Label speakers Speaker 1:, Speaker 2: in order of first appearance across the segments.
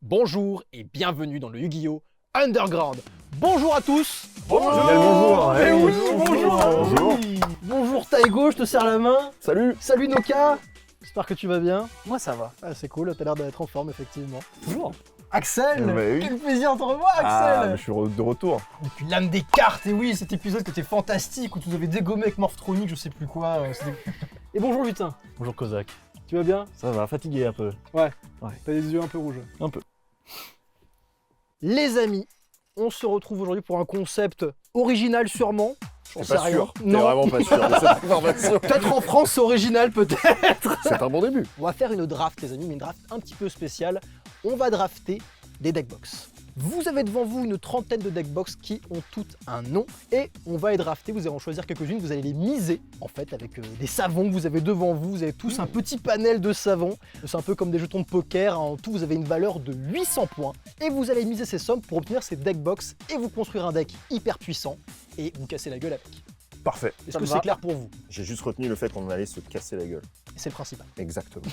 Speaker 1: Bonjour et bienvenue dans le Yu-Gi-Oh! Underground. Bonjour à tous.
Speaker 2: Bonjour.
Speaker 3: Bonjour.
Speaker 1: Eh oui,
Speaker 3: Bonjour.
Speaker 2: Bonjour.
Speaker 1: Bonjour Taigo, je te serre la main.
Speaker 2: Salut.
Speaker 1: Salut Noka. J'espère que tu vas bien.
Speaker 3: Moi ça va.
Speaker 1: Ah, c'est cool, t'as l'air d'être en forme effectivement.
Speaker 3: Toujours.
Speaker 1: Axel,
Speaker 2: Bah oui.
Speaker 1: quel plaisir de te revoir
Speaker 2: Ah,
Speaker 1: Axel.
Speaker 2: mais je suis de retour.
Speaker 1: Depuis l'âme des cartes, et oui, cet épisode qui était fantastique où tu nous avais dégommé avec Morphtronic, je sais plus quoi. Et bonjour Lutin.
Speaker 3: Bonjour Kozak.
Speaker 1: Tu vas bien?
Speaker 3: Ça va, fatigué un peu.
Speaker 1: T'as les yeux un peu rouges.
Speaker 3: Un peu.
Speaker 1: Les amis, on se retrouve aujourd'hui pour un concept original sûrement. J'en
Speaker 2: T'es
Speaker 1: sais
Speaker 2: pas
Speaker 1: rien.
Speaker 2: sûr. T'es
Speaker 1: Non.
Speaker 2: vraiment pas sûr de cette information.
Speaker 1: Peut-être en France c'est original peut-être.
Speaker 2: C'est un bon début.
Speaker 1: On va faire une draft les amis, mais une draft un petit peu spéciale. On va drafter des deckbox. Vous avez devant vous une trentaine de deckbox qui ont toutes un nom et on va les drafter, vous allez en choisir quelques-unes, vous allez les miser en fait avec des savons que vous avez devant vous, vous avez tous un petit panel de savons, c'est un peu comme des jetons de poker, en tout vous avez une valeur de 800 points et vous allez miser ces sommes pour obtenir ces deckbox et vous construire un deck hyper puissant et vous casser la gueule avec.
Speaker 2: Parfait.
Speaker 1: Est-ce
Speaker 3: Ça
Speaker 1: que
Speaker 3: me
Speaker 1: c'est
Speaker 3: va.
Speaker 1: clair pour vous?
Speaker 2: J'ai juste retenu le fait qu'on allait se casser la gueule.
Speaker 1: C'est le principal.
Speaker 2: Exactement.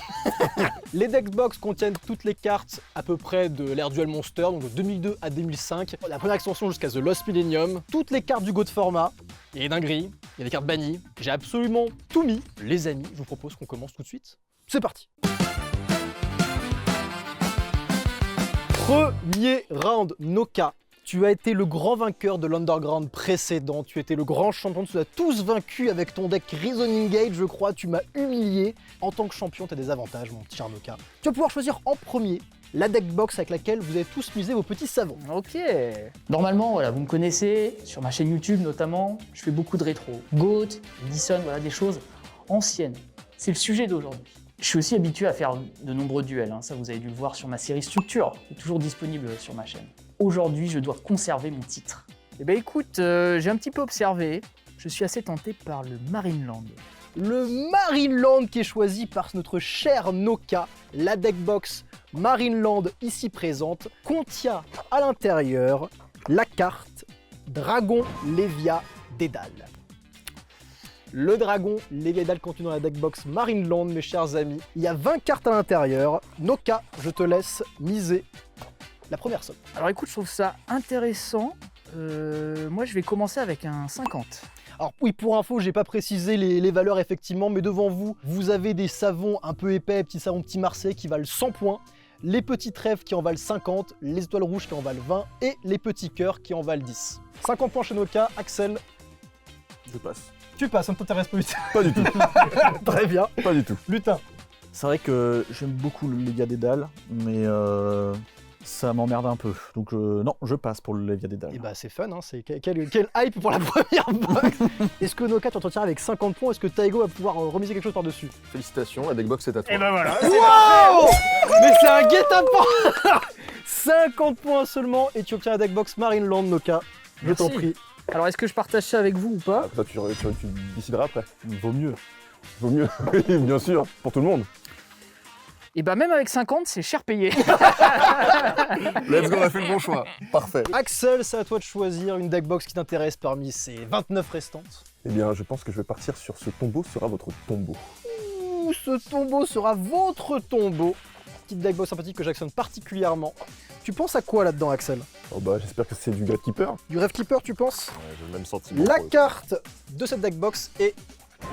Speaker 1: Les deckbox contiennent toutes les cartes à peu près de l'ère Duel Monster, donc de 2002 à 2005. La première extension jusqu'à The Lost Millennium. Toutes les cartes du Go de format. Il y a des dingueries, il y a des cartes bannies. J'ai absolument tout mis. Les amis, je vous propose qu'on commence tout de suite. C'est parti. Premier round, Noka. Tu as été le grand vainqueur de l'Underground précédent, tu étais le grand champion, tu as tous vaincu avec ton deck Reasoning Gate, je crois, tu m'as humilié. En tant que champion, tu as des avantages, mon cher Noka. Tu vas pouvoir choisir en premier la deckbox avec laquelle vous avez tous misé vos petits savons.
Speaker 3: Ok. Normalement, voilà, vous me connaissez, sur ma chaîne YouTube notamment, je fais beaucoup de rétro. Goat, Edison, voilà, des choses anciennes. C'est le sujet d'aujourd'hui. Je suis aussi habitué à faire de nombreux duels, hein. Ça vous avez dû le voir sur ma série Structure, qui est toujours disponible sur ma chaîne. Aujourd'hui, je dois conserver mon titre. Eh ben écoute, j'ai un petit peu observé, je suis assez tenté par le Marineland.
Speaker 1: Le Marineland qui est choisi par notre cher Noka, la deckbox Marineland ici présente, contient à l'intérieur la carte Dragon Lévia Dédale. Le dragon Lévia Dédale contenu dans la deckbox Marineland, mes chers amis. Il y a 20 cartes à l'intérieur. Noka, je te laisse miser la première somme.
Speaker 3: Alors écoute, je trouve ça intéressant. Moi, je vais commencer avec un 50.
Speaker 1: Alors oui, pour info, j'ai pas précisé les valeurs effectivement, mais devant vous, vous avez des savons un peu épais, petits savons petits Marseille qui valent 100 points, les petits trèfles qui en valent 50, les étoiles rouges qui en valent 20 et les petits cœurs qui en valent 10. 50 points chez Noka, Axel,
Speaker 2: Je passe.
Speaker 1: tu passes, ça ne t'intéresse pas.
Speaker 2: Pas du tout.
Speaker 1: Très bien.
Speaker 2: Pas du tout.
Speaker 1: Lutin.
Speaker 4: C'est vrai que j'aime beaucoup le Lévia Dédale, mais ça m'emmerde un peu. Donc non, je passe pour le Lévia Dédale.
Speaker 1: Et bah c'est fun, hein, c'est quel hype pour la première box. Est-ce que Noka tu t'en tiens avec 50 points? Est-ce que Taigo va pouvoir remiser quelque chose par-dessus?
Speaker 2: Félicitations, la deckbox est à toi.
Speaker 3: Et ben voilà.
Speaker 1: Wow. Mais c'est un guet-apens. 50 points seulement et tu obtiens la deckbox Marineland, Noka. Je t'en
Speaker 3: Merci.
Speaker 1: prie.
Speaker 3: Alors est-ce que je partage ça avec vous ou pas?
Speaker 2: Toi, tu décideras après.
Speaker 4: Vaut mieux.
Speaker 2: Vaut mieux. Oui, bien sûr, pour tout le monde.
Speaker 3: Et bah même avec 50, c'est cher payé.
Speaker 2: Let's go, on a fait le bon choix. Parfait.
Speaker 1: Axel, c'est à toi de choisir une deckbox qui t'intéresse parmi ces 29 restantes.
Speaker 2: Eh bien, je pense que je vais partir sur ce tombeau sera votre tombeau.
Speaker 1: Ouh, ce tombeau sera votre tombeau. Petite deckbox sympathique que j'actionne particulièrement. Tu penses à quoi là-dedans, Axel?
Speaker 2: Oh bah, j'espère que c'est du Gatekeeper.
Speaker 1: Du Rêve Keeper, tu penses?
Speaker 2: Ouais, j'ai le même sentiment.
Speaker 1: La
Speaker 2: pour eux.
Speaker 1: carte de cette deckbox est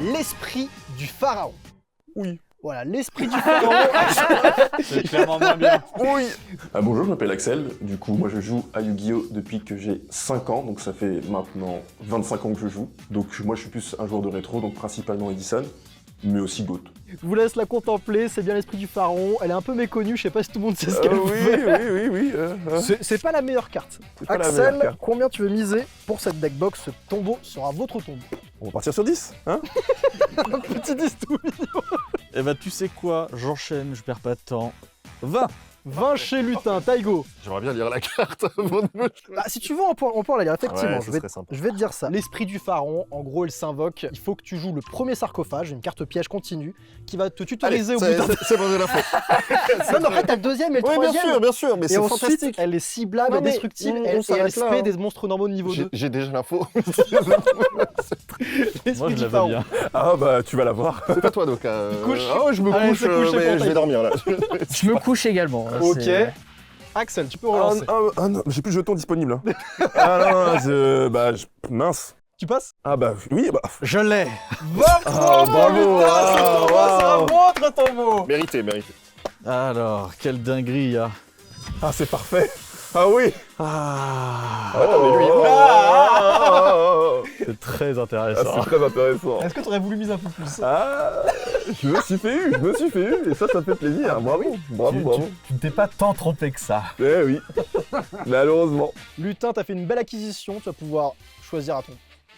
Speaker 1: l'esprit du pharaon.
Speaker 2: Oui.
Speaker 1: Voilà, l'esprit du pharaon.
Speaker 4: C'est clairement moins bien.
Speaker 2: Oui.
Speaker 5: Bonjour, je m'appelle Axel. Du coup, moi je joue à Yu-Gi-Oh! Depuis que j'ai 5 ans, donc ça fait maintenant 25 ans que je joue. Donc moi je suis plus un joueur de rétro, donc principalement Edison, mais aussi Goat.
Speaker 1: Je vous laisse la contempler, c'est bien l'esprit du pharaon. Elle est un peu méconnue, je sais pas si tout le monde sait ce
Speaker 2: Oui,
Speaker 1: qu'elle fait.
Speaker 2: oui.
Speaker 1: C'est pas la meilleure carte.
Speaker 2: C'est pas la meilleure
Speaker 1: Axel,
Speaker 2: carte.
Speaker 1: combien tu veux miser pour cette deckbox? Ce tombeau sera votre tombeau.
Speaker 2: On va partir sur 10, hein?
Speaker 1: Un petit 10 tout mignon.
Speaker 4: Eh ben tu sais quoi, j'enchaîne, je perds pas de temps. 20.
Speaker 1: 20 chez Lutin, Taigo.
Speaker 2: J'aimerais bien lire la carte avant de me...
Speaker 1: Bah, si tu veux, on peut la lire, effectivement.
Speaker 2: Ouais, ce serait sympa.
Speaker 1: Je vais te dire ça. L'esprit du pharaon, en gros, elle s'invoque. Il faut que tu joues le premier sarcophage, une carte piège continue, qui va te tutoriser au bout d'un...
Speaker 2: c'est bon, j'ai l'info.
Speaker 1: Non, mais en fait, t'as le deuxième et le
Speaker 2: Oui,
Speaker 1: troisième.
Speaker 2: bien sûr, mais
Speaker 1: Et
Speaker 2: c'est
Speaker 1: ensuite,
Speaker 2: fantastique.
Speaker 1: elle est ciblable,
Speaker 2: Non,
Speaker 1: et
Speaker 2: mais
Speaker 1: destructible,
Speaker 2: on
Speaker 1: et elle
Speaker 2: s'arrête
Speaker 1: SP
Speaker 2: là, hein.
Speaker 1: des monstres normaux de niveau 2.
Speaker 2: J'ai déjà l'info.
Speaker 4: Moi
Speaker 1: L'esprit
Speaker 4: je
Speaker 1: du
Speaker 4: l'avais
Speaker 1: pharaon.
Speaker 4: bien.
Speaker 2: Ah bah, tu vas la voir. C'est pas toi, donc.
Speaker 1: couche.
Speaker 2: Ah ouais, je me
Speaker 1: Allez,
Speaker 2: couche,
Speaker 1: se coucher
Speaker 2: mais
Speaker 1: pour
Speaker 2: je vais
Speaker 1: Taigo.
Speaker 2: dormir là.
Speaker 3: Je me couche également. Là,
Speaker 1: Ok.
Speaker 3: c'est-
Speaker 1: Axel, tu peux relancer.
Speaker 5: Ah non, j'ai plus de jetons disponibles. Hein. Mince.
Speaker 1: Tu passes?
Speaker 5: Ah bah oui, bah.
Speaker 1: Je l'ai.
Speaker 5: bravo,
Speaker 1: C'est un montre ton mot.
Speaker 5: Mérité.
Speaker 4: Alors, quelle dinguerie il y a.
Speaker 5: Ah c'est parfait. Ah oui.
Speaker 4: Ah,
Speaker 5: Attends, mais lui.
Speaker 4: c'est très
Speaker 5: Ah,
Speaker 4: intéressant.
Speaker 5: c'est très intéressant.
Speaker 1: Est-ce que tu aurais voulu miser un peu plus?
Speaker 5: Ah, je me suis fait eu, et ça fait plaisir. Bravo.
Speaker 4: Tu ne t'es pas tant trompé que ça.
Speaker 5: Eh oui, malheureusement.
Speaker 1: Lutin, t'as fait une belle acquisition, tu vas pouvoir choisir à ton.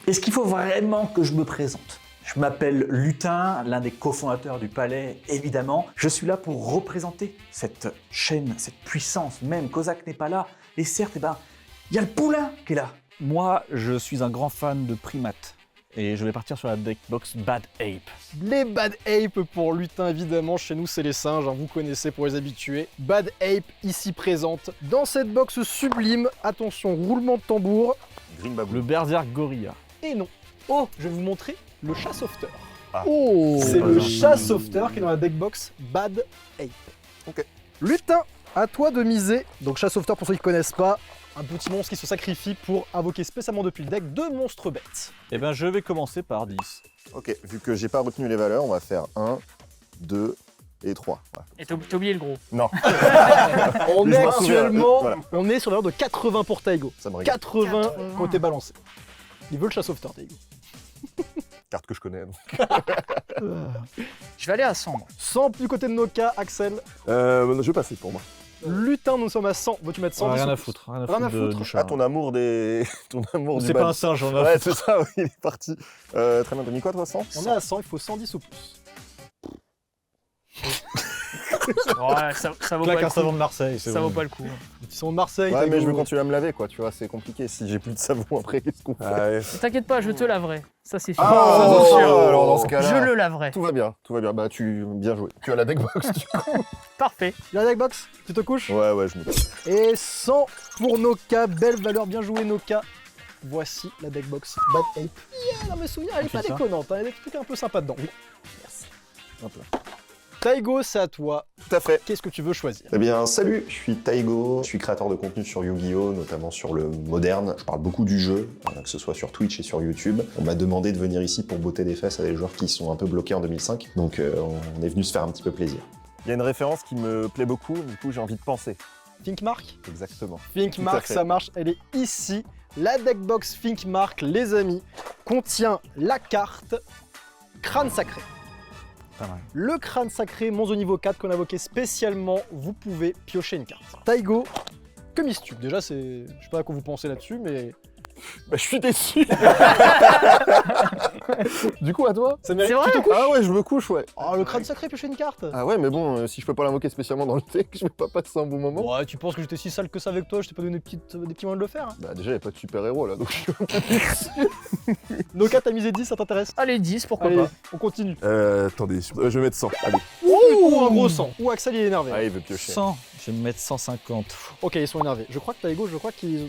Speaker 6: Est-ce qu'il faut vraiment que je me présente? Je m'appelle Lutin, l'un des cofondateurs du Palais, évidemment. Je suis là pour représenter cette chaîne, cette puissance même. Kozak n'est pas là. Et certes, il y a le poulain qui est là.
Speaker 4: Moi, je suis un grand fan de primates. Et je vais partir sur la deckbox Bad Ape.
Speaker 1: Les Bad Ape pour Lutin, évidemment. Chez nous, c'est les singes, hein, vous connaissez pour les habitués. Bad Ape, ici présente. Dans cette box sublime, attention, roulement de tambour.
Speaker 5: Green Babou.
Speaker 4: Le Berserk Gorilla.
Speaker 1: Et non. Oh, je vais vous montrer le chat sauveteur.
Speaker 5: Ah.
Speaker 1: Oh, c'est
Speaker 5: pas
Speaker 1: le
Speaker 5: ça.
Speaker 1: chat sauveteur qui est dans la deckbox Bad Ape.
Speaker 5: Ok.
Speaker 1: Lutin, à toi de miser. Donc chat sauveteur, pour ceux qui ne connaissent pas, un petit monstre qui se sacrifie pour invoquer spécialement depuis le deck deux monstres bêtes.
Speaker 4: Eh ben, je vais commencer par 10.
Speaker 2: Ok, vu que j'ai pas retenu les valeurs, on va faire 1, 2 et 3. Voilà.
Speaker 3: Et t'as oublié le gros.
Speaker 2: Non,
Speaker 1: On
Speaker 2: Mais
Speaker 1: est
Speaker 2: je m'en souviens,
Speaker 1: actuellement,
Speaker 2: voilà.
Speaker 1: on est sur la valeur de 80 pour Taigo.
Speaker 2: ça me régale.
Speaker 1: 80 côté balancé. Il veut le chat sauveteur, Taigo.
Speaker 2: Carte que je connais. donc.
Speaker 3: Je vais aller à 100. moi.
Speaker 1: 100 du côté de Noka, Axel.
Speaker 5: Je vais passer pour moi.
Speaker 1: Lutin, nous sommes à 100. Veux-tu mettre 100
Speaker 4: Rien
Speaker 1: dix
Speaker 4: à
Speaker 1: ou plus?
Speaker 4: foutre. Rien à
Speaker 1: Rien à
Speaker 4: foutre de-
Speaker 1: foutre.
Speaker 4: du chat.
Speaker 2: Ah, ton amour des. Ton amour du
Speaker 4: C'est pas
Speaker 2: bad.
Speaker 4: un singe, j'en ai
Speaker 2: Ouais, c'est ça, oui, il est parti. Très bien, t'as mis quoi toi, 100?
Speaker 1: On est à 100, il faut 110 ou plus.
Speaker 3: Ouais, ça vaut
Speaker 4: Claque
Speaker 3: pas
Speaker 4: un
Speaker 3: le
Speaker 4: savon
Speaker 3: coup.
Speaker 4: de Marseille, c'est
Speaker 3: Ça
Speaker 4: bon.
Speaker 3: vaut pas le coup.
Speaker 1: Ils sont de Marseille,
Speaker 2: Ouais, mais
Speaker 1: Taigo.
Speaker 2: je veux continuer à me laver, quoi, tu vois, c'est compliqué. Si j'ai plus de savon après, qu'est-ce qu'on fait?
Speaker 5: Ah ouais.
Speaker 3: Ne t'inquiète pas, je te laverai. Ça c'est sûr.
Speaker 2: Ah,
Speaker 3: Ça,
Speaker 2: oh,
Speaker 3: c'est sûr.
Speaker 2: alors dans ce cas-là.
Speaker 3: Je le laverai.
Speaker 2: Tout va bien. Bah, bien joué. Tu as la deckbox, du coup.
Speaker 3: Parfait.
Speaker 1: La deckbox, tu te couches.
Speaker 2: Ouais, je me casse.
Speaker 1: Et 100 pour Noka, belle valeur, bien joué Noka. Voici la deckbox Bad Ape. Yeah, non mais souviens, elle est pas
Speaker 4: ça.
Speaker 1: déconnante, hein, il y a des trucs un peu sympas dedans. Oui. Merci.
Speaker 2: Hop là.
Speaker 1: Taigo, c'est à toi.
Speaker 2: Tout à fait.
Speaker 1: Qu'est-ce que tu veux choisir?
Speaker 2: Eh bien, salut, je suis Taigo, je suis créateur de contenu sur Yu-Gi-Oh!, notamment sur le moderne. Je parle beaucoup du jeu, que ce soit sur Twitch et sur YouTube. On m'a demandé de venir ici pour botter des fesses à des joueurs qui sont un peu bloqués en 2005, donc on est venu se faire un petit peu plaisir. Il y a une référence qui me plaît beaucoup, du coup j'ai envie de penser.
Speaker 1: Think Mark?
Speaker 2: Exactement.
Speaker 1: Think
Speaker 2: Tout à
Speaker 1: Mark,
Speaker 2: fait.
Speaker 1: ça marche, elle est ici. La deckbox Think Mark, les amis, contient la carte Crâne Sacré.
Speaker 4: Pas mal.
Speaker 1: Le crâne sacré, monstre de niveau 4 qu'on a invoqué spécialement, vous pouvez piocher une carte. Taigo, que mises-tu? Déjà, je sais pas à quoi vous pensez là-dessus, mais
Speaker 5: Bah, je suis déçu. Du coup, à toi?
Speaker 1: ça mérite.
Speaker 3: C'est vrai?
Speaker 1: Tu te couches?
Speaker 2: Ah ouais, je me couche, ouais.
Speaker 1: Oh, le crâne sacré, piocher une carte.
Speaker 2: Ah ouais, mais bon, si je peux pas l'invoquer spécialement dans le deck, je vais pas passer un bon moment.
Speaker 1: Ouais, tu penses que j'étais si sale que ça avec toi, je t'ai pas donné des petits moyens de le faire, hein?
Speaker 2: Bah déjà, y a pas de super-héros là, donc je suis un peu déçu.
Speaker 1: Noka, t'as misé 10, ça t'intéresse?
Speaker 3: Allez, 10, pourquoi
Speaker 1: Allez,
Speaker 3: pas.
Speaker 1: on continue.
Speaker 5: Attendez, je vais mettre 100. Allez.
Speaker 1: Ouh, un gros 100. Ou Axel, il est énervé.
Speaker 2: Ah, il veut piocher.
Speaker 4: 100. Je vais me mettre 150.
Speaker 1: Ok, ils sont énervés. Je crois que Taigo, qu'ils...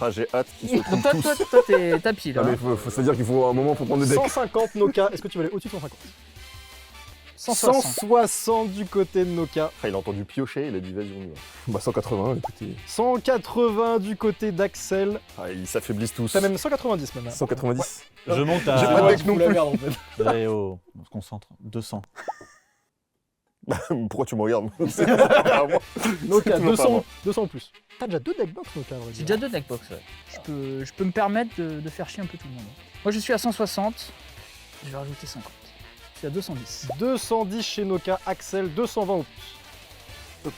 Speaker 2: Ah, j'ai hâte qu'ils se
Speaker 3: Donc
Speaker 2: trouvent
Speaker 3: toi,
Speaker 2: tous.
Speaker 3: t'es tapis là.
Speaker 5: Ah, mais c'est-à-dire qu'il faut un moment pour prendre des decks.
Speaker 1: 150 Noka, est-ce que tu vas aller au-dessus de 150?
Speaker 3: 160.
Speaker 1: 160 du côté de Noka.
Speaker 2: Ah, il a entendu piocher, il a dit vas-y, on y va.
Speaker 5: Bah, 180, écoutez.
Speaker 1: 180 du côté d'Axel.
Speaker 2: Ah, ils s'appellissent tous.
Speaker 1: T'as même 190 même. Hein.
Speaker 5: 190.
Speaker 4: Je monte
Speaker 5: J'ai
Speaker 4: à.
Speaker 5: pas de deck non
Speaker 1: la
Speaker 5: plus.
Speaker 1: merde, en fait.
Speaker 4: Allez, oh, on se concentre. 200.
Speaker 2: Pourquoi tu me regardes? C'est pas moi.
Speaker 1: Noka,
Speaker 2: Non, pas
Speaker 1: 200,
Speaker 2: moi.
Speaker 1: 200 en plus. T'as déjà 2 deckbox, Noka, à vrai
Speaker 3: J'ai
Speaker 1: dire.
Speaker 3: déjà 2 deckbox, ouais. Je peux me permettre de faire chier un peu tout le monde. Moi je suis à 160, je vais rajouter 50. Je suis à 210.
Speaker 1: 210 chez Noka, Axel, 220 au plus.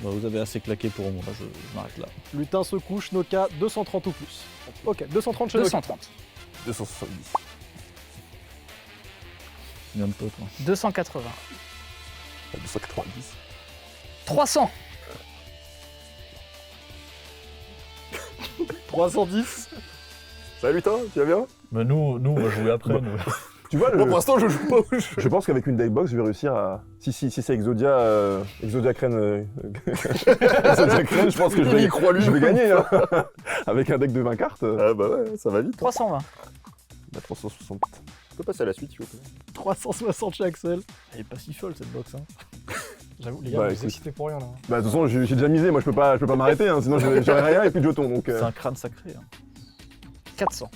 Speaker 4: Bah, vous avez assez claqué pour moi, je m'arrête là.
Speaker 1: Lutin se couche, Noka, 230 ou plus. Ok, 230 chez Noka.
Speaker 3: 230.
Speaker 5: 270.
Speaker 4: Il y a un peu, toi.
Speaker 3: 280.
Speaker 5: 290.
Speaker 3: 300.
Speaker 1: 310.
Speaker 5: Salut, toi, tu vas bien?
Speaker 4: Mais nous, on va jouer après. nous.
Speaker 5: Tu vois,
Speaker 2: Moi, pour l'instant, je joue pas au jeu.
Speaker 5: je pense qu'avec une deckbox, je vais réussir à. Si c'est Exodia, Exodia Crane. Exodia Crane, je pense que je vais, je vais gagner. Hein. Avec un deck de 20 cartes.
Speaker 2: Ah bah ouais, ça va vite.
Speaker 3: 320.
Speaker 5: Bah, 360.
Speaker 2: On peut passer à la suite, s'il vous plaît.
Speaker 1: 360 chez Axel.
Speaker 4: Elle est pas si folle cette box. Hein.
Speaker 1: J'avoue, les gars,
Speaker 5: Bah,
Speaker 1: vous
Speaker 5: écoute.
Speaker 1: excitez pour rien là.
Speaker 5: Bah de toute façon, j'ai déjà misé, moi je peux pas m'arrêter, hein, sinon j'aurais rien et plus de jetons. Donc,
Speaker 4: C'est un crâne sacré. Hein.
Speaker 3: 400.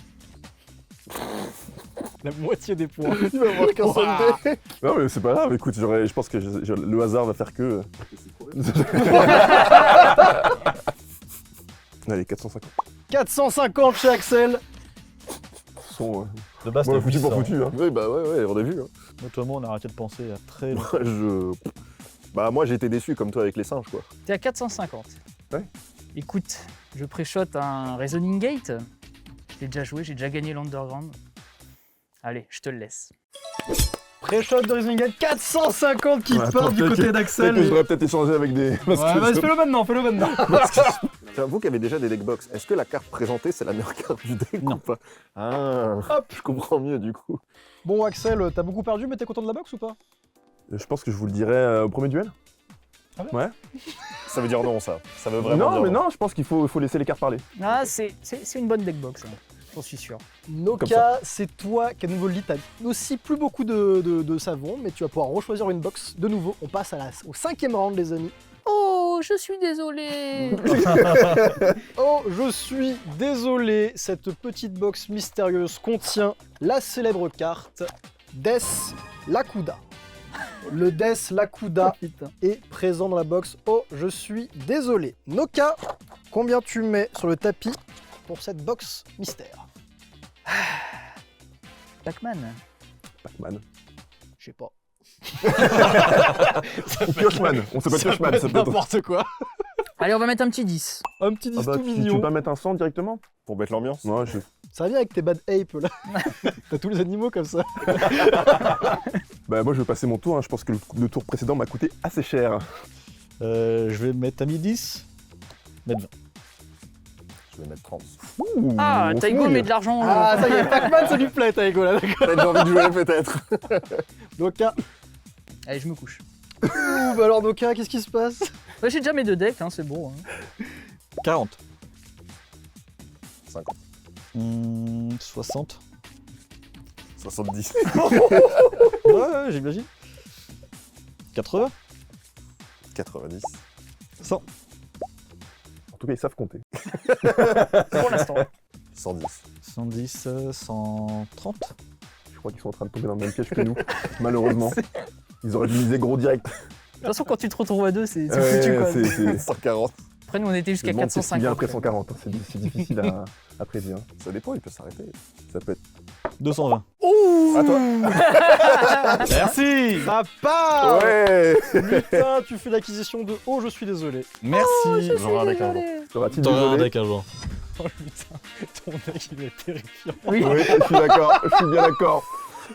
Speaker 1: La moitié des points.
Speaker 2: Il va avoir qu'un seul dé.
Speaker 5: Non mais c'est pas grave, écoute, je pense que le hasard va faire que... Allez, 450.
Speaker 1: 450 chez Axel.
Speaker 5: Sont,
Speaker 4: De base,
Speaker 5: bon,
Speaker 4: c'était
Speaker 5: foutu pour
Speaker 4: 800.
Speaker 5: foutu, hein. Oui, bah ouais, on a vu. Hein.
Speaker 4: Notamment, on a arrêté de penser à très longtemps.
Speaker 5: Moi j'ai été déçu comme toi avec les singes, quoi.
Speaker 3: T'es à 450.
Speaker 5: Ouais.
Speaker 3: Écoute, je pré-shot un Reasoning Gate. J'ai déjà joué, j'ai déjà gagné l'Underground. Allez, je te le laisse.
Speaker 1: Pré-shot de Rising Gate, 450 qui
Speaker 5: Ouais,
Speaker 1: part du
Speaker 5: peut-être
Speaker 1: côté
Speaker 5: que-
Speaker 1: d'Axel.
Speaker 5: peut-être que je devrais peut-être échanger avec des...
Speaker 1: Ouais, vas-y, fais-le maintenant, fais-le maintenant.
Speaker 5: Tiens, vous qui avez déjà des deckbox, est-ce que la carte présentée c'est la meilleure carte du deck
Speaker 4: Non.
Speaker 5: ou pas? Ah,
Speaker 1: Hop.
Speaker 5: je comprends mieux du coup.
Speaker 1: Bon, Axel, t'as beaucoup perdu, mais t'es content de la box ou pas?
Speaker 5: Je pense que je vous le dirai au premier duel.
Speaker 2: Ça veut dire non, ça. Ça veut vraiment
Speaker 5: Non,
Speaker 2: dire
Speaker 5: mais non, je pense qu'il faut laisser les cartes parler.
Speaker 3: Ah, c'est une bonne deckbox, hein. J'en suis sûr.
Speaker 5: Comme
Speaker 1: Noka, c'est toi qui as nouveau le lit. T'as aussi plus beaucoup de savon, mais tu vas pouvoir rechoisir une box de nouveau. On passe au 5e round, les amis.
Speaker 3: Oh, je suis désolé.
Speaker 1: Oh, je suis désolé, cette petite box mystérieuse contient la célèbre carte Death Lakuda. Le Death Lakuda est présent dans la box. Oh, je suis désolé. Noka, combien tu mets sur le tapis pour cette box mystère?
Speaker 3: Pac-Man.
Speaker 5: Pac-Man.
Speaker 1: Je sais pas.
Speaker 5: Piochman, on s'appelle Piochman, ça peut être...
Speaker 1: N'importe quoi.
Speaker 3: Allez, on va mettre un petit 10.
Speaker 1: Un petit 10
Speaker 5: Ah bah,
Speaker 1: tout
Speaker 5: tu
Speaker 1: mignon.
Speaker 5: veux pas mettre un 100 directement?
Speaker 2: Pour mettre l'ambiance.
Speaker 5: Ouais, je...
Speaker 1: Ça vient avec tes bad ape là. T'as tous les animaux comme ça.
Speaker 5: Bah moi je vais passer mon tour, hein. Je pense que le tour précédent m'a coûté assez cher.
Speaker 4: Je vais mettre à mi 10. Mettre 20.
Speaker 2: Je vais mettre 30.
Speaker 5: Ouh,
Speaker 3: Ah,
Speaker 5: on se
Speaker 3: Taigo
Speaker 5: mouille.
Speaker 3: met de l'argent.
Speaker 1: Ah, ça y est, Pac-Man, ça lui plaît, Taïgo là, d'accord.
Speaker 2: Peut-être j'ai envie de jouer peut-être.
Speaker 1: Noka.
Speaker 3: Allez, je me couche.
Speaker 1: Ouh, bah alors Noka, qu'est-ce qui se passe?
Speaker 3: Ouais, j'ai déjà mes 2 decks, hein, c'est bon. Hein.
Speaker 4: 40.
Speaker 2: 50.
Speaker 4: 60.
Speaker 2: 70.
Speaker 4: Ouais, j'imagine. 80.
Speaker 2: 90.
Speaker 4: 100.
Speaker 5: En tout cas ils savent compter.
Speaker 3: Pour l'instant.
Speaker 2: 110.
Speaker 4: 110, 130.
Speaker 5: Je crois qu'ils sont en train de tomber dans le même piège que nous, malheureusement. Ils auraient dû miser gros direct.
Speaker 3: De toute façon, quand tu te retrouves à 2, c'est
Speaker 5: Ouais,
Speaker 3: foutu quoi.
Speaker 5: c'est-
Speaker 2: 140.
Speaker 3: Après, nous, on était
Speaker 5: Je
Speaker 3: jusqu'à
Speaker 5: me demande ce qui vient
Speaker 3: 450.
Speaker 5: après 140, hein. C'est difficile à prédire.
Speaker 2: Ça dépend, il peut s'arrêter.
Speaker 5: Ça peut être...
Speaker 4: 220.
Speaker 2: À toi.
Speaker 4: Merci.
Speaker 1: Ça part.
Speaker 5: Ouais.
Speaker 1: Putain, tu fais l'acquisition de... Oh, je suis désolé.
Speaker 4: Merci.
Speaker 2: J'aurai un deck un jour.
Speaker 5: Sera-t-il
Speaker 4: T'auras un
Speaker 5: désolé?
Speaker 4: deck un jour.
Speaker 1: Oh putain, ton deck il est terrifiant.
Speaker 3: Oui.
Speaker 5: Oui, je suis d'accord, je suis bien d'accord.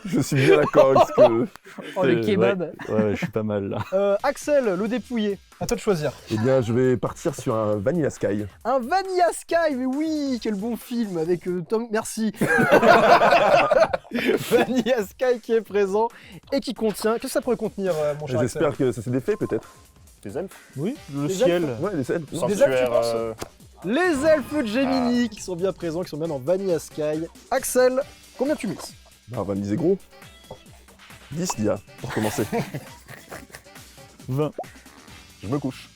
Speaker 5: Je suis bien d'accord avec ce que...
Speaker 3: Oh, le kebab.
Speaker 4: Ouais, je suis pas mal là.
Speaker 1: Axel, le dépouillé. À toi de choisir.
Speaker 5: Eh bien, je vais partir sur un Vanilla Sky.
Speaker 1: Un Vanilla Sky, mais oui, quel bon film avec Tom... Merci. Vanilla Sky qui est présent et qui contient... Qu'est-ce que ça pourrait contenir, mon cher Axel?
Speaker 5: J'espère que ça s'est défait, peut-être.
Speaker 2: Les elfes.
Speaker 4: Oui, le
Speaker 1: Les
Speaker 4: ciel.
Speaker 5: Ouais, les ailes.
Speaker 1: Des
Speaker 2: Sanctuaire.
Speaker 1: elfes, tu penses Les elfes de Gemini qui sont bien présents, qui sont bien dans Vanilla Sky. Axel, combien tu mises?
Speaker 5: Bah, on va miser gros. 10 l'IA, pour commencer.
Speaker 4: 20.
Speaker 2: Je me couche.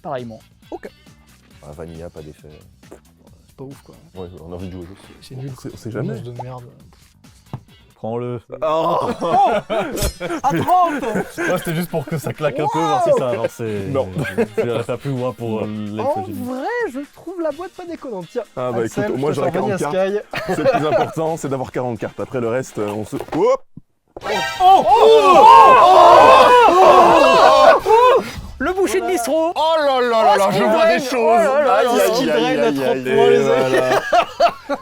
Speaker 3: Pareillement.
Speaker 2: Ah, Vanilla, pas d'effet.
Speaker 1: C'est pas ouf quoi.
Speaker 2: Ouais, on a envie de jouer.
Speaker 1: C'est nul.
Speaker 5: On sait jamais.
Speaker 1: Monstre de merde.
Speaker 4: Prends-le.
Speaker 5: Oh
Speaker 1: À 30.
Speaker 4: Ouais, c'était juste pour que ça claque un peu, voir si ça avançait.
Speaker 5: Non.
Speaker 4: Je vais pas plus loin pour
Speaker 1: En
Speaker 4: l'elfe génie.
Speaker 1: vrai, je trouve la boîte pas déconnante. Tiens,
Speaker 5: Ah bah
Speaker 1: Axel,
Speaker 5: écoute, au moins
Speaker 1: je te
Speaker 5: j'aurai
Speaker 1: sors
Speaker 5: 40
Speaker 1: Vanilla
Speaker 5: cartes.
Speaker 1: Sky.
Speaker 5: C'est le plus important, c'est d'avoir 40 cartes. Après le reste, on se... Hop
Speaker 3: Le boucher de bistrot.
Speaker 2: Oh là là là là, je vois des choses.
Speaker 1: là, skill drain à 30 points, les amis.
Speaker 5: voilà.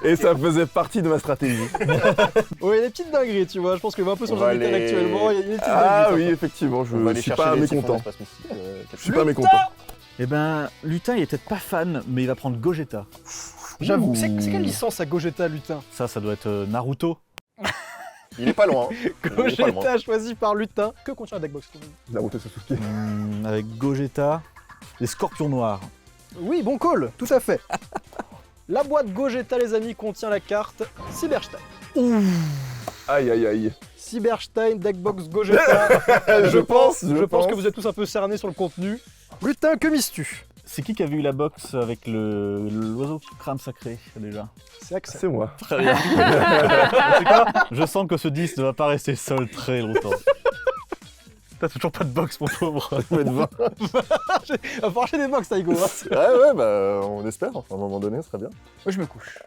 Speaker 5: Et ça faisait partie de ma stratégie.
Speaker 1: Ouais, il y a des petites dingueries, tu vois. Je pense que va un peu sur
Speaker 2: On
Speaker 1: le
Speaker 2: va
Speaker 1: jeu
Speaker 2: aller-
Speaker 1: actuellement. Il y a des petites
Speaker 5: Ah
Speaker 1: dingueries.
Speaker 5: oui, effectivement, je
Speaker 2: On va aller
Speaker 5: suis
Speaker 2: chercher
Speaker 5: pas
Speaker 2: les typhons
Speaker 5: mécontent.
Speaker 2: d'espace mystique.
Speaker 5: Je suis pas mécontent.
Speaker 4: Eh ben, Lutin, il est peut-être pas fan, mais il va prendre Gogeta.
Speaker 1: J'avoue.
Speaker 5: Ouh.
Speaker 1: C'est quelle licence à Gogeta, Lutin?
Speaker 4: Ça doit être Naruto.
Speaker 2: Il est pas loin. Il est pas loin.
Speaker 1: Gogeta choisi par Lutin. Que contient la deckbox?
Speaker 5: Naruto Sasuke.
Speaker 4: Avec Gogeta, les scorpions noirs.
Speaker 1: Oui, bon call, tout à fait. La boîte Gogeta, les amis, contient la carte Cyberstein.
Speaker 5: Aïe aïe aïe.
Speaker 1: Cyberstein, Deckbox, Gogeta.
Speaker 5: Je pense
Speaker 1: que vous êtes tous un peu cernés sur le contenu. Lutin, que mises-tu?
Speaker 4: C'est qui a vu la box avec l'oiseau qui crame sacré déjà?
Speaker 1: C'est Axel.
Speaker 5: C'est moi.
Speaker 4: Très bien. C'est quoi? Je sens que ce 10 ne va pas rester seul très longtemps. T'as toujours pas de box, mon pauvre.
Speaker 1: Va falloir acheter des box, Taigo. Hein.
Speaker 5: Ouais, bah on espère. Enfin, à un moment donné, ce serait bien.
Speaker 3: Moi, je me couche.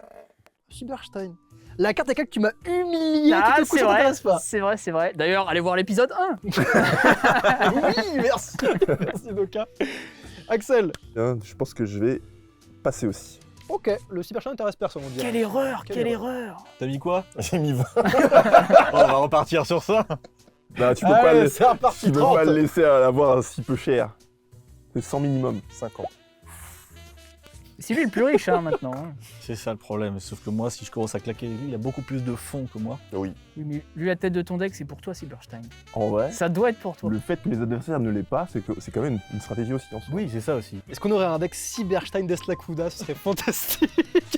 Speaker 1: Cyberstein. La carte à laquelle tu m'as humilié,
Speaker 3: Ah,
Speaker 1: tu te couches,
Speaker 3: c'est
Speaker 1: ça
Speaker 3: vrai,
Speaker 1: t'intéresse pas.
Speaker 3: c'est vrai, c'est vrai. D'ailleurs, allez voir l'épisode 1.
Speaker 1: Oui, merci. Merci, Doka. Axel.
Speaker 5: Bien, je pense que je vais passer aussi.
Speaker 1: Ok, le Cyberstein n'intéresse personne, on dirait.
Speaker 3: Quelle erreur,
Speaker 1: Quelle
Speaker 3: quelle erreur.
Speaker 4: T'as mis quoi?
Speaker 5: J'ai mis 20.
Speaker 4: On va repartir sur ça.
Speaker 5: Bah, tu peux pas le...
Speaker 1: c'est reparti,
Speaker 5: Tu peux
Speaker 1: 30.
Speaker 5: pas le laisser avoir si peu cher. C'est 100 minimum, 5 ans.
Speaker 3: C'est lui le plus riche hein, maintenant. Hein.
Speaker 4: C'est ça le problème, sauf que moi, si je commence à claquer, lui, il a beaucoup plus de fonds que moi.
Speaker 5: Oui.
Speaker 3: Oui, mais lui, la tête de ton deck, c'est pour toi, Cyberstein.
Speaker 5: En vrai,
Speaker 3: Ça doit être pour toi.
Speaker 5: le fait que mes adversaires ne l'aient pas, c'est quand même une stratégie aussi en soi.
Speaker 4: Oui, c'est ça aussi.
Speaker 1: Est-ce qu'on aurait un deck Cyberstein Deslakuda? Ce serait fantastique.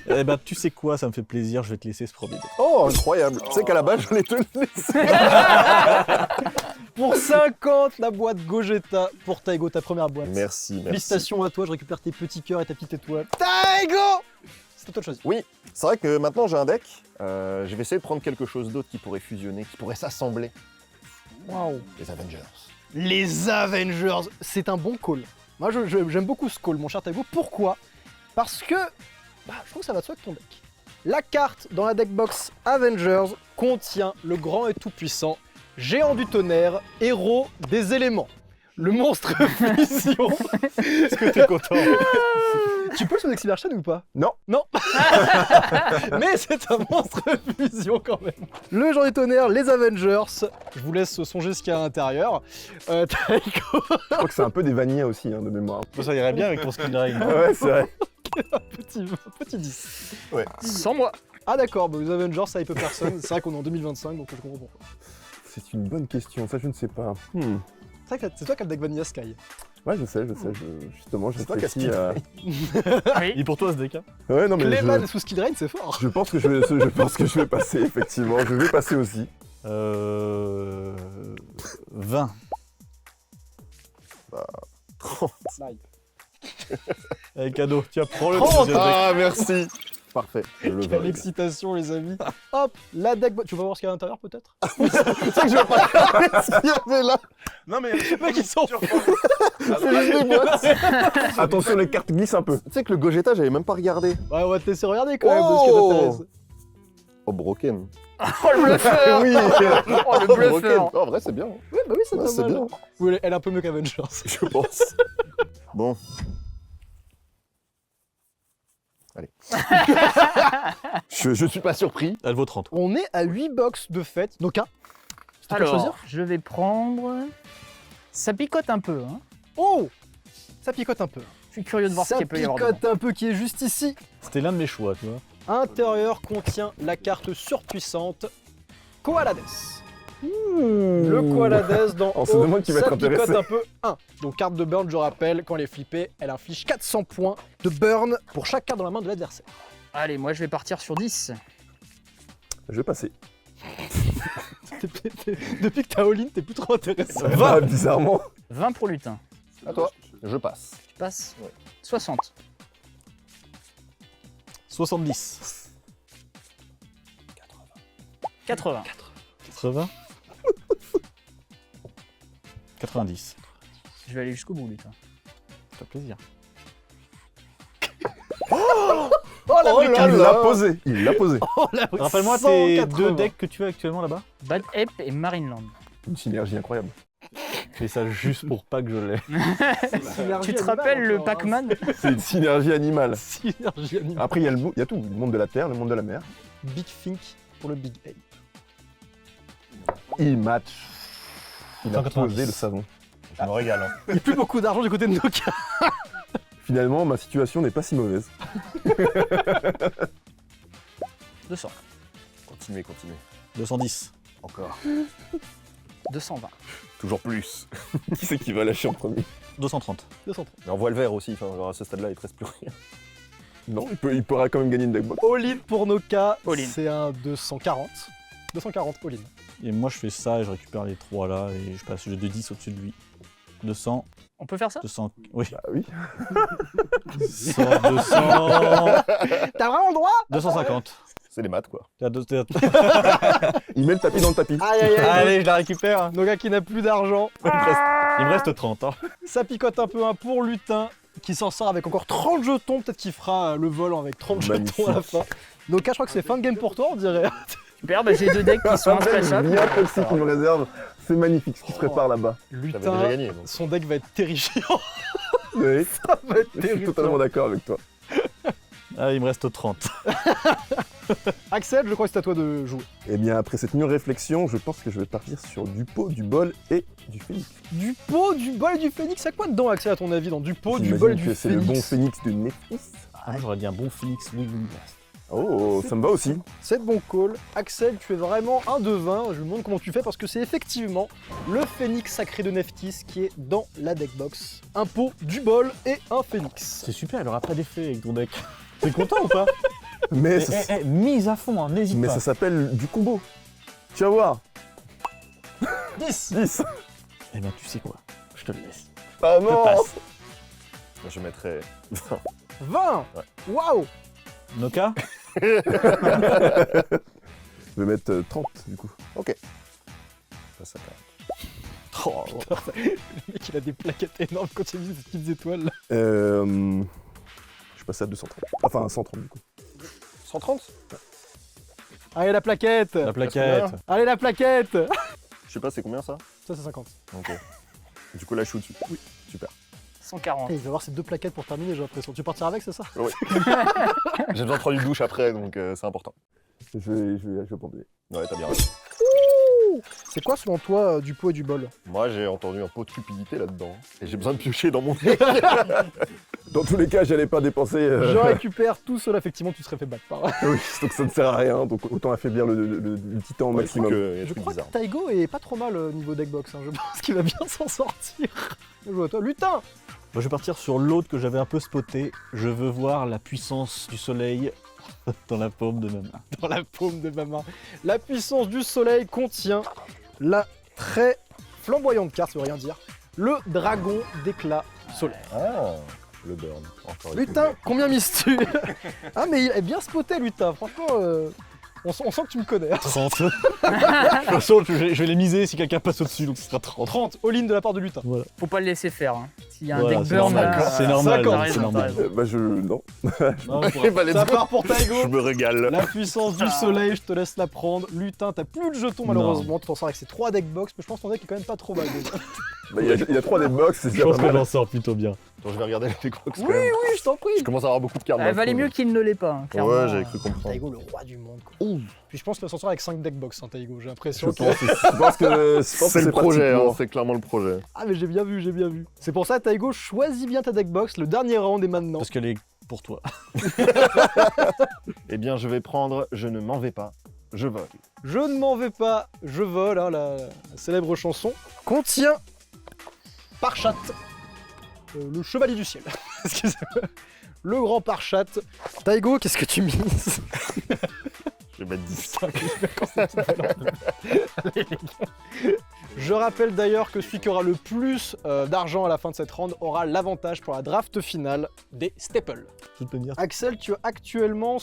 Speaker 4: Eh ben, tu sais quoi, ça me fait plaisir, je vais te laisser ce premier deck.
Speaker 5: Oh, incroyable. Tu sais qu'à la base, je voulais te le laisser.
Speaker 1: Pour 50, la boîte Gogeta. Pour Taigo, ta première boîte.
Speaker 2: Merci.
Speaker 1: Félicitations à toi, je récupère tes petits cœurs et ta petite étoile. Taigo! C'est à toi de choisir.
Speaker 2: Oui, c'est vrai que maintenant j'ai un deck. Je vais essayer de prendre quelque chose d'autre qui pourrait fusionner, qui pourrait s'assembler.
Speaker 1: Waouh.
Speaker 2: Les Avengers.
Speaker 1: Les Avengers, c'est un bon call. Moi, j'aime beaucoup ce call, mon cher Taigo. Pourquoi? Parce que je trouve que ça va de soi avec ton deck. La carte dans la deckbox Avengers contient le grand et tout-puissant Géant du tonnerre, héros des éléments. Le monstre fusion.
Speaker 4: Est-ce que t'es content?
Speaker 1: Tu peux le son Cyberstein ou pas?
Speaker 5: Non.
Speaker 1: Non. Mais c'est un monstre fusion quand même. Le Géant du tonnerre, les Avengers. Je vous laisse songer ce qu'il y a à l'intérieur. Taiko.
Speaker 5: Je crois que c'est un peu des vanillas aussi, hein, de mémoire.
Speaker 4: Ça irait bien avec ton skill rain.
Speaker 5: Ouais, c'est vrai.
Speaker 1: petit 10.
Speaker 3: Sans moi.
Speaker 1: Ah d'accord, les Avengers, ça il peut personne. C'est vrai qu'on est en 2025, donc je comprends pourquoi.
Speaker 5: C'est une bonne question, ça je ne sais pas.
Speaker 1: C'est vrai que c'est toi qui as le deck Vanilla Sky.
Speaker 5: Ouais, je sais. Justement, je
Speaker 2: C'est toi qui as
Speaker 5: réfléchis à...
Speaker 3: Oui.
Speaker 4: Et pour toi, ce deck, hein?
Speaker 5: Ouais, non, mais
Speaker 1: Clayman sous Skill Drain, c'est fort.
Speaker 5: je pense que je vais passer, effectivement. Je vais passer aussi.
Speaker 4: 20. Avec cadeau, tiens, prends le
Speaker 1: 30.
Speaker 4: deuxième deck.
Speaker 2: Ah, merci. Parfait. Je le
Speaker 1: Quelle
Speaker 2: valide.
Speaker 1: excitation, les amis. Hop, la deck. Tu vas voir ce qu'il y a à l'intérieur, peut-être?
Speaker 2: Ce qu'il y avait là.
Speaker 5: Non, mais...
Speaker 1: Les mecs, ils sont fous.
Speaker 2: C'est juste des boîtes.
Speaker 5: Attention, les cartes glissent un peu.
Speaker 2: Tu sais que le Gogeta, j'avais même pas regardé.
Speaker 1: Ouais, on va te laisser regarder quand même de ce qui t'intéresse.
Speaker 2: Oh, Broken.
Speaker 3: Oh le bluffeur.
Speaker 2: Oui.
Speaker 3: Oh le bluffeur.
Speaker 2: Oh, en vrai, c'est bien.
Speaker 1: Oui, bah oui, c'est
Speaker 2: Ouais,
Speaker 1: pas
Speaker 2: c'est
Speaker 1: mal.
Speaker 2: bien.
Speaker 1: Oui, elle est un peu mieux qu'Avengers.
Speaker 2: Je pense. Bon. Allez. Je suis pas surpris.
Speaker 4: Elle vaut 30.
Speaker 1: On est à 8 box de fête. Donc, c'est à toi de choisir.
Speaker 3: Alors, je vais prendre... Ça picote un peu, hein.
Speaker 1: Oh, ça picote un peu.
Speaker 3: Je suis curieux de voir ce
Speaker 1: Ça
Speaker 3: qu'il peut y avoir dedans.
Speaker 1: picote un peu qui est juste ici.
Speaker 4: C'était l'un de mes choix, tu vois.
Speaker 1: Intérieur contient la carte surpuissante Koalades. Le Koalades dans
Speaker 5: On se demande qui va
Speaker 1: ça
Speaker 5: être intéressé.
Speaker 1: picote un peu 1. Donc carte de burn, je rappelle, quand elle est flippée, elle inflige 400 points de burn pour chaque carte dans la main de l'adversaire.
Speaker 3: Allez, moi je vais partir sur 10.
Speaker 5: Je vais passer.
Speaker 1: Depuis que t'as all-in, t'es plus trop intéressant.
Speaker 5: Va, bizarrement.
Speaker 3: 20 pour lutin.
Speaker 2: À toi. Je passe.
Speaker 3: Tu passes 60.
Speaker 4: 70.
Speaker 3: 80.
Speaker 4: 80. 90.
Speaker 3: Je vais aller jusqu'au bout, lutin.
Speaker 4: Ça fait plaisir.
Speaker 1: Oh la
Speaker 5: Il
Speaker 1: bécane.
Speaker 5: l'a posé. Il l'a posé.
Speaker 1: Oh la
Speaker 4: Rappelle-moi tes
Speaker 1: 180.
Speaker 4: deux decks que tu as actuellement là-bas.
Speaker 3: Bad Ape et Marineland.
Speaker 5: Une synergie incroyable.
Speaker 4: Je fais ça juste pour pas que je l'ai.
Speaker 3: Tu te rappelles le Pac-Man?
Speaker 5: C'est une synergie animale.
Speaker 1: Synergie animale.
Speaker 5: Après, il y a tout. Le monde de la terre, le monde de la mer.
Speaker 1: Big Think pour le Big Ape.
Speaker 5: Il match. Il a
Speaker 4: 190.
Speaker 5: posé le savon.
Speaker 4: Je me régale. Hein.
Speaker 1: Il n'y a plus beaucoup d'argent du côté de Nokia.
Speaker 5: Finalement, ma situation n'est pas si mauvaise.
Speaker 3: 200.
Speaker 2: Continuez.
Speaker 4: 210.
Speaker 2: Encore.
Speaker 3: 220.
Speaker 5: Toujours plus. Qui c'est qui va lâcher en premier?
Speaker 4: 230.
Speaker 1: 230.
Speaker 2: Mais on voit le vert aussi. Enfin, genre à ce stade-là, il te reste plus rien.
Speaker 5: Non, il pourra quand même gagner une deckbox.
Speaker 1: All-in pour Nokia,
Speaker 3: All-in.
Speaker 1: c'est un 240. 240 all-in.
Speaker 4: Et moi, je fais ça et je récupère les 3 là et je passe de 10 au-dessus de lui. 200,
Speaker 3: On peut faire ça
Speaker 4: 200, oui.
Speaker 5: Bah oui.
Speaker 4: 100, 200,
Speaker 1: T'as vraiment le droit?
Speaker 4: 250.
Speaker 5: C'est les maths, quoi.
Speaker 4: T'as deux-
Speaker 5: Il met le tapis dans le tapis.
Speaker 1: Aïe aïe aïe.
Speaker 4: Allez, je la récupère.
Speaker 1: Noga qui n'a plus d'argent.
Speaker 4: Il me reste 30. Hein.
Speaker 1: Ça picote un peu pour Lutin qui s'en sort avec encore 30 jetons. Peut-être qu'il fera le vol avec 30 jetons à la fin. Noga, je crois que c'est fin de game pour toi, on dirait.
Speaker 3: Super, bah, j'ai 2 decks qui sont inscratchables.
Speaker 5: Bien Toxic qui me réserve. C'est magnifique ce qui se prépare là-bas.
Speaker 2: J'avais déjà
Speaker 1: Lutin,
Speaker 2: gagné. Donc.
Speaker 1: son deck va être terrifiant.
Speaker 5: Oui,
Speaker 1: Ça va être
Speaker 5: je suis
Speaker 1: terrifiant.
Speaker 5: totalement d'accord avec toi.
Speaker 4: Ah, il me reste 30.
Speaker 1: Axel, je crois que c'est à toi de jouer.
Speaker 5: Eh bien, après cette mûre réflexion, je pense que je vais partir sur du pot, du bol et du phénix.
Speaker 1: Du pot, du bol et du phénix. C'est quoi dedans, Axel, à ton avis, dans du pot, du
Speaker 5: J'imagine
Speaker 1: bol et
Speaker 5: que
Speaker 1: du
Speaker 5: c'est le
Speaker 1: phénix?
Speaker 5: bon phénix de Néphis.
Speaker 4: Ah, j'aurais dit un bon Phoenix Wing Blast.
Speaker 5: Oh, ça me va aussi.
Speaker 1: C'est de bon call. Axel, tu es vraiment un devin. Je me demande comment tu fais parce que c'est effectivement le phénix sacré de Nephthys qui est dans la deckbox. Un pot, du bol et un phénix.
Speaker 4: C'est super, il aura pas d'effet avec ton deck. T'es content ou pas?
Speaker 5: Mais ça,
Speaker 4: Mise à fond, hein, n'hésite
Speaker 5: mais
Speaker 4: pas.
Speaker 5: ça s'appelle du combo. Tu vas voir.
Speaker 1: 10.
Speaker 5: 10.
Speaker 4: Eh ben, tu sais quoi? Je te le laisse.
Speaker 5: Ah
Speaker 4: Je
Speaker 5: non.
Speaker 4: passe.
Speaker 2: Je mettrais
Speaker 1: 20. Waouh.
Speaker 4: Noka?
Speaker 5: Je vais mettre 30 du coup.
Speaker 2: ça.
Speaker 4: Oh,
Speaker 1: Le mec, il a des plaquettes énormes quand il dit des petites étoiles. Là.
Speaker 5: Je passe à 230. Enfin, 130 du coup.
Speaker 2: 130.
Speaker 1: Allez, la plaquette.
Speaker 4: la plaquette.
Speaker 1: Allez, la plaquette.
Speaker 2: Je sais pas, c'est combien ça?
Speaker 1: Ça, c'est 50.
Speaker 2: Ok. Du coup, là, je suis au-dessus.
Speaker 1: Oui.
Speaker 2: Super.
Speaker 3: 140.
Speaker 1: Il va avoir ces 2 plaquettes pour terminer, j'ai l'impression. Tu partiras avec, c'est ça?
Speaker 2: J'ai besoin de prendre une douche après, donc c'est important.
Speaker 5: Je vais abandonner.
Speaker 2: Ouais, t'as bien raison.
Speaker 1: C'est quoi, selon toi, du pot et du bol?
Speaker 2: Moi, j'ai entendu un pot de cupidité là-dedans. Et j'ai besoin de piocher dans mon deck.
Speaker 5: Dans tous les cas, j'allais pas dépenser.
Speaker 1: Je récupère tout seul, effectivement, tu serais fait battre par.
Speaker 5: Oui, donc ça ne sert à rien. Donc autant affaiblir le titan au maximum.
Speaker 1: Je crois que Taigo est pas trop mal niveau deckbox. Hein. Je pense qu'il va bien s'en sortir. Je vois toi, lutin.
Speaker 4: Moi, je vais partir sur l'autre que j'avais un peu spoté. Je veux voir la puissance du soleil dans la paume de ma main.
Speaker 1: Dans la paume de ma main. La puissance du soleil contient la très flamboyante carte, ça veut rien dire. Le dragon d'éclat solaire.
Speaker 2: Ah, le burn. Encore une
Speaker 1: Lutin, combien mises-tu? Ah, mais il est bien spoté, Lutin. Franchement, on sent que tu me connais.
Speaker 4: 30. De toute façon, je vais les miser si quelqu'un passe au-dessus, donc ce sera 30.
Speaker 1: 30 all-in de la part de Lutin.
Speaker 4: Voilà.
Speaker 3: Faut pas le laisser faire. Hein. S'il y a un
Speaker 4: Voilà,
Speaker 3: deck
Speaker 4: c'est
Speaker 3: burn,
Speaker 4: normal.
Speaker 3: là,
Speaker 4: C'est normal,
Speaker 1: t'as
Speaker 4: c'est
Speaker 3: raison,
Speaker 4: normal.
Speaker 3: t'as raison.
Speaker 5: Bah non.
Speaker 4: Non, on pourra-
Speaker 1: Ça part pour Taigo.
Speaker 2: Je me régale.
Speaker 1: La puissance du soleil, je te laisse la prendre. Lutin, t'as plus de jetons malheureusement. Tu t'en sors avec ces 3 deck box, mais je pense que ton deck est quand même pas trop mal. déjà.
Speaker 5: Bah, il y a 3 deadbox, c'est
Speaker 4: Je
Speaker 5: déjà
Speaker 4: pense
Speaker 5: pas
Speaker 4: qu'on
Speaker 5: mal.
Speaker 4: en sort plutôt bien.
Speaker 2: Donc, je vais regarder la deckbox quand
Speaker 1: Oui,
Speaker 2: même.
Speaker 1: oui, je t'en prie.
Speaker 2: Je commence à avoir beaucoup de cartes.
Speaker 3: Elle valait mieux qu'il ne l'ait pas. Hein, clairement.
Speaker 2: Ouais, j'avais cru comprendre.
Speaker 1: Taigo, le roi du monde. Quoi. Puis je pense qu'il va s'en sortir avec 5 deck box, hein, Taigo. J'ai
Speaker 5: Je
Speaker 1: l'impression.
Speaker 5: pense que
Speaker 2: C'est le projet, hein, c'est clairement le projet.
Speaker 1: Ah, mais j'ai bien vu, j'ai bien vu. C'est pour ça, Taigo, choisis bien ta deck box. Le dernier round est maintenant.
Speaker 4: Parce qu'elle est pour toi.
Speaker 2: Eh bien, je vais prendre Je ne m'en vais pas, je vole.
Speaker 1: Je ne m'en vais pas, je vole, hein, la célèbre chanson, contient Parchat, le chevalier du ciel. Excusez-moi. Le grand Parchat. Taigo, qu'est-ce que tu mises?
Speaker 2: Je vais mettre 10.
Speaker 1: Je rappelle d'ailleurs que celui qui aura le plus d'argent à la fin de cette round aura l'avantage pour la draft finale des staples.
Speaker 4: Je peux te dire.
Speaker 1: Axel, tu as actuellement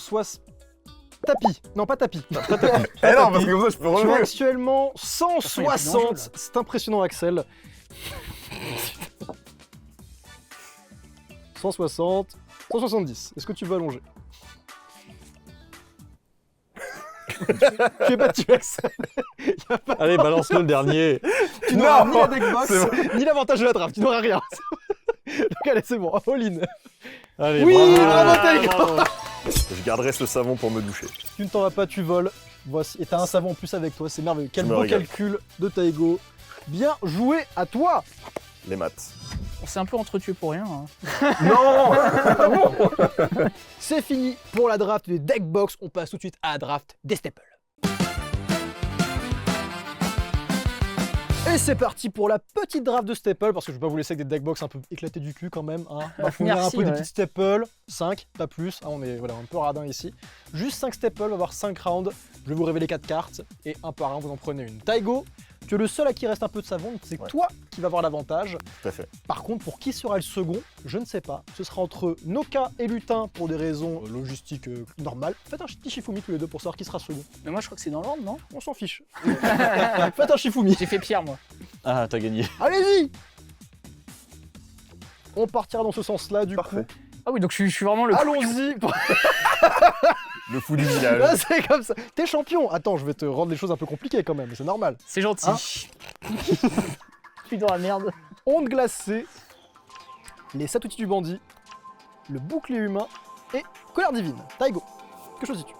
Speaker 1: tapis. Non, pas tapis.
Speaker 5: Eh non, parce que comme ça, je peux
Speaker 1: Tu as
Speaker 5: relever.
Speaker 1: actuellement
Speaker 3: façon, il y a plus d'enjeu,
Speaker 1: 160.
Speaker 3: là.
Speaker 1: C'est impressionnant, Axel. 160. 170. Est-ce que tu veux allonger? Tu es battu, Axel.
Speaker 4: Allez, balance-le le dernier.
Speaker 1: Tu n'auras
Speaker 5: Non,
Speaker 1: ni la deckbox,
Speaker 5: c'est
Speaker 1: ni l'avantage de la draft. Tu n'auras rien. Donc allez, c'est bon. All-in.
Speaker 4: Allez,
Speaker 1: Oui, bravo, Taigo.
Speaker 2: Je garderai ce savon pour me doucher.
Speaker 1: Tu ne t'en vas pas, tu voles. Voici. Et t'as un savon en plus avec toi. C'est merveilleux. Quel
Speaker 2: Je me
Speaker 1: beau
Speaker 2: régale.
Speaker 1: calcul de Taigo. Bien joué à toi.
Speaker 2: Les maths.
Speaker 3: On s'est un peu entretué pour rien. Hein.
Speaker 5: Non.
Speaker 1: C'est fini pour la draft des deckbox. On passe tout de suite à la draft des staples. Et c'est parti pour la petite draft de Staple, parce que je vais pas vous laisser avec des deckbox un peu éclatés du cul quand même. Hein. On va fournir un
Speaker 3: Merci,
Speaker 1: peu des
Speaker 3: ouais.
Speaker 1: petites Staple, 5, pas plus. Hein, on est voilà, un peu radin ici. Juste 5 Staple, on va avoir 5 rounds. Je vais vous révéler 4 cartes, et un par un, vous en prenez une. Taigo, tu es le seul à qui reste un peu de savon, donc c'est toi qui vas avoir l'avantage.
Speaker 2: Tout à fait.
Speaker 1: Par contre, pour qui sera le second, je ne sais pas. Ce sera entre Noka et Lutin pour des raisons logistiques normales. Faites un petit Shifumi tous les deux pour savoir qui sera second.
Speaker 3: Mais moi, je crois que c'est dans l'ordre, non?
Speaker 1: On s'en fiche. Faites un Shifumi.
Speaker 3: J'ai fait Pierre, moi.
Speaker 4: Ah, t'as gagné.
Speaker 1: Allez-y. On partira dans ce sens-là du coup.
Speaker 3: Ah oui, donc je suis vraiment le...
Speaker 1: Allons-y.
Speaker 2: Le fou du village.
Speaker 1: Là, c'est comme ça. T'es champion. Attends, je vais te rendre les choses un peu compliquées quand même, c'est normal.
Speaker 3: C'est gentil.
Speaker 1: Hein
Speaker 3: Je suis dans la merde.
Speaker 1: Onde glacée, les 7 outils du bandit, le bouclier humain et colère divine. Taigo, que choisis-tu?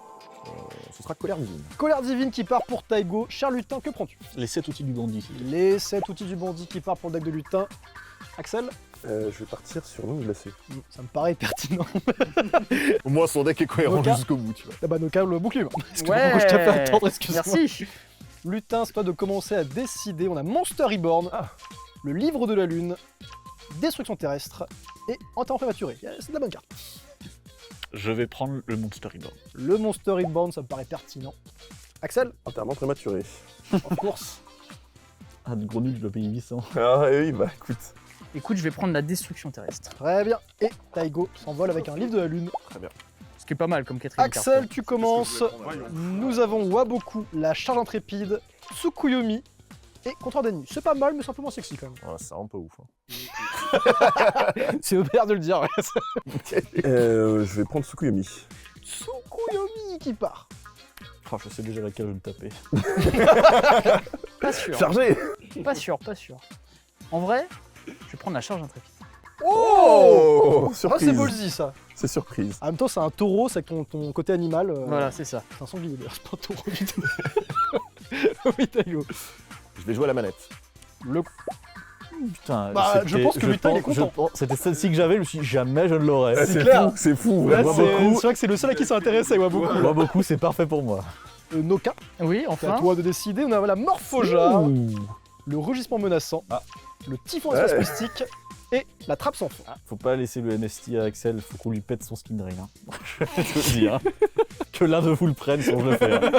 Speaker 2: Ce sera colère divine.
Speaker 1: Colère divine qui part pour Taigo. Cher Lutin, que prends-tu?
Speaker 4: Les 7 outils du bandit.
Speaker 1: Les 7 outils du bandit qui part pour le deck de Lutin. Axel?
Speaker 5: Je vais partir sur l'onde glacée.
Speaker 1: Ça me paraît pertinent.
Speaker 2: Au moins, son deck est cohérent
Speaker 1: Noka.
Speaker 2: jusqu'au bout, tu vois.
Speaker 1: Ah bah Noka, le bouclier humain. Excuse-moi, je t'ai fait attendre, excuse-moi.
Speaker 3: Merci.
Speaker 1: Lutin, c'est toi de commencer à décider. On a Monster Reborn, le livre de la lune, destruction terrestre et enterrement prématuré. C'est de la bonne carte.
Speaker 4: Je vais prendre le Monster Reborn.
Speaker 1: Le Monster Reborn, ça me paraît pertinent. Axel,
Speaker 5: Enterrement prématuré.
Speaker 1: en course.
Speaker 4: Ah, de gros nul, je dois payer 800.
Speaker 5: Ah oui, bah écoute.
Speaker 3: Écoute, je vais prendre la destruction terrestre.
Speaker 1: Très bien. Et Taigo s'envole avec un livre de la lune.
Speaker 3: Ce qui est pas mal comme quatrième carte.
Speaker 1: Axel, tu commences. Nous avons Waboku, la charge intrépide, Tsukuyomi et contrôle d'ennemi. C'est pas mal, mais simplement sexy quand même.
Speaker 2: Ouais, c'est un peu ouf.
Speaker 1: C'est Aubert de le dire. Ouais.
Speaker 5: Je vais prendre Tsukuyomi.
Speaker 1: Tsukuyomi qui part.
Speaker 4: Oh, je sais déjà laquelle je vais me taper.
Speaker 3: Pas sûr.
Speaker 5: Chargé.
Speaker 3: Pas sûr, pas sûr. En vrai, je vais prendre la charge intrépide.
Speaker 5: Oh,
Speaker 1: Ah,
Speaker 5: surprise.
Speaker 1: c'est ballsy ça.
Speaker 5: C'est surprise.
Speaker 1: En même temps, c'est un taureau, c'est avec ton côté animal.
Speaker 3: Voilà, c'est ça.
Speaker 1: C'est un sanglier d'ailleurs, c'est pas un taureau du tout. Oui, Taigo.
Speaker 2: Je vais jouer à la manette.
Speaker 1: Le...
Speaker 4: Putain,
Speaker 1: Bah, je
Speaker 4: c'était-
Speaker 1: pense que Lutin, il est content.
Speaker 4: C'était celle-ci que j'avais, je me suis dit, jamais je ne l'aurais.
Speaker 5: Ah,
Speaker 1: c'est clair.
Speaker 5: fou, c'est fou.
Speaker 1: Là,
Speaker 5: vraiment.
Speaker 1: c'est vrai que c'est le seul à qui ça intéressait, Waboku.
Speaker 4: Moi, beaucoup, c'est parfait pour moi.
Speaker 1: Noka,
Speaker 3: Oui,
Speaker 1: c'est à
Speaker 3: enfin.
Speaker 1: toi de décider. On a la morphojar, le rugissement menaçant, le typhon espace mystique et la trappe sans fond.
Speaker 4: Faut pas laisser le MST à Axel, faut qu'on lui pète son skin drain. Hein. Je te le dis, hein. Que l'un de vous le prenne, sinon je le fais. Hein.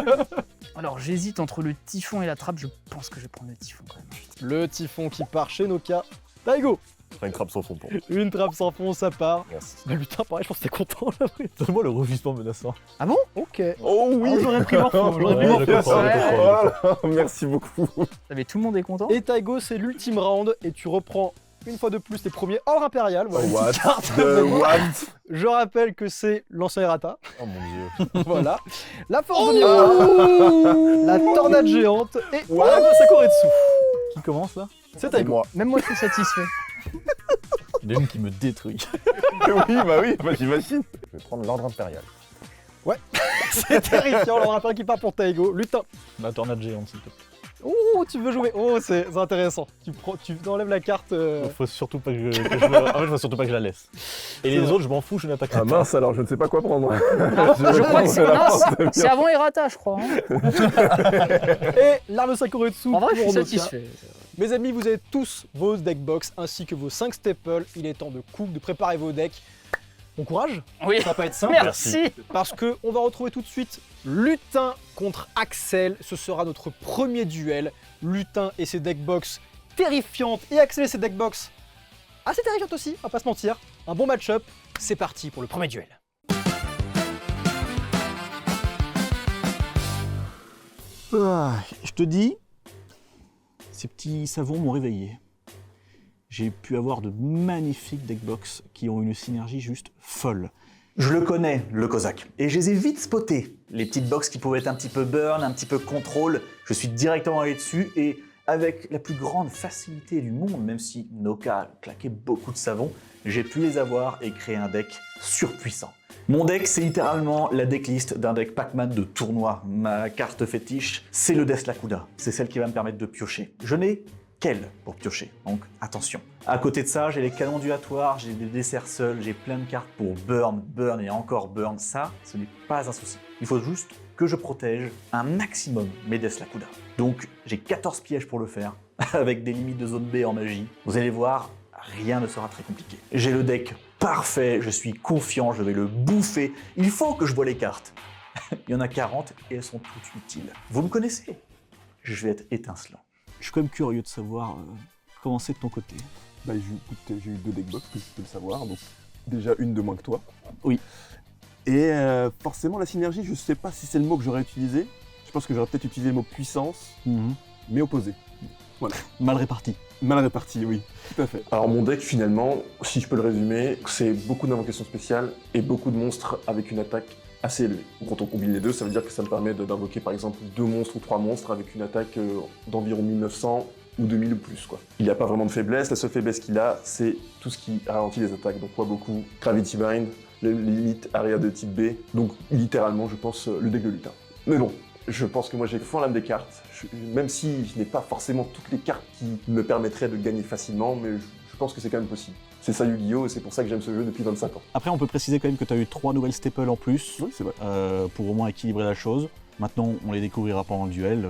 Speaker 3: Alors, j'hésite entre le typhon et la trappe. Je pense que je vais prendre le typhon quand même.
Speaker 1: Le typhon qui part chez Noka. Taigo,
Speaker 2: Je ferai une trappe sans fond pour moi.
Speaker 1: une trappe sans fond, ça part.
Speaker 2: Merci.
Speaker 1: Bah lutin, pareil, je pense que t'es content là.
Speaker 4: Donne-moi le rugissement menaçant.
Speaker 3: Ah bon?
Speaker 1: Ok.
Speaker 5: Oh oui.
Speaker 1: Ah, j'aurais pris morpho, j'aurais pris
Speaker 4: Ouais,
Speaker 1: morpho.
Speaker 4: je comprends,
Speaker 3: Ouais.
Speaker 4: je comprends.
Speaker 5: Voilà, merci beaucoup.
Speaker 3: Mais tout le monde est content?
Speaker 1: Et Taigo, c'est l'ultime round et tu reprends une fois de plus tes premiers ordres impérial. Voilà, une
Speaker 5: What
Speaker 1: petite carte.
Speaker 5: the what?
Speaker 1: Je rappelle que c'est l'ancien Errata.
Speaker 2: Oh mon dieu.
Speaker 1: Voilà. La force de miroir. La tornade géante et la Sakuretsu.
Speaker 4: Qui commence là?
Speaker 1: C'est
Speaker 2: C'est
Speaker 1: Taigo.
Speaker 2: moi.
Speaker 3: Même moi, je suis satisfait.
Speaker 4: Il y en a une qui me détruit.
Speaker 5: Oui, bah j'imagine.
Speaker 2: Je vais prendre l'ordre impérial.
Speaker 1: C'est terrifiant. Alors, rappelle qui part pour Taigo. Lutin.
Speaker 4: Ma tornade géante, s'il te plaît.
Speaker 1: Oh, tu veux jouer. Oh, c'est intéressant. Tu enlèves la carte.
Speaker 4: Faut surtout pas que je, En fait, faut surtout pas que je la laisse. Et les autres, je m'en fous, je n'attaque
Speaker 5: Ah
Speaker 4: pas.
Speaker 5: mince, alors je ne sais pas quoi prendre.
Speaker 3: Je crois que c'est non, c'est avant Errata, je crois. Hein.
Speaker 1: Et l'arme Sakuretsu.
Speaker 3: En vrai, je suis
Speaker 1: pour Noka.
Speaker 3: satisfait.
Speaker 1: Mes amis, vous avez tous vos deckbox ainsi que vos 5 staples. Il est temps de cook, de préparer vos decks. Bon courage.
Speaker 3: Oui.
Speaker 1: Ça va pas être simple.
Speaker 3: Merci.
Speaker 1: Parce que on va retrouver tout de suite Lutin contre Axel. Ce sera notre premier duel. Lutin et ses deckbox terrifiantes et Axel et ses deckbox assez terrifiantes aussi, on va pas se mentir. Un bon match-up. C'est parti pour le premier duel.
Speaker 4: Je te dis, ces petits savons m'ont réveillé. J'ai pu avoir de magnifiques deckbox qui ont une synergie juste folle.
Speaker 6: Je le connais, le Cosaque, et je les ai vite spotés. Les petites box qui pouvaient être un petit peu burn, un petit peu contrôle, je suis directement allé dessus et avec la plus grande facilité du monde, même si Noka claquait beaucoup de savon, j'ai pu les avoir et créer un deck surpuissant. Mon deck, c'est littéralement la decklist d'un deck Pac-Man de tournoi. Ma carte fétiche, c'est le Deslakuda. C'est celle qui va me permettre de piocher. Je n'ai qu'elle pour piocher, donc attention. À côté de ça, j'ai les canons ondulatoires, j'ai des desserts seuls, j'ai plein de cartes pour burn, burn et encore burn. Ça, ce n'est pas un souci. Il faut juste que je protège un maximum mes Deslakuda. Donc j'ai 14 pièges pour le faire. avec des limites de zone B en magie. Vous allez voir, rien ne sera très compliqué. J'ai le deck parfait, je suis confiant, je vais le bouffer. Il faut que je vois les cartes. Il y en a 40 et elles sont toutes utiles. Vous me connaissez? Je vais être étincelant.
Speaker 4: Je suis quand même curieux de savoir comment c'est de ton côté.
Speaker 5: Bah, j'ai eu 2 deckbox, que tu peux le savoir, donc déjà une de moins que toi.
Speaker 4: Oui.
Speaker 5: Et forcément, la synergie, je sais pas si c'est le mot que j'aurais utilisé. Je pense que j'aurais peut-être utilisé le mot puissance, mais opposé. Voilà.
Speaker 4: Mal réparti.
Speaker 5: Mal réparti, oui, tout à fait. Alors mon deck, finalement, si je peux le résumer, c'est beaucoup d'invocations spéciales et beaucoup de monstres avec une attaque assez élevée. Quand on combine les deux, ça veut dire que ça me permet d'invoquer par exemple 2 monstres ou 3 monstres avec une attaque d'environ 1900 ou 2000 ou plus, quoi. Il n'y a pas vraiment de faiblesse, la seule faiblesse qu'il a, c'est tout ce qui ralentit les attaques. Donc, beaucoup Gravity Bind, les limites area de type B, donc littéralement, je pense, le deck de lutin. Mais bon, je pense que moi j'ai fond l'âme des cartes, même si je n'ai pas forcément toutes les cartes qui me permettraient de gagner facilement, mais je pense que c'est quand même possible. C'est ça Yu-Gi-Oh! Et c'est pour ça que j'aime ce jeu depuis 25 ans.
Speaker 4: Après, on peut préciser quand même que tu as eu 3 nouvelles staples en plus,
Speaker 5: Oui, c'est vrai.
Speaker 4: pour au moins équilibrer la chose. Maintenant, on les découvrira pendant le duel.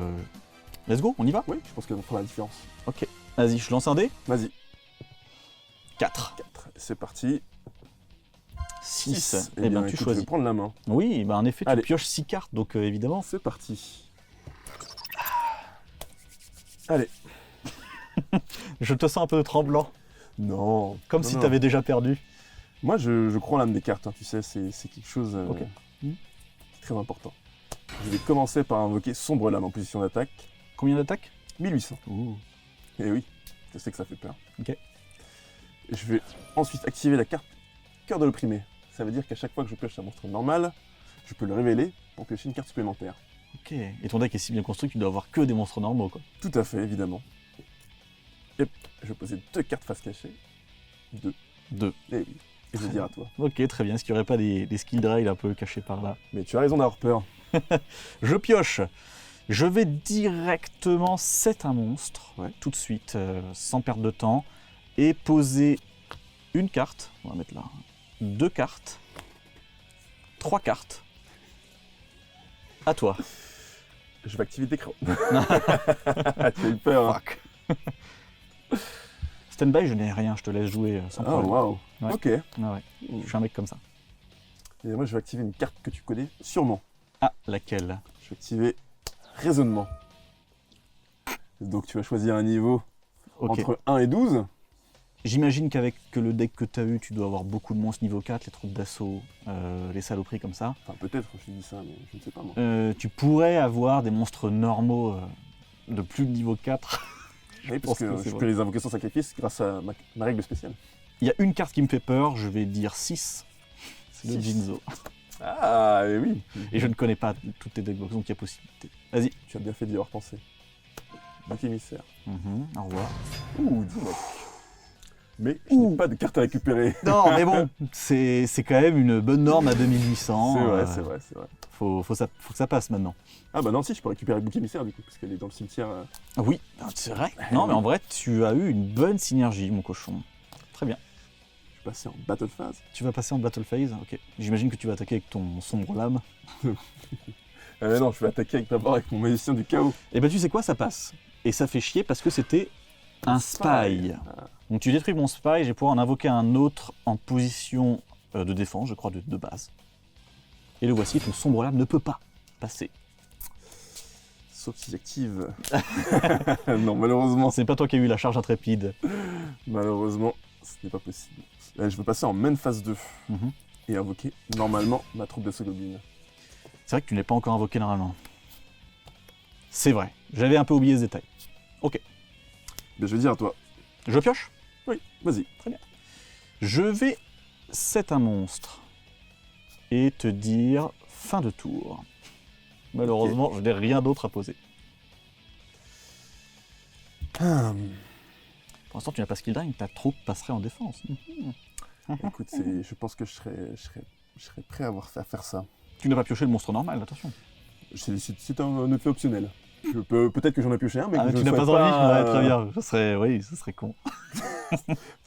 Speaker 4: Let's go, on y va?
Speaker 5: Oui, je pense qu'elle fera la différence.
Speaker 4: Ok. Vas-y, je lance un dé.
Speaker 5: Vas-y.
Speaker 4: 4.
Speaker 5: 4, c'est parti.
Speaker 4: 6.
Speaker 5: Eh
Speaker 4: Eh bien,
Speaker 5: écoute,
Speaker 4: tu
Speaker 5: je
Speaker 4: choisis.
Speaker 5: vais prendre la main.
Speaker 4: Oui, bah en effet, tu
Speaker 5: Allez.
Speaker 4: pioches 6 cartes, donc évidemment.
Speaker 5: C'est parti. Allez.
Speaker 4: Je te sens un peu tremblant,
Speaker 5: Non.
Speaker 4: comme
Speaker 5: non,
Speaker 4: si
Speaker 5: non.
Speaker 4: tu avais déjà perdu.
Speaker 5: Moi, je crois en l'âme des cartes, hein, tu sais, c'est quelque chose
Speaker 4: Ok.
Speaker 5: qui est très important. Je vais commencer par invoquer Sombre Lame en position d'attaque.
Speaker 4: Combien d'attaques?
Speaker 5: 1800.
Speaker 4: Ouh.
Speaker 5: Et oui, je sais que ça fait peur.
Speaker 4: Ok.
Speaker 5: Et je vais ensuite activer la carte Cœur de l'opprimé. Ça veut dire qu'à chaque fois que je pioche un monstre normal, je peux le révéler pour piocher une carte supplémentaire.
Speaker 4: Ok. Et ton deck est si bien construit que tu dois avoir que des monstres normaux, quoi.
Speaker 5: Tout à fait, évidemment. Et je vais poser 2 cartes face cachée. 2.
Speaker 4: 2.
Speaker 5: Et oui. Et je vais dire à toi.
Speaker 4: Ok, très bien. Est-ce qu'il n'y aurait pas des skill drails un peu cachés par là?
Speaker 5: Mais tu as raison d'avoir peur.
Speaker 4: Je pioche. Je vais directement set un monstre,
Speaker 5: Ouais.
Speaker 4: tout de suite, sans perdre de temps, et poser une carte. On va mettre là. 2 cartes. 3 cartes. À toi.
Speaker 5: Je vais activer d'écran. Tu as eu peur. Hein.
Speaker 4: Fuck. Stand-by, je n'ai rien, je te laisse jouer sans
Speaker 5: Oh,
Speaker 4: problème.
Speaker 5: waouh.
Speaker 4: Ouais.
Speaker 5: Ok.
Speaker 4: Ah ouais, je suis un mec comme ça.
Speaker 5: Et moi, je vais activer une carte que tu connais sûrement.
Speaker 4: Ah, laquelle?
Speaker 5: Je vais activer Raisonnement. Donc, tu vas choisir un niveau
Speaker 4: Ok.
Speaker 5: entre 1 et 12.
Speaker 4: J'imagine qu'avec le deck que tu as eu, tu dois avoir beaucoup de monstres niveau 4, les troupes d'assaut, les saloperies comme ça.
Speaker 5: Enfin, peut-être, je dis ça, mais je ne sais pas moi.
Speaker 4: Tu pourrais avoir des monstres normaux de plus de niveau 4.
Speaker 5: Oui,
Speaker 4: pense
Speaker 5: parce que
Speaker 4: que c'est
Speaker 5: je
Speaker 4: vrai.
Speaker 5: peux les invoquer sans sacrifice grâce à ma règle spéciale.
Speaker 4: Il y a une carte qui me fait peur, je vais dire 6. C'est le
Speaker 5: 6.
Speaker 4: Jinzo.
Speaker 5: Ah, et oui.
Speaker 4: Et je ne connais pas toutes tes deckbox, donc il y a possibilité. Vas-y.
Speaker 5: Tu as bien fait d'y avoir pensé. Bouc émissaire.
Speaker 4: Au revoir.
Speaker 5: Ouh, 10 mecs. Mais je n'ai pas de carte à récupérer.
Speaker 4: Non, mais bon, c'est quand même une bonne norme à 2800.
Speaker 5: C'est vrai, c'est vrai, c'est vrai.
Speaker 4: Faut que ça passe maintenant.
Speaker 5: Ah bah non, si, je peux récupérer le bouc émissaire du coup, parce qu'elle est dans le cimetière.
Speaker 4: Ah oui, c'est vrai. Non, mais en vrai, tu as eu une bonne synergie, mon cochon. Très bien.
Speaker 5: Je suis passé en battle phase.
Speaker 4: Tu vas passer en battle phase, ok. J'imagine que tu vas attaquer avec ton sombre lame.
Speaker 5: Non, je vais attaquer d'abord avec mon magicien du chaos.
Speaker 4: Et ben tu sais quoi, ça passe. Et ça fait chier parce que c'était un spy. Donc tu détruis mon spy, je vais pouvoir en invoquer un autre en position de défense, je crois, de base. Et le voici, ton sombre lame ne peut pas passer.
Speaker 5: Sauf si j'active. Non, malheureusement,
Speaker 4: C'est pas toi qui as eu la charge intrépide.
Speaker 5: malheureusement, ce n'est pas possible. Je vais passer en main phase 2
Speaker 4: Mhm.
Speaker 5: et invoquer normalement ma troupe de Sogobin.
Speaker 4: C'est vrai que tu ne l'as pas encore invoqué normalement. C'est vrai, j'avais un peu oublié ce détail. Ok,
Speaker 5: Ben, je vais dire à toi.
Speaker 4: je pioche.
Speaker 5: Oui, vas-y.
Speaker 4: Je vais set un monstre et te dire fin de tour. Malheureusement, je n'ai rien d'autre à poser.
Speaker 5: Ah,
Speaker 4: Pour l'instant, tu n'as pas skill drain, ta troupe passerait en défense.
Speaker 5: écoute, je pense que je serais prêt à faire ça.
Speaker 4: Tu n'as pas pioché le monstre normal, attention.
Speaker 5: C'est un effet optionnel. Peut-être que j'en ai pioché un, mais
Speaker 4: Ah,
Speaker 5: que je
Speaker 4: tu n'as
Speaker 5: souhaite
Speaker 4: pas envie. Ouais, très bien. Ce serait con.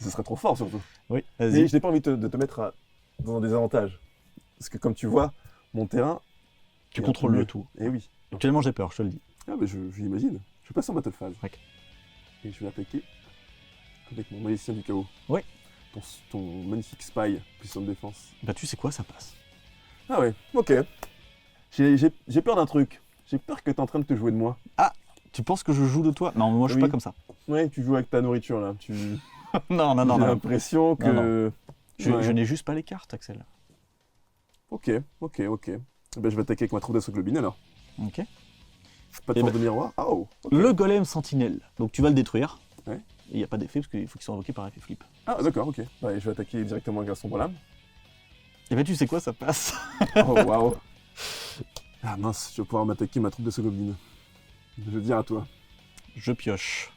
Speaker 5: Ce serait trop fort surtout.
Speaker 4: Oui,
Speaker 5: Mais
Speaker 4: vas-y.
Speaker 5: je n'ai pas envie de te mettre dans un désavantage. Parce que comme tu vois, mon terrain...
Speaker 4: Tu
Speaker 5: est un
Speaker 4: contrôles
Speaker 5: peu
Speaker 4: le
Speaker 5: mieux.
Speaker 4: tout.
Speaker 5: Eh oui.
Speaker 4: Actuellement, j'ai peur, je te le dis.
Speaker 5: Ah mais je l'imagine. Je passe en battle phase. Et je vais attaquer avec mon magicien du chaos.
Speaker 4: Oui.
Speaker 5: Ton magnifique spy, puissant de défense.
Speaker 4: Bah tu sais quoi, ça passe.
Speaker 5: Ah ouais, ok. J'ai peur d'un truc. J'ai peur que t'es en train de te jouer de moi.
Speaker 4: Tu penses que je joue de toi? Non, moi je suis
Speaker 5: Oui.
Speaker 4: pas comme ça.
Speaker 5: Ouais, tu joues avec ta nourriture là.
Speaker 4: Non,
Speaker 5: J'ai l'impression que...
Speaker 4: Je n'ai juste pas les cartes, Axel.
Speaker 5: Ok. Ben, je vais attaquer avec ma troupe d'assaut globine alors.
Speaker 4: Ok.
Speaker 5: Pas de
Speaker 4: Eh
Speaker 5: force
Speaker 4: ben-
Speaker 5: de miroir. Ah oh, ok.
Speaker 4: Le golem sentinelle. Donc tu vas le détruire.
Speaker 5: Ouais.
Speaker 4: Il n'y a pas d'effet parce qu'il faut qu'il soit invoqué par effet flip.
Speaker 5: Ah d'accord, ok. Ouais, je vais attaquer directement avec un sombre lame.
Speaker 4: Et bah tu sais quoi, ça passe.
Speaker 5: Oh waouh. Ah mince, je vais pouvoir m'attaquer ma troupe d'assaut globine. Je veux dire à toi.
Speaker 4: Je pioche.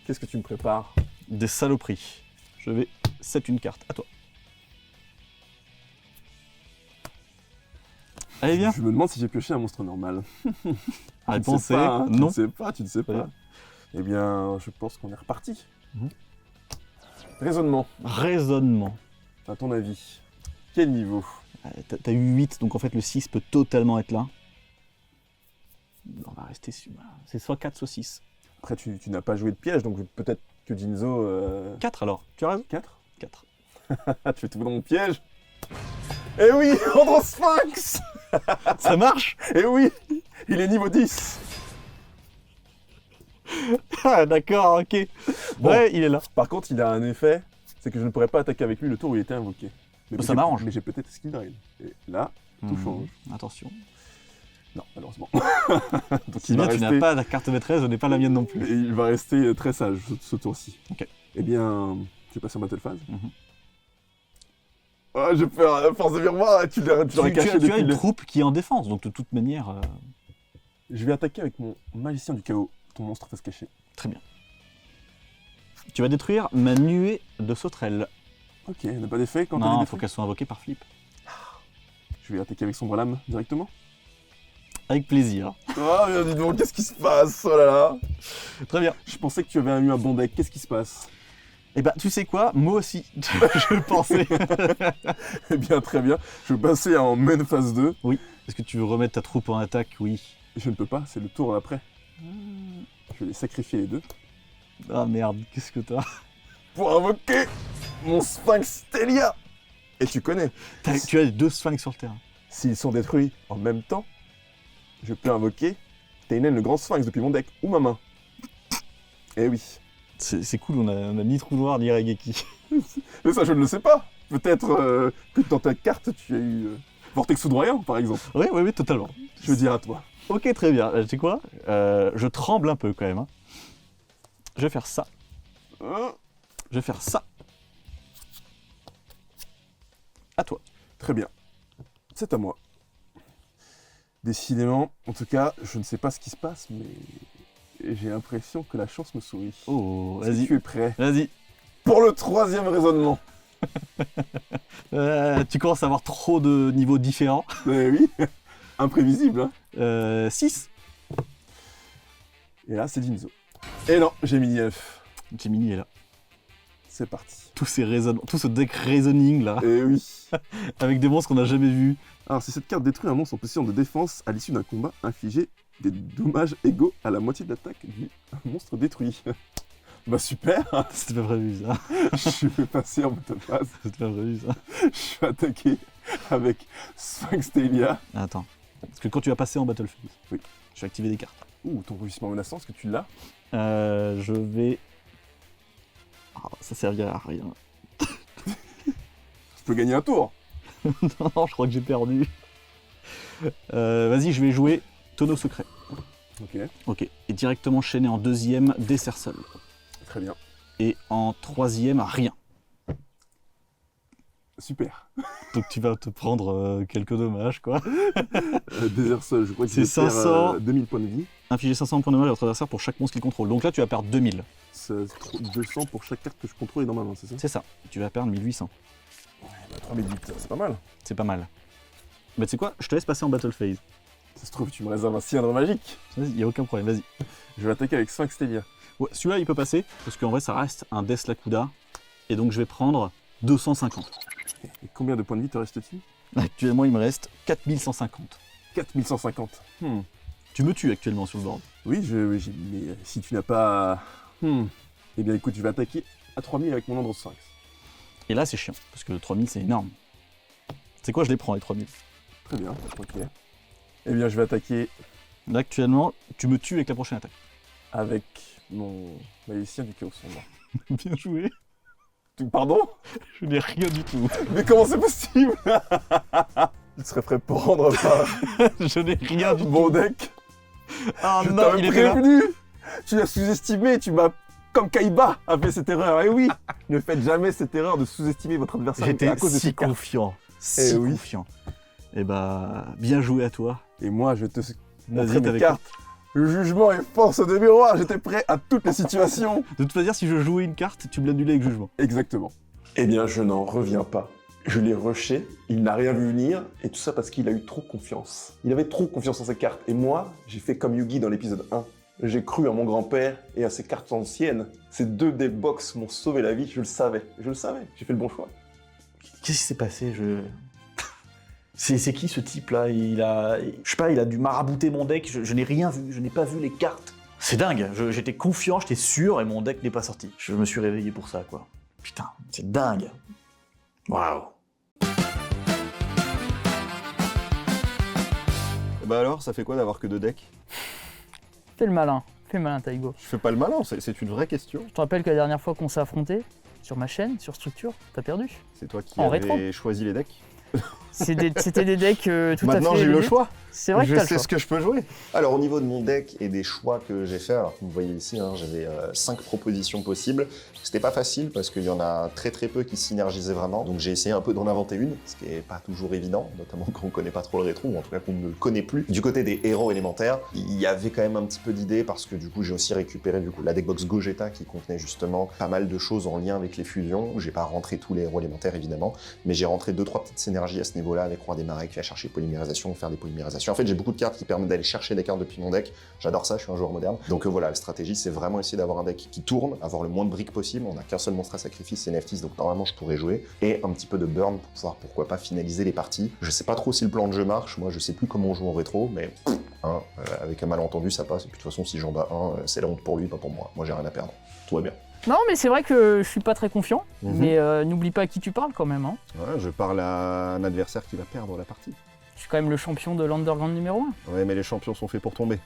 Speaker 5: Qu'est-ce que tu me prépares?
Speaker 4: Des saloperies. Je vais set une carte. À toi. Allez, viens.
Speaker 5: Je me demande si j'ai pioché un monstre normal.
Speaker 4: Réponse
Speaker 5: Tu ne sais
Speaker 4: est
Speaker 5: pas, hein,
Speaker 4: non.
Speaker 5: Tu ne sais pas.
Speaker 4: Ouais.
Speaker 5: Eh bien, je pense qu'on est reparti.
Speaker 4: Mhm.
Speaker 5: Raisonnement,
Speaker 4: Raisonnement.
Speaker 5: à ton avis, quel niveau?
Speaker 4: T'as eu 8, donc en fait le 6 peut totalement être là. On va rester sur... C'est soit 4, soit 6.
Speaker 5: Après, tu n'as pas joué de piège, donc peut-être que Jinzo...
Speaker 4: 4 alors, tu as raison.
Speaker 5: 4
Speaker 4: 4.
Speaker 5: Tu fais tout dans mon piège? Eh oui, Androsphinx.
Speaker 4: Ça marche.
Speaker 5: Eh oui, il est niveau 10.
Speaker 4: Ah d'accord, ok.
Speaker 5: Bon.
Speaker 4: Ouais, il est là.
Speaker 5: Par contre, il a un effet, c'est que je ne pourrais pas attaquer avec lui le tour où il était invoqué. Mais
Speaker 4: Ça
Speaker 5: j'ai-
Speaker 4: m'arrange.
Speaker 5: Mais j'ai peut-être skill drain. Et là, tout change.
Speaker 4: Attention.
Speaker 5: Non, malheureusement. Donc
Speaker 4: Si bien tu n'as pas la carte maîtresse, ce n'est pas la mienne non
Speaker 5: Et
Speaker 4: plus.
Speaker 5: il va rester très sage ce tour-ci.
Speaker 4: Ok.
Speaker 5: Eh bien, tu passes en battle phase.
Speaker 4: Mhm.
Speaker 5: Ah, j'ai peur, force de miroir, tu l'aurais caché
Speaker 4: Tu as
Speaker 5: depuis
Speaker 4: une
Speaker 5: le...
Speaker 4: troupe qui est en défense, donc de toute manière...
Speaker 5: Je vais attaquer avec mon magicien du chaos, ton monstre face cachée.
Speaker 4: Très bien. Tu vas détruire ma nuée de sauterelles.
Speaker 5: Ok, elle n'a pas d'effet quand elle est
Speaker 4: Non, il faut
Speaker 5: détruite.
Speaker 4: qu'elles soient invoquées par flip.
Speaker 5: Je vais attaquer avec sombre lame directement.
Speaker 4: Avec plaisir.
Speaker 5: Oh, bien dis donc, qu'est-ce qui se passe? Oh là là.
Speaker 4: Très bien.
Speaker 5: Je pensais que tu avais eu un bon deck, qu'est-ce qui se passe?
Speaker 4: Eh ben, tu sais quoi? Moi aussi, je pensais.
Speaker 5: Eh bien, très bien. Je vais passer en main phase 2.
Speaker 4: Est-ce que tu veux remettre ta troupe en attaque? Oui.
Speaker 5: Je ne peux pas, c'est le tour d'après. Je vais les sacrifier les deux.
Speaker 4: Ah merde, qu'est-ce que t'as?
Speaker 5: Pour invoquer mon Sphinx Stelia. Et tu connais,
Speaker 4: Tu as 2 sphinx sur le terrain.
Speaker 5: s'ils sont détruits en même temps, je peux invoquer Tainen le grand Sphinx depuis mon deck ou ma main. Eh oui.
Speaker 4: C'est cool, on a ni trou noir ni Raigeki.
Speaker 5: Mais ça, je ne le sais pas. Peut-être que dans ta carte, tu as eu Vortex Foudroyant, par exemple.
Speaker 4: Oui, totalement.
Speaker 5: Je veux dire à toi.
Speaker 4: Ok, très bien. Tu sais quoi? Je tremble un peu quand même. Hein. Je vais faire ça. Je vais faire ça. À toi.
Speaker 5: Très bien. C'est à moi. Décidément, en tout cas, je ne sais pas ce qui se passe, mais j'ai l'impression que la chance me sourit.
Speaker 4: Oh,
Speaker 5: Est-ce que
Speaker 4: vas-y.
Speaker 5: tu es prêt
Speaker 4: Vas-y.
Speaker 5: pour le troisième raisonnement?
Speaker 4: Tu commences à avoir trop de niveaux différents.
Speaker 5: Eh oui, imprévisible, hein.
Speaker 4: 6.
Speaker 5: Et là, c'est Jinzo. Et non, j'ai mis 9.
Speaker 4: Gemini est là.
Speaker 5: C'est parti.
Speaker 4: Tout ce deck reasoning là,
Speaker 5: Et oui.
Speaker 4: avec des monstres qu'on n'a jamais vus.
Speaker 5: Alors, si cette carte détruit un monstre en position de défense à l'issue d'un combat, infligez des dommages égaux à la moitié de l'attaque du monstre détruit. Bah super.
Speaker 4: C'était pas prévu ça.
Speaker 5: Je vais passer en battle phase.
Speaker 4: C'était pas prévu ça.
Speaker 5: Je vais attaquer avec Sphinx Stelia.
Speaker 4: Attends. Parce que quand tu vas passer en Battlefield,
Speaker 5: Oui.
Speaker 4: je vais activer des cartes.
Speaker 5: Ouh, ton rugissement menaçant, est-ce que tu l'as?
Speaker 4: Je vais... Ah, ça servira à rien.
Speaker 5: Tu peux gagner un tour.
Speaker 4: Non, je crois que j'ai perdu. Vas-y, je vais jouer Tonneau Secret.
Speaker 5: Ok,
Speaker 4: Ok. Et directement chaîner en deuxième des Cersols.
Speaker 5: très bien.
Speaker 4: Et en troisième, rien.
Speaker 5: Super.
Speaker 4: Donc tu vas te prendre quelques dommages, quoi.
Speaker 5: Désert seul, je crois que
Speaker 4: C'est
Speaker 5: je vais
Speaker 4: 500.
Speaker 5: faire 2000 points de vie.
Speaker 4: Infliger 500 points de dommage à votre adversaire pour chaque monstre qu'il contrôle. Donc là, tu vas perdre 2000.
Speaker 5: C'est 200 pour chaque carte que je contrôle et dans ma main, c'est ça?
Speaker 4: C'est ça. Tu vas perdre 1800.
Speaker 5: 3008, c'est pas mal.
Speaker 4: C'est pas mal. Bah tu sais quoi? Je te laisse passer en Battle Phase.
Speaker 5: Ça se trouve, tu me réserves un cylindre magique.
Speaker 4: Vas-y, y a aucun problème, vas-y.
Speaker 5: Je vais attaquer avec Sphinx Stelia.
Speaker 4: Ouais, celui-là, il peut passer, parce qu'en vrai, ça reste un Death Lakuda. Et donc, je vais prendre 250.
Speaker 5: Et combien de points de vie te reste-t-il?
Speaker 4: Actuellement, il me reste 4150.
Speaker 5: 4150.
Speaker 4: Tu me tues actuellement sur le board.
Speaker 5: Oui, mais si tu n'as pas... Eh bien écoute, je vais attaquer à 3000 avec mon Andros Sphinx.
Speaker 4: Et là, c'est chiant, parce que 3000, c'est énorme. C'est quoi, je les prends, les 3000.
Speaker 5: Très bien, ok. Eh bien, je vais attaquer
Speaker 4: Là, actuellement, tu me tues avec la prochaine attaque.
Speaker 5: avec mon magicien du chaos sombre.
Speaker 4: Bien joué.
Speaker 5: Pardon?
Speaker 4: Je n'ai rien du tout.
Speaker 5: Mais comment c'est possible? Il serait prêt pour rendre par
Speaker 4: Je n'ai rien du tout.
Speaker 5: mon deck.
Speaker 4: Ah
Speaker 5: Je
Speaker 4: non,
Speaker 5: t'avais
Speaker 4: il était là.
Speaker 5: prévenu. Tu l'as sous-estimé, tu m'as... Comme Kaiba a fait cette erreur. Et oui, ne faites jamais cette erreur de sous-estimer votre adversaire
Speaker 4: J'étais
Speaker 5: à cause de
Speaker 4: si
Speaker 5: ses cartes.
Speaker 4: confiant.
Speaker 5: Eh
Speaker 4: Si
Speaker 5: oui.
Speaker 4: confiant. Eh bah, bien joué à toi.
Speaker 5: Et moi, je te montrer
Speaker 4: Vas-y,
Speaker 5: mes
Speaker 4: t'avais
Speaker 5: cartes. Le jugement est force de miroir. J'étais prêt à toutes les situations.
Speaker 4: De toute façon, si je jouais une carte, tu me l'annulais avec jugement.
Speaker 5: Exactement. Eh bien, je n'en reviens pas. Je l'ai rushé, il n'a rien vu venir, et tout ça parce qu'il a eu trop confiance. Il avait trop confiance en ses cartes. Et moi, j'ai fait comme Yugi dans l'épisode 1. J'ai cru à mon grand-père et à ses cartes anciennes. Ces deux deckbox m'ont sauvé la vie, je le savais. Je le savais, j'ai fait le bon choix.
Speaker 6: Qu'est-ce qui s'est passé? C'est qui ce type-là? Je sais pas, il a dû marabouter mon deck, je n'ai rien vu, je n'ai pas vu les cartes. C'est dingue, j'étais confiant, j'étais sûr, et mon deck n'est pas sorti. Je me suis réveillé pour ça, quoi. Putain, c'est dingue. Waouh.
Speaker 2: Bah alors, ça fait quoi d'avoir que 2 decks?
Speaker 3: Fais le malin, Taigo.
Speaker 2: Je fais pas le malin, c'est une vraie question.
Speaker 3: Je te rappelle que la dernière fois qu'on s'est affronté, sur ma chaîne, sur Structure, t'as perdu.
Speaker 2: C'est toi qui
Speaker 3: En
Speaker 2: avais
Speaker 3: rétro.
Speaker 2: choisi les decks.
Speaker 3: C'était des decks tout à fait...
Speaker 2: Maintenant, j'ai eu le
Speaker 3: limites.
Speaker 2: choix.
Speaker 3: C'est vrai que
Speaker 2: Je
Speaker 3: t'as le
Speaker 2: sais
Speaker 3: choix.
Speaker 2: ce que je peux jouer. Alors, au niveau de mon deck et des choix que j'ai fait, alors vous voyez ici, hein, j'avais 5 propositions possibles. C'était pas facile parce qu'il y en a très peu qui synergisaient vraiment. Donc, j'ai essayé un peu d'en inventer une, ce qui est pas toujours évident, notamment quand on connaît pas trop le rétro, ou en tout cas qu'on ne le connaît plus. Du côté des héros élémentaires, il y avait quand même un petit peu d'idées parce que du coup, j'ai aussi récupéré la deckbox Gogeta qui contenait justement pas mal de choses en lien avec les fusions. J'ai pas rentré tous les héros élémentaires évidemment, mais j'ai rentré 2-3 petites synergies à ce niveau-là avec Roi des Marais qui va chercher polymérisation, faire des polymérisations. En fait, j'ai beaucoup de cartes qui permettent d'aller chercher des cartes depuis mon deck. J'adore ça, je suis un joueur moderne. Donc voilà, la stratégie, c'est vraiment essayer d'avoir un deck qui tourne, avoir le moins de briques possible. On n'a qu'un seul monstre à sacrifice, c'est Neftis, donc normalement je pourrais jouer. Et un petit peu de burn pour pouvoir, pourquoi pas, finaliser les parties. Je sais pas trop si le plan de jeu marche, moi je sais plus comment on joue en rétro, mais avec un malentendu ça passe. Et puis de toute façon, si j'en bats un, c'est la honte pour lui, pas pour moi. Moi j'ai rien à perdre. Tout va bien.
Speaker 3: Non, mais c'est vrai que je suis pas très confiant.
Speaker 2: Mhm.
Speaker 3: Mais n'oublie pas à qui tu parles quand même. Hein.
Speaker 2: Ouais, je parle à un adversaire qui va perdre la partie.
Speaker 3: Je suis quand même le champion de l'Underground numéro 1.
Speaker 2: Ouais, mais les champions sont faits pour tomber.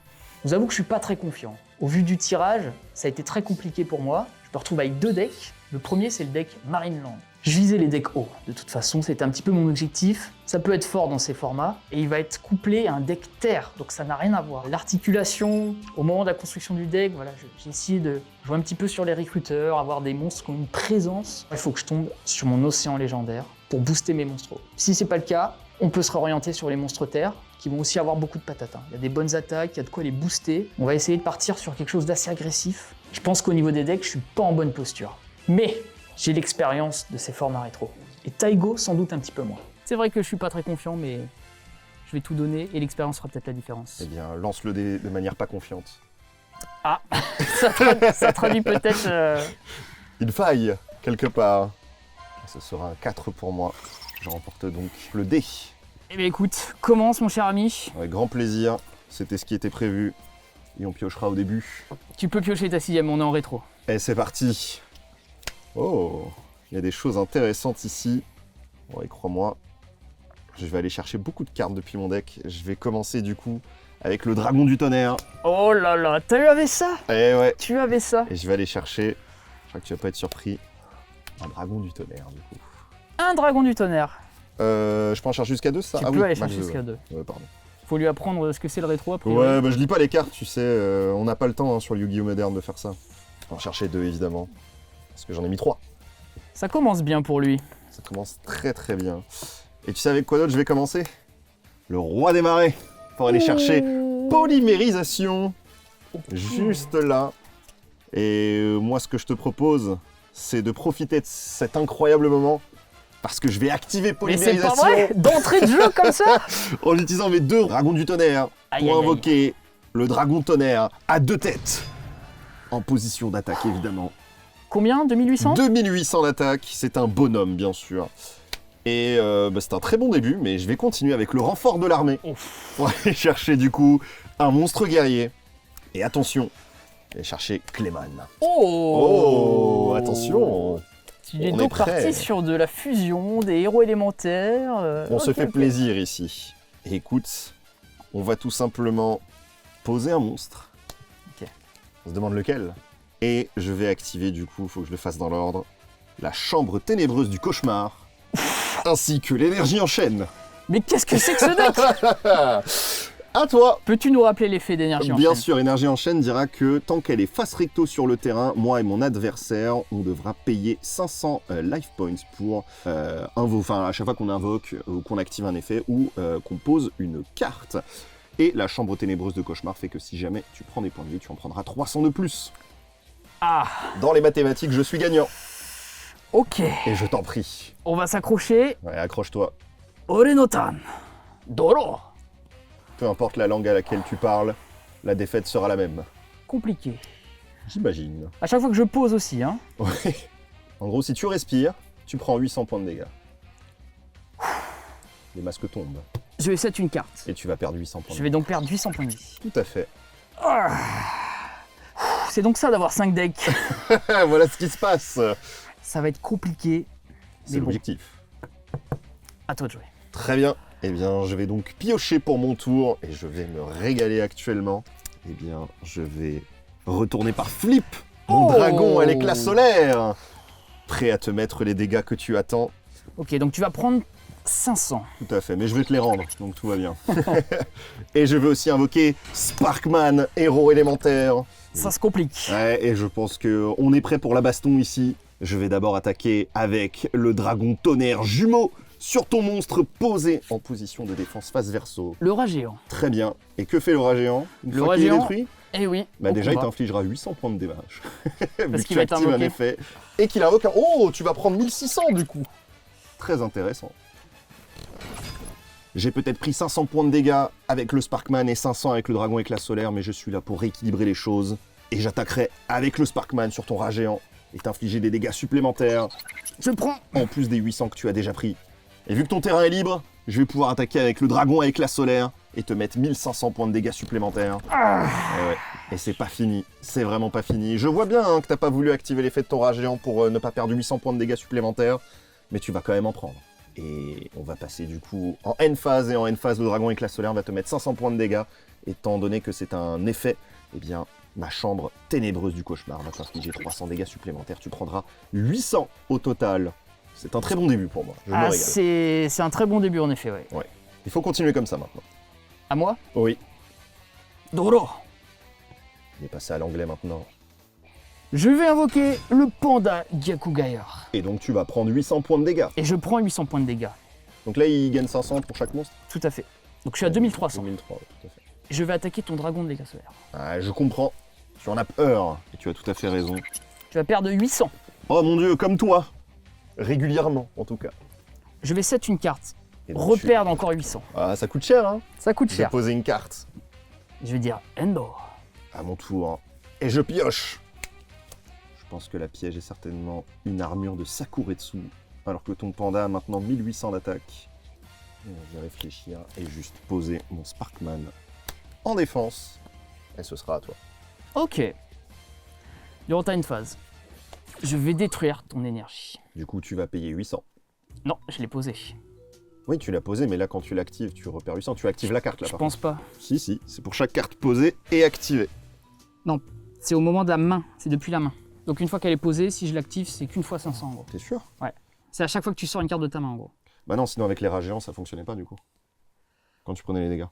Speaker 3: Je vous avoue que je suis pas très confiant. Au vu du tirage, ça a été très compliqué pour moi. Je me retrouve avec 2 decks. Le premier, c'est le deck Marineland. Je visais les decks hauts. De toute façon, c'était un petit peu mon objectif. Ça peut être fort dans ces formats. Et il va être couplé à un deck terre, donc ça n'a rien à voir. L'articulation, au moment de la construction du deck, voilà, j'ai essayé de jouer un petit peu sur les recruteurs, avoir des monstres qui ont une présence. Il faut que je tombe sur mon océan légendaire pour booster mes monstres hauts. Si c'est pas le cas, on peut se réorienter sur les monstres terre, qui vont aussi avoir beaucoup de patates. Il y a des bonnes attaques, il y a de quoi les booster. On va essayer de partir sur quelque chose d'assez agressif. Je pense qu'au niveau des decks, je suis pas en bonne posture. Mais j'ai l'expérience de ces formats rétro. Et Taigo, sans doute un petit peu moins. C'est vrai que je suis pas très confiant, mais je vais tout donner et l'expérience fera peut-être la différence.
Speaker 2: Eh bien, lance le dé de manière pas confiante.
Speaker 3: Ah, ça traduit peut-être...
Speaker 2: Une faille, quelque part. Ce sera un 4 pour moi. Je remporte donc le dé.
Speaker 3: Eh bien écoute, commence mon cher ami.
Speaker 2: Avec grand plaisir. C'était ce qui était prévu. Et on piochera au début.
Speaker 3: Tu peux piocher ta 6ème, on est en rétro.
Speaker 2: Et c'est parti. Oh, il y a des choses intéressantes ici. Ouais, crois-moi. Je vais aller chercher beaucoup de cartes depuis mon deck. Je vais commencer du coup avec le Dragon du Tonnerre.
Speaker 3: Oh là là, tu avais ça?
Speaker 2: Eh ouais.
Speaker 3: Tu avais ça?
Speaker 2: Et je vais aller chercher, je crois que tu vas pas être surpris, un Dragon du Tonnerre du coup.
Speaker 3: Un Dragon du Tonnerre.
Speaker 2: Je peux en chercher jusqu'à 2, ça?
Speaker 3: Tu
Speaker 2: Ah
Speaker 3: peux
Speaker 2: oui,
Speaker 3: aller
Speaker 2: max
Speaker 3: chercher
Speaker 2: deux,
Speaker 3: jusqu'à
Speaker 2: ouais.
Speaker 3: 2.
Speaker 2: Ouais, pardon.
Speaker 3: Faut lui apprendre ce que c'est le rétro après.
Speaker 2: Ouais, bah je lis pas les cartes, tu sais, on n'a pas le temps sur le Yu-Gi-Oh! Moderne de faire ça. Je peux en chercher 2 évidemment, parce que j'en ai mis 3.
Speaker 3: Ça commence bien pour lui.
Speaker 2: Ça commence très bien. Et tu sais avec quoi d'autre je vais commencer? Le Roi des Marais, pour aller chercher polymérisation, juste là. Et moi ce que je te propose, c'est de profiter de cet incroyable moment, parce que je vais activer
Speaker 3: Mais c'est pas
Speaker 2: polymérisation
Speaker 3: vrai! D'entrée de jeu comme ça!
Speaker 2: en utilisant mes 2 dragons du tonnerre
Speaker 3: Aïe,
Speaker 2: pour
Speaker 3: aïe, aïe.
Speaker 2: invoquer le dragon tonnerre à 2 têtes. En position d'attaque évidemment.
Speaker 3: Combien? 2800?
Speaker 2: 2800 d'attaque, c'est un bonhomme bien sûr. Et c'est un très bon début, mais je vais continuer avec le renfort de l'armée. Pour aller chercher du coup un monstre guerrier. Et attention, je vais chercher Clayman. Oh, attention.
Speaker 3: Tu es
Speaker 2: On
Speaker 3: donc
Speaker 2: est prêt.
Speaker 3: parti sur de la fusion, des héros élémentaires.
Speaker 2: On se
Speaker 3: ok,
Speaker 2: fait
Speaker 3: ok.
Speaker 2: plaisir ici. Et écoute, on va tout simplement poser un monstre.
Speaker 3: Ok.
Speaker 2: On se demande lequel. Et je vais activer du coup, faut que je le fasse dans l'ordre, la chambre ténébreuse du cauchemar, ainsi que l'énergie en chaîne.
Speaker 3: Mais qu'est-ce que c'est que ce deck?
Speaker 2: À toi.
Speaker 3: Peux-tu nous rappeler l'effet d'énergie en
Speaker 2: Bien
Speaker 3: chaîne?
Speaker 2: sûr, énergie en chaîne dira que tant qu'elle est face recto sur le terrain, moi et mon adversaire, on devra payer 500 life points pour à chaque fois qu'on invoque ou qu'on active un effet ou qu'on pose une carte. Et la chambre ténébreuse de cauchemar fait que si jamais tu prends des points de vie, tu en prendras 300 de plus.
Speaker 3: Ah,
Speaker 2: Dans les mathématiques, je suis gagnant.
Speaker 3: ok.
Speaker 2: Et je t'en prie.
Speaker 3: On va s'accrocher.
Speaker 2: Ouais, accroche-toi.
Speaker 3: Orenotan. Doro.
Speaker 2: Peu importe la langue à laquelle tu parles, la défaite sera la même.
Speaker 3: Compliqué.
Speaker 2: J'imagine.
Speaker 3: À chaque fois que je pose aussi, hein.
Speaker 2: Ouais. En gros, si tu respires, tu prends 800 points de dégâts. Les masques tombent.
Speaker 3: Je vais set une carte.
Speaker 2: Et tu vas perdre 800 points de
Speaker 3: Je vais donc perdre 800 points de vie.
Speaker 2: Tout à fait.
Speaker 3: C'est donc ça d'avoir 5 decks.
Speaker 2: Voilà ce qui se passe.
Speaker 3: Ça va être compliqué.
Speaker 2: C'est
Speaker 3: Mais bon,
Speaker 2: l'objectif.
Speaker 3: à toi de jouer.
Speaker 2: Très bien. Eh bien, je vais donc piocher pour mon tour et je vais me régaler actuellement. Eh bien, je vais retourner par Flip, mon
Speaker 3: Oh
Speaker 2: dragon à l'éclat solaire. Prêt à te mettre les dégâts que tu attends.
Speaker 3: Ok, donc tu vas prendre 500.
Speaker 2: Tout à fait, mais je vais te les rendre, donc tout va bien. Et je vais aussi invoquer Sparkman, héros élémentaire.
Speaker 3: Ça se complique.
Speaker 2: Ouais, et je pense qu'on est prêt pour la baston ici. Je vais d'abord attaquer avec le dragon tonnerre jumeau sur ton monstre posé en position de défense face verso.
Speaker 3: Le rat géant.
Speaker 2: Très bien. Et que fait le rat géant une
Speaker 3: Le
Speaker 2: fois
Speaker 3: rat
Speaker 2: qu'il est
Speaker 3: géant,
Speaker 2: détruit?
Speaker 3: Eh oui.
Speaker 2: Bah
Speaker 3: au
Speaker 2: déjà, il
Speaker 3: combat.
Speaker 2: t'infligera 800 points de dommage. Vu que
Speaker 3: qu'il
Speaker 2: tu
Speaker 3: va être
Speaker 2: actives un
Speaker 3: invoqué.
Speaker 2: effet. Et qu'il invoque un... Oh, tu vas prendre 1600 du coup. Très intéressant. J'ai peut-être pris 500 points de dégâts avec le Sparkman et 500 avec le dragon éclat solaire, mais je suis là pour rééquilibrer les choses. Et j'attaquerai avec le Sparkman sur ton rat géant et t'infliger des dégâts supplémentaires,
Speaker 3: Je prends.
Speaker 2: en plus des 800 que tu as déjà pris. Et vu que ton terrain est libre, je vais pouvoir attaquer avec le dragon à éclat solaire et te mettre 1500 points de dégâts supplémentaires. Et ouais. Et c'est pas fini, c'est vraiment pas fini. Je vois bien hein, que t'as pas voulu activer l'effet de ton rat géant pour ne pas perdre 800 points de dégâts supplémentaires, mais tu vas quand même en prendre. Et on va passer du coup en end phase, et en end phase, le dragon éclat solaire va te mettre 500 points de dégâts. Étant donné que c'est un effet, eh bien, ma chambre ténébreuse du cauchemar va t'infliger 300 dégâts supplémentaires. Tu prendras 800 au total. C'est un très bon début pour moi, je me
Speaker 3: Ah,
Speaker 2: régale.
Speaker 3: c'est un très bon début en effet, ouais.
Speaker 2: Il faut continuer comme ça maintenant.
Speaker 3: À moi?
Speaker 2: Oui,
Speaker 3: Doro.
Speaker 2: on est passé à l'anglais maintenant.
Speaker 3: Je vais invoquer le panda Gyakugayer.
Speaker 2: Et donc tu vas prendre 800 points de dégâts.
Speaker 3: Et je prends 800 points de dégâts.
Speaker 2: Donc là, il gagne 500 pour chaque monstre.
Speaker 3: Tout à fait. Donc je suis à 2300.
Speaker 2: 2003, ouais, tout à fait.
Speaker 3: Je vais attaquer ton dragon de l'éclat solaire.
Speaker 2: Ah, je comprends. Tu en as peur. Et tu as tout à fait raison.
Speaker 3: Tu vas perdre 800.
Speaker 2: Oh mon dieu, comme toi. Régulièrement, en tout cas.
Speaker 3: Je vais set une carte.
Speaker 2: Et donc,
Speaker 3: Reperdre encore 800.
Speaker 2: Ah, ça coûte cher, hein.
Speaker 3: Ça coûte
Speaker 2: Je vais
Speaker 3: cher.
Speaker 2: poser une carte.
Speaker 3: Je vais dire Endo.
Speaker 2: À mon tour. Et je pioche. Je pense que la piège est certainement une armure de Sakuretsu. Alors que ton panda a maintenant 1800 d'attaque. Et on va réfléchir et juste poser mon Sparkman en défense. Et ce sera à toi.
Speaker 3: Ok. Durant ta une phase, je vais détruire ton énergie.
Speaker 2: Du coup, tu vas payer 800.
Speaker 3: Non, je l'ai posé.
Speaker 2: Oui, tu l'as posé, mais là, quand tu l'actives, tu repères 800. Tu actives la carte, là,
Speaker 3: Je
Speaker 2: par
Speaker 3: pense pas.
Speaker 2: contre. Si, c'est pour chaque carte posée et activée.
Speaker 3: C'est au moment de la main. C'est depuis la main. Donc une fois qu'elle est posée, si je l'active, c'est qu'une fois 500 en gros.
Speaker 2: T'es sûr?
Speaker 3: C'est à chaque fois que tu sors une carte de ta main en gros.
Speaker 2: Bah non, sinon avec les rats géants, ça fonctionnait pas, du coup. Quand tu prenais les dégâts.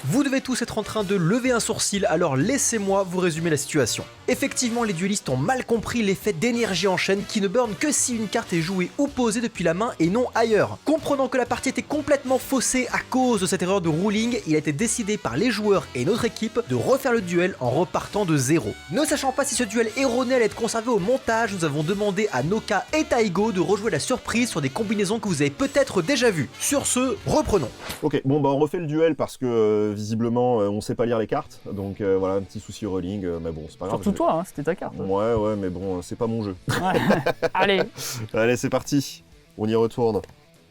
Speaker 1: Vous devez tous être en train de lever un sourcil, alors laissez-moi vous résumer la situation. Effectivement, les duellistes ont mal compris l'effet d'énergie en chaîne qui ne burn que si une carte est jouée ou posée depuis la main et non ailleurs. Comprenant que la partie était complètement faussée à cause de cette erreur de ruling, il a été décidé par les joueurs et notre équipe de refaire le duel en repartant de zéro. Ne sachant pas si ce duel erroné allait être conservé au montage, nous avons demandé à Noka et Taigo de rejouer la surprise sur des combinaisons que vous avez peut-être déjà vues. Sur ce, reprenons.
Speaker 2: Ok, bon bah on refait le duel parce que visiblement on sait pas lire les cartes. Donc voilà, un petit souci rolling, mais bon, c'est pas grave.
Speaker 3: Surtout toi, hein, c'était ta carte.
Speaker 2: Ouais, mais bon, c'est pas mon jeu.
Speaker 3: Ouais. Allez,
Speaker 2: Allez, c'est parti. On y retourne.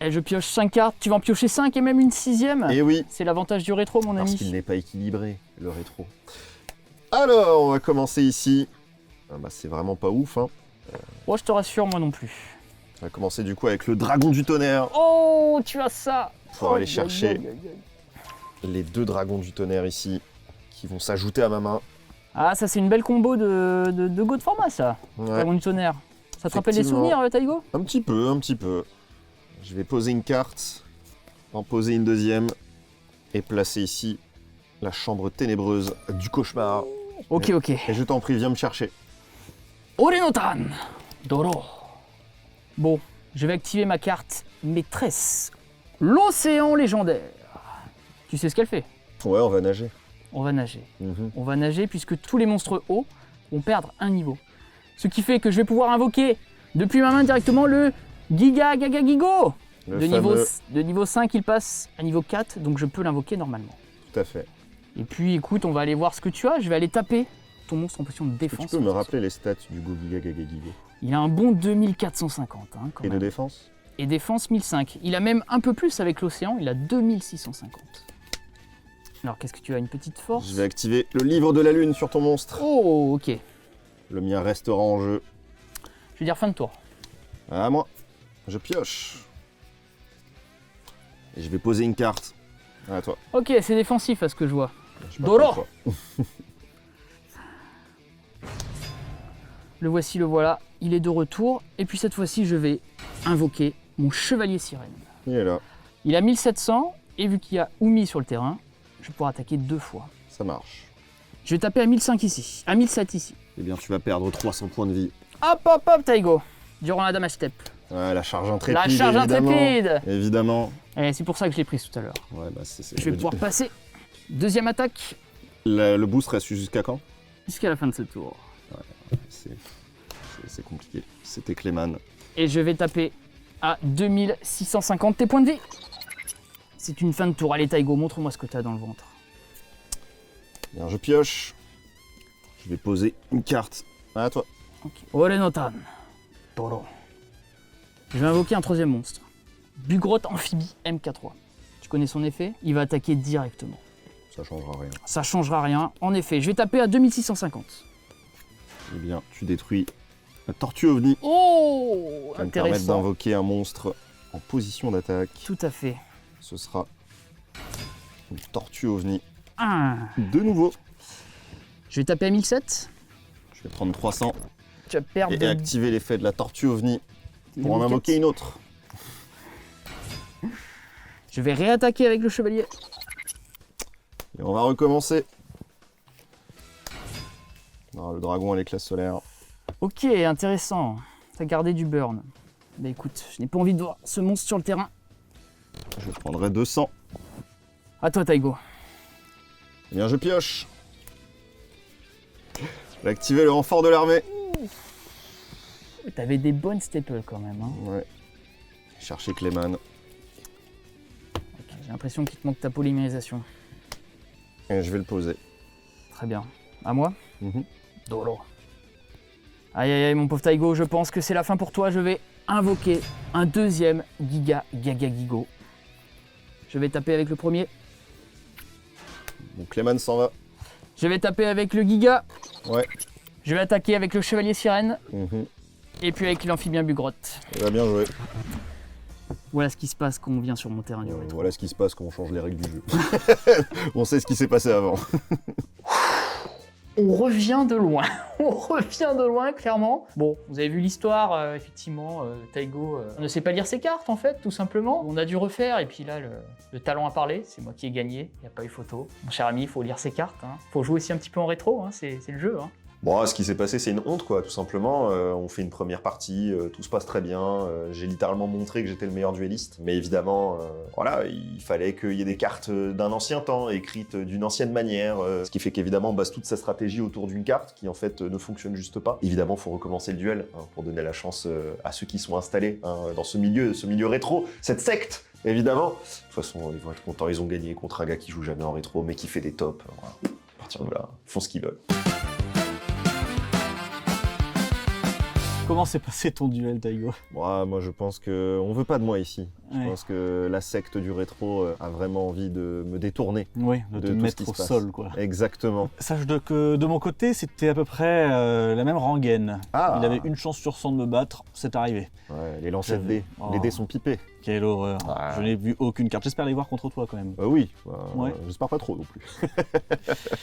Speaker 3: Et je pioche 5 cartes, tu vas en piocher 5 et même une 6e.
Speaker 2: Et oui,
Speaker 3: C'est l'avantage du rétro, mon
Speaker 2: parce
Speaker 3: ami.
Speaker 2: qu'il n'est pas équilibré, le rétro. Alors, on va commencer ici. Ah bah, c'est vraiment pas ouf, hein.
Speaker 3: Oh, je te rassure, moi non plus.
Speaker 2: On va commencer du coup avec le dragon du tonnerre.
Speaker 3: Oh, tu as ça.
Speaker 2: Pour aller
Speaker 3: Aïe,
Speaker 2: chercher
Speaker 3: aïe, aïe, aïe, aïe.
Speaker 2: les 2 dragons du tonnerre ici, qui vont s'ajouter à ma main.
Speaker 3: Ah, ça c'est une belle combo de go de format, ça.
Speaker 2: Ouais.
Speaker 3: Dragon du tonnerre. Ça te rappelle des
Speaker 2: Effectivement.
Speaker 3: souvenirs, Taigo?
Speaker 2: Un petit peu, un petit peu. Je vais poser une carte, en poser une deuxième, et placer ici la chambre ténébreuse du cauchemar.
Speaker 3: Ok, ok.
Speaker 2: Et je t'en prie, viens me chercher.
Speaker 3: Orenotan Doro. Bon, je vais activer ma carte maîtresse. L'océan légendaire. Tu sais ce qu'elle fait?
Speaker 2: Ouais, on va nager.
Speaker 3: On va nager.
Speaker 2: Mhm.
Speaker 3: On va nager puisque tous les monstres hauts vont perdre un niveau. Ce qui fait que je vais pouvoir invoquer depuis ma main directement le Giga Gaga Gigo.
Speaker 2: Le
Speaker 3: De niveau 5, il passe à niveau 4, donc je peux l'invoquer normalement.
Speaker 2: Tout à fait.
Speaker 3: Et puis écoute, on va aller voir ce que tu as. Je vais aller taper ton monstre en position de
Speaker 2: Est-ce que
Speaker 3: défense.
Speaker 2: tu peux me rappeler les stats du Gogiga Gagagigo?
Speaker 3: Il a un bon 2450. Hein, quand
Speaker 2: Et de
Speaker 3: même.
Speaker 2: défense?
Speaker 3: Et défense 1005. Il a même un peu plus avec l'océan, il a 2650. Alors qu'est-ce que tu as? Une petite force?
Speaker 2: Je vais activer le livre de la lune sur ton monstre.
Speaker 3: Oh, ok.
Speaker 2: Le mien restera en jeu.
Speaker 3: Je vais dire fin de tour.
Speaker 2: À moi. Je pioche. Et je vais poser une carte. À toi.
Speaker 3: Ok, c'est défensif à ce que je vois.
Speaker 2: Je sais pas
Speaker 3: Doro.
Speaker 2: pourquoi.
Speaker 3: Le voici, le voilà. Il est de retour. Et puis cette fois-ci, je vais invoquer mon chevalier sirène.
Speaker 2: Il est là.
Speaker 3: Il a 1700. Et vu qu'il y a Oumi sur le terrain, je vais pouvoir attaquer 2 fois.
Speaker 2: Ça marche.
Speaker 3: Je vais taper à 1005 ici. À 1007 ici.
Speaker 2: Eh bien, tu vas perdre 300 points de vie.
Speaker 3: Hop, hop, hop, Taigo. Durant la damage step.
Speaker 2: Ouais, la charge intrépide.
Speaker 3: La charge
Speaker 2: évidemment.
Speaker 3: intrépide.
Speaker 2: Évidemment.
Speaker 3: Et c'est pour ça que je l'ai prise tout à l'heure.
Speaker 2: Ouais, bah c'est.
Speaker 3: Je vais pouvoir passer. Deuxième attaque.
Speaker 2: Le boost reste jusqu'à quand?
Speaker 3: Jusqu'à la fin de ce tour.
Speaker 2: C'est compliqué. C'était Clayman.
Speaker 3: Et je vais taper à 2650 tes points de vie. C'est une fin de tour. Allez, Taigo, montre-moi ce que tu as dans le ventre.
Speaker 2: Bien, je pioche. Je vais poser une carte. À toi.
Speaker 3: Ok. Orenotan. Toro. Je vais invoquer un troisième monstre. Bugrotte amphibie MK3. Tu connais son effet? Il va attaquer directement.
Speaker 2: Ça changera rien.
Speaker 3: Ça changera rien. En effet, je vais taper à 2650.
Speaker 2: Eh bien, tu détruis la tortue ovni.
Speaker 3: Oh,
Speaker 2: Ça va me permettre
Speaker 3: intéressant.
Speaker 2: d'invoquer un monstre en position d'attaque.
Speaker 3: Tout à fait.
Speaker 2: Ce sera une tortue ovni.
Speaker 3: Ah.
Speaker 2: De nouveau.
Speaker 3: Je vais taper à 1007.
Speaker 2: Je vais prendre 300
Speaker 3: Tu vas perdre
Speaker 2: et activer l'effet de la tortue ovni pour en
Speaker 3: 2004.
Speaker 2: invoquer une autre.
Speaker 3: Je vais réattaquer avec le chevalier.
Speaker 2: Et on va recommencer. Non, le dragon à l'éclat solaire.
Speaker 3: Ok, intéressant. T'as gardé du burn. Bah écoute, je n'ai pas envie de voir ce monstre sur le terrain.
Speaker 2: Je prendrai 200.
Speaker 3: À toi, Taigo.
Speaker 2: Eh bien, je pioche. Je vais activer le renfort de l'armée.
Speaker 3: T'avais des bonnes staples quand même. Hein.
Speaker 2: Ouais. Chercher Clayman.
Speaker 3: Ok, j'ai l'impression qu'il te manque ta polymérisation.
Speaker 2: Et je vais le poser.
Speaker 3: Très bien. À moi?
Speaker 2: Mhm.
Speaker 3: Dolo. Aïe aïe aïe, mon pauvre Taigo, je pense que c'est la fin pour toi. Je vais invoquer un deuxième Giga Gaga Gigo. Je vais taper avec le premier.
Speaker 2: Bon, Clayman s'en va.
Speaker 3: Je vais taper avec le Giga.
Speaker 2: Ouais.
Speaker 3: Je vais attaquer avec le chevalier sirène.
Speaker 2: Mhm.
Speaker 3: Et puis avec l'amphibien bugrotte.
Speaker 2: Il va bien jouer.
Speaker 3: Voilà ce qui se passe quand on vient sur mon terrain du rétro.
Speaker 2: Voilà ce qui se passe quand on change les règles du jeu. On sait ce qui s'est passé avant.
Speaker 3: On revient de loin. On revient de loin, clairement. Bon, vous avez vu l'histoire, effectivement. Taigo ne sait pas lire ses cartes, en fait, tout simplement. On a dû refaire, et puis là, le talent a parlé. C'est moi qui ai gagné. Il n'y a pas eu photo. Mon cher ami, il faut lire ses cartes. Il faut jouer aussi un petit peu en rétro. Hein. C'est le jeu. Hein.
Speaker 2: Bon, ce qui s'est passé, c'est une honte, quoi, tout simplement. On fait une première partie, tout se passe très bien. J'ai littéralement montré que j'étais le meilleur duelliste. Mais évidemment, voilà, il fallait qu'il y ait des cartes d'un ancien temps, écrites d'une ancienne manière. Ce qui fait qu'évidemment, on base toute sa stratégie autour d'une carte qui, en fait, ne fonctionne juste pas. Évidemment, il faut recommencer le duel hein, pour donner la chance à ceux qui sont installés hein, dans ce milieu rétro, cette secte, évidemment. De toute façon, ils vont être contents, ils ont gagné contre un gars qui joue jamais en rétro, mais qui fait des tops. Voilà. À partir de là, ils font ce qu'ils veulent.
Speaker 4: Comment s'est passé ton duel, Taigo?
Speaker 2: Moi, je pense qu'on veut pas de moi ici. Je
Speaker 4: Ouais.
Speaker 2: pense que la secte du rétro a vraiment envie de me détourner.
Speaker 4: Oui, de
Speaker 2: De
Speaker 4: te
Speaker 2: tout ce
Speaker 4: mettre
Speaker 2: qui
Speaker 4: au
Speaker 2: se passe.
Speaker 4: sol, quoi.
Speaker 2: Exactement.
Speaker 4: Sache que de mon côté, c'était à peu près la même rengaine.
Speaker 2: Ah.
Speaker 4: Il avait une chance sur 100 de me battre, c'est arrivé.
Speaker 2: Ouais, les lancers de
Speaker 4: J'avais-
Speaker 2: dés.
Speaker 4: Oh.
Speaker 2: Les dés sont pipés.
Speaker 4: Quelle horreur.
Speaker 2: Ah.
Speaker 4: Je n'ai vu aucune carte. J'espère les voir contre toi quand même.
Speaker 2: Oui,
Speaker 4: Ouais.
Speaker 2: j'espère pas trop non plus.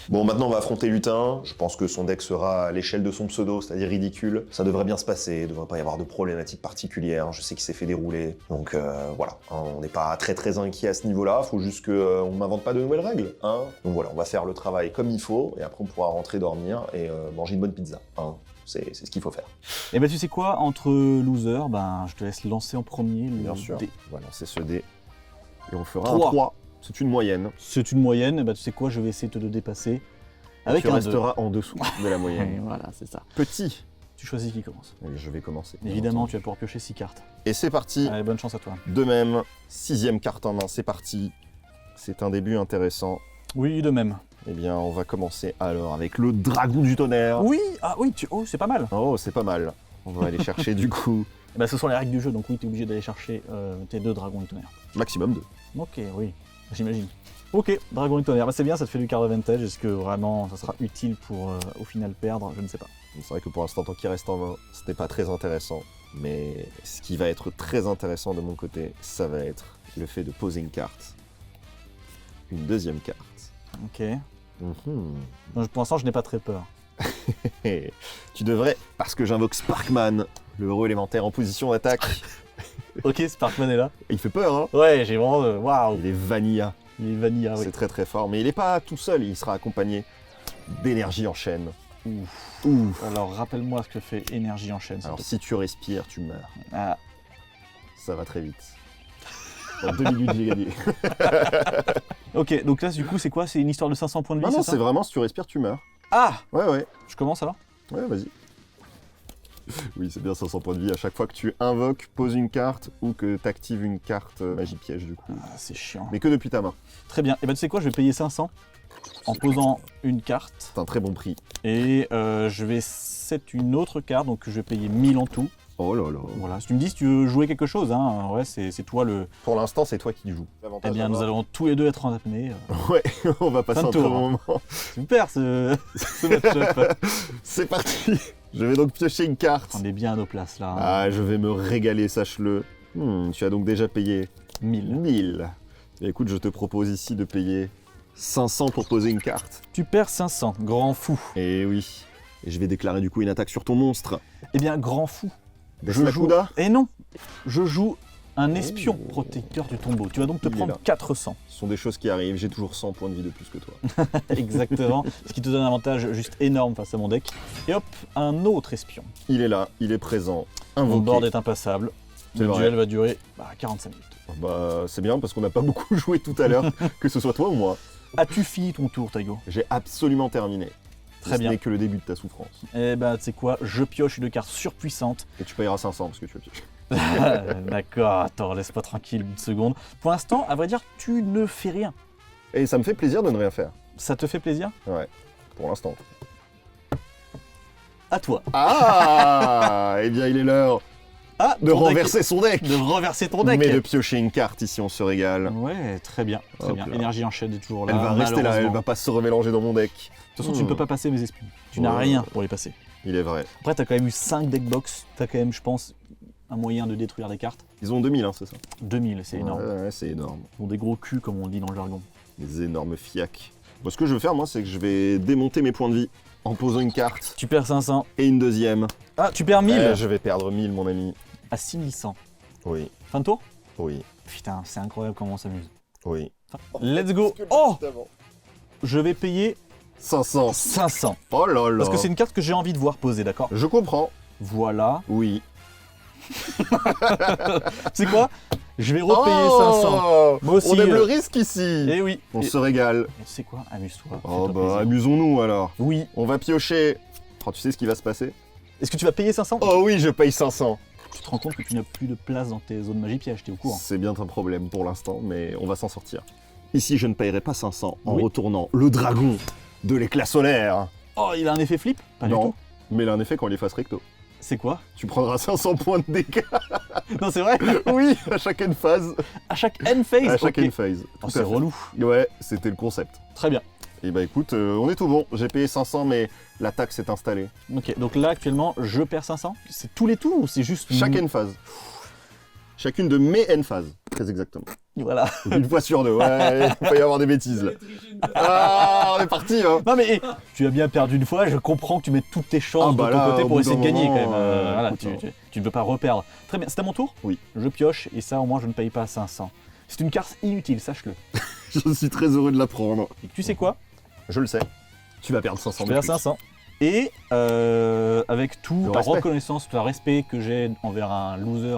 Speaker 2: Bon, maintenant on va affronter Lutin. Je pense que son deck sera à l'échelle de son pseudo, c'est-à-dire ridicule. Ça devrait bien se passer, il ne devrait pas y avoir de problématiques particulières. Je sais qu'il s'est fait dérouler. Donc voilà, hein, on n'est pas très inquiet à ce niveau-là. Faut juste qu'on m'invente pas de nouvelles règles. Hein. Donc voilà, on va faire le travail comme il faut et après on pourra rentrer dormir et manger une bonne pizza. Hein. C'est ce qu'il faut faire.
Speaker 4: Et ben tu sais quoi, entre losers, ben je te laisse lancer en premier le
Speaker 2: Bien sûr.
Speaker 4: dé.
Speaker 2: On va lancer ce dé et on fera
Speaker 4: 3.
Speaker 2: un 3. C'est une moyenne.
Speaker 4: C'est une moyenne, et ben tu sais quoi, je vais essayer de te dépasser avec
Speaker 2: Tu
Speaker 4: un 2.
Speaker 2: resteras en dessous de la
Speaker 4: Et
Speaker 2: moyenne.
Speaker 4: voilà, c'est ça.
Speaker 2: Petit.
Speaker 4: Tu choisis qui commence.
Speaker 2: Allez, je vais commencer. bien
Speaker 4: Évidemment,
Speaker 2: entendu.
Speaker 4: tu vas pouvoir piocher 6 cartes.
Speaker 2: Et c'est parti.
Speaker 4: Allez, bonne chance à toi.
Speaker 2: De même, 6e carte en main, c'est parti. C'est un début intéressant.
Speaker 4: Oui, de même.
Speaker 2: Eh bien, on va commencer alors avec le dragon du tonnerre.
Speaker 4: Oui, ah oui, oh, c'est pas mal.
Speaker 2: Oh, c'est pas mal. On va aller chercher du coup
Speaker 4: Eh ben, ce sont les règles du jeu, donc oui, tu es obligé d'aller chercher tes 2 dragons du tonnerre.
Speaker 2: maximum 2.
Speaker 4: Ok, oui, j'imagine. Ok, dragon du tonnerre, bah, c'est bien, ça te fait du card advantage. Est-ce que vraiment ça sera utile pour au final perdre? Je ne sais pas.
Speaker 2: C'est vrai que pour l'instant, tant qu'il reste en main, ce n'est pas très intéressant. Mais ce qui va être très intéressant de mon côté, ça va être le fait de poser une carte. Une deuxième carte.
Speaker 4: Ok.
Speaker 2: Mhm.
Speaker 4: Donc, pour l'instant, je n'ai pas très peur.
Speaker 2: Et tu devrais, parce que j'invoque Sparkman, le héros élémentaire en position d'attaque.
Speaker 4: Ok, Sparkman est là.
Speaker 2: Il fait peur, hein.
Speaker 4: Ouais, j'ai vraiment. Waouh,
Speaker 2: Il est vanilla.
Speaker 4: il est vanilla, oui.
Speaker 2: C'est très fort, mais il n'est pas tout seul, il sera accompagné d'énergie en chaîne.
Speaker 4: Ouf.
Speaker 2: Ouf.
Speaker 4: Alors, rappelle-moi ce que fait énergie en chaîne. s'il
Speaker 2: Alors
Speaker 4: te
Speaker 2: si tu respires, tu meurs.
Speaker 4: plaît. Ah,
Speaker 2: Ça va très vite. En 2 minutes, j'ai gagné.
Speaker 4: ok, donc là, du coup, c'est quoi? C'est une histoire de 500 points de vie,
Speaker 2: Non, non,
Speaker 4: c'est
Speaker 2: c'est
Speaker 4: ça?
Speaker 2: vraiment si tu respires, tu meurs.
Speaker 4: Ah,
Speaker 2: Ouais.
Speaker 4: je commence alors?
Speaker 2: Ouais, vas-y. Oui, c'est bien 500 points de vie. À chaque fois que tu invoques, poses une carte ou que tu actives une carte magie piège, du coup.
Speaker 4: Ah, c'est chiant.
Speaker 2: Mais que depuis ta main.
Speaker 4: Très bien. Et ben, tu sais quoi? Je vais payer 500 en posant une carte.
Speaker 2: C'est un très bon prix.
Speaker 4: Et je vais set une autre carte, donc je vais payer 1000 en tout.
Speaker 2: Oh là là.
Speaker 4: Voilà, si tu me dis si tu veux jouer quelque chose, hein, ouais, c'est toi le...
Speaker 2: Pour l'instant, c'est toi qui joues.
Speaker 4: Eh bien, nous allons tous les deux être en apnée.
Speaker 2: Ouais, on va passer
Speaker 4: Fin de
Speaker 2: un très
Speaker 4: tour,
Speaker 2: bon
Speaker 4: hein.
Speaker 2: moment.
Speaker 4: Super ce match-up.
Speaker 2: C'est parti. Je vais donc piocher une carte.
Speaker 4: On est bien à nos places là. hein.
Speaker 2: Ah, je vais me régaler, sache-le. Tu as donc déjà payé
Speaker 4: 1000.
Speaker 2: 1000. Et écoute, je te propose ici de payer 500 pour poser une carte.
Speaker 4: Tu perds 500, grand fou.
Speaker 2: Et oui. Et je vais déclarer du coup une attaque sur ton monstre.
Speaker 4: Eh bien, grand fou.
Speaker 2: Desnakuda.
Speaker 4: Eh non, je joue un espion
Speaker 2: Oh.
Speaker 4: protecteur du tombeau. Tu vas donc te
Speaker 2: Il est
Speaker 4: prendre
Speaker 2: là.
Speaker 4: 400.
Speaker 2: Ce sont des choses qui arrivent, j'ai toujours 100 points de vie de plus que toi.
Speaker 4: Exactement. Ce qui te donne un avantage juste énorme face à mon deck. Et hop, un autre espion.
Speaker 2: Il est là, il est présent.
Speaker 4: Mon
Speaker 2: Invoqué.
Speaker 4: board est impassable.
Speaker 2: C'est
Speaker 4: Le
Speaker 2: vrai.
Speaker 4: duel va durer 45 minutes.
Speaker 2: Bah, c'est bien parce qu'on n'a pas beaucoup joué tout à l'heure, que ce soit toi ou moi.
Speaker 4: As-tu fini ton tour, Taigo?
Speaker 2: J'ai absolument terminé.
Speaker 4: Très bien.
Speaker 2: Ce n'est que le début de ta souffrance.
Speaker 4: Eh ben, tu sais quoi, je pioche une carte surpuissante.
Speaker 2: Et tu payeras 500 parce que tu as pioché.
Speaker 4: D'accord, attends, laisse-moi tranquille une seconde. Pour l'instant, à vrai dire, tu ne fais rien.
Speaker 2: Et ça me fait plaisir de ne rien faire.
Speaker 4: Ça te fait plaisir?
Speaker 2: Ouais, pour l'instant.
Speaker 4: À toi.
Speaker 2: Ah Eh bien, il est l'heure
Speaker 4: Ah,
Speaker 2: de
Speaker 4: ton deck-
Speaker 2: renverser son deck.
Speaker 4: De renverser ton deck.
Speaker 2: Mais de piocher une carte, ici on se régale.
Speaker 4: Ouais, très bien, très
Speaker 2: Hop
Speaker 4: bien.
Speaker 2: là.
Speaker 4: Énergie en chaîne est toujours là.
Speaker 2: Elle va rester là, elle
Speaker 4: malheureusement.
Speaker 2: va pas se remélanger dans mon deck.
Speaker 4: De toute façon, tu ne peux pas passer mes espions. Tu n'as
Speaker 2: Ouais.
Speaker 4: rien pour les passer.
Speaker 2: Il est vrai.
Speaker 4: Après, t'as quand même eu 5 deckbox. T'as quand même, je pense, un moyen de détruire des cartes.
Speaker 2: Ils ont 2000, hein, c'est ça?
Speaker 4: 2000, c'est énorme.
Speaker 2: Ouais, c'est énorme.
Speaker 4: Pour des gros culs, comme on dit dans le jargon.
Speaker 2: Des énormes fiacs. Bon, ce que je vais faire, moi, c'est que je vais démonter mes points de vie en posant une carte
Speaker 4: Tu perds 500.
Speaker 2: et une deuxième.
Speaker 4: Ah, tu perds 1000
Speaker 2: Je vais perdre 1000, mon ami.
Speaker 4: à 6100.
Speaker 2: Oui,
Speaker 4: Fin de tour?
Speaker 2: oui,
Speaker 4: Putain, c'est incroyable comment on s'amuse.
Speaker 2: oui.
Speaker 4: Let's go. Oh, je vais payer
Speaker 2: 500.
Speaker 4: 500.
Speaker 2: Oh là là.
Speaker 4: Parce que c'est une carte que j'ai envie de voir poser, d'accord?
Speaker 2: Je comprends.
Speaker 4: Voilà.
Speaker 2: Oui.
Speaker 4: C'est quoi? Je vais repayer 500. Moi aussi.
Speaker 2: On aime le risque ici.
Speaker 4: Eh oui.
Speaker 2: On
Speaker 4: Et-
Speaker 2: se régale.
Speaker 4: Tu sais quoi? Amuse-toi.
Speaker 2: Oh
Speaker 4: fais-toi
Speaker 2: bah,
Speaker 4: plaisir.
Speaker 2: amusons-nous alors.
Speaker 4: Oui.
Speaker 2: On va piocher. Oh, tu sais ce qui va se passer?
Speaker 4: Est-ce que tu vas payer 500?
Speaker 2: Oh oui, je paye 500.
Speaker 4: Tu te rends compte que tu n'as plus de place dans tes zones magie piège, t'es au courant?
Speaker 2: C'est bien un problème pour l'instant, mais on va s'en sortir. Ici, je ne payerai pas 500 en
Speaker 4: Oui.
Speaker 2: retournant le dragon de l'éclat solaire.
Speaker 4: Oh, il a un effet flip? Pas du
Speaker 2: non,
Speaker 4: tout.
Speaker 2: mais il a un effet quand il est face recto.
Speaker 4: C'est quoi?
Speaker 2: Tu prendras 500 points de dégâts.
Speaker 4: Non, c'est vrai?
Speaker 2: Oui, à chaque end phase.
Speaker 4: À chaque end phase?
Speaker 2: À chaque
Speaker 4: Ok.
Speaker 2: end phase.
Speaker 4: Oh,
Speaker 2: Tout
Speaker 4: c'est
Speaker 2: à fait.
Speaker 4: relou.
Speaker 2: Ouais, c'était le concept.
Speaker 4: Très bien.
Speaker 2: Et bah écoute, on est tout bon. J'ai payé 500, mais la taxe s'est installée.
Speaker 4: Ok, donc là actuellement je perds 500. C'est tous les tours ou c'est juste
Speaker 2: Chaque end phase. Chacune de mes end phases, très exactement.
Speaker 4: Voilà.
Speaker 2: Une fois sur deux, ouais, il peut y avoir des bêtises là. Ah, on est parti hein.
Speaker 4: Non mais tu as bien perdu une fois, je comprends que tu mets toutes tes chances
Speaker 2: Ah bah
Speaker 4: de ton
Speaker 2: là,
Speaker 4: côté
Speaker 2: au
Speaker 4: pour
Speaker 2: bout
Speaker 4: essayer de
Speaker 2: d'un
Speaker 4: gagner quand
Speaker 2: moment,
Speaker 4: même. Voilà,
Speaker 2: écoute,
Speaker 4: tu ne veux pas reperdre. Très bien, c'est à mon tour?
Speaker 2: Oui.
Speaker 4: Je pioche et ça au moins je ne paye pas 500. C'est une carte inutile, sache-le.
Speaker 2: Je suis très heureux de la prendre.
Speaker 4: Et tu sais quoi?
Speaker 2: Je le sais. Tu vas perdre 500
Speaker 4: Je
Speaker 2: de
Speaker 4: perds
Speaker 2: plus.
Speaker 4: 500. Et avec tout la
Speaker 2: respect.
Speaker 4: reconnaissance, tout le respect que j'ai envers un loser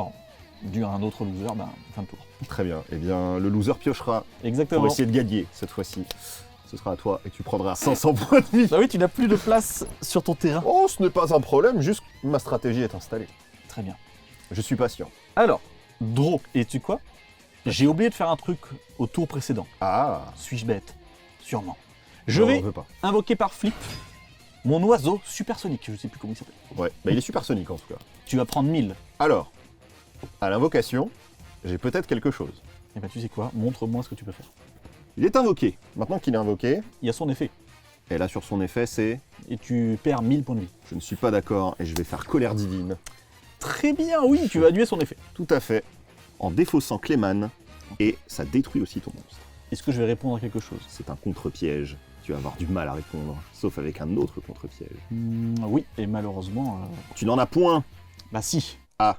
Speaker 4: dû à un autre loser, ben fin de tour.
Speaker 2: Très bien. Eh bien, le loser piochera
Speaker 4: Exactement.
Speaker 2: pour essayer de gagner cette fois-ci. Ce sera à toi et tu prendras 500 points de vie.
Speaker 4: Ah oui, tu n'as plus de place sur ton terrain.
Speaker 2: Oh, ce n'est pas un problème, juste ma stratégie est installée.
Speaker 4: Très bien.
Speaker 2: Je suis patient.
Speaker 4: Alors, draw. Et tu sais quoi? J'ai oublié de faire un truc au tour précédent.
Speaker 2: Ah,
Speaker 4: Suis-je bête? Sûrement. Je
Speaker 2: non,
Speaker 4: vais
Speaker 2: on veut pas.
Speaker 4: invoquer par flip mon oiseau supersonique. Je sais plus comment il s'appelle.
Speaker 2: Ouais, bah il est supersonique en tout cas.
Speaker 4: Tu vas prendre 1000.
Speaker 2: Alors, à l'invocation, j'ai peut-être quelque chose.
Speaker 4: Et ben tu sais quoi? Montre-moi ce que tu peux faire.
Speaker 2: Il est invoqué. Maintenant qu'il est invoqué,
Speaker 4: Il y a son effet.
Speaker 2: et là sur son effet, c'est
Speaker 4: Et tu perds 1000 points de vie.
Speaker 2: je ne suis pas d'accord et je vais faire colère divine.
Speaker 4: Très bien, oui, tu vas annuler son effet.
Speaker 2: Tout à fait. En défaussant Clayman, et ça détruit aussi ton monstre.
Speaker 4: Est-ce que je vais répondre à quelque chose?
Speaker 2: C'est un contre-piège. Tu vas avoir du mal à répondre, sauf avec un autre contre-piège.
Speaker 4: Oui, et malheureusement...
Speaker 2: Tu n'en as point.
Speaker 4: Bah si.
Speaker 2: Ah.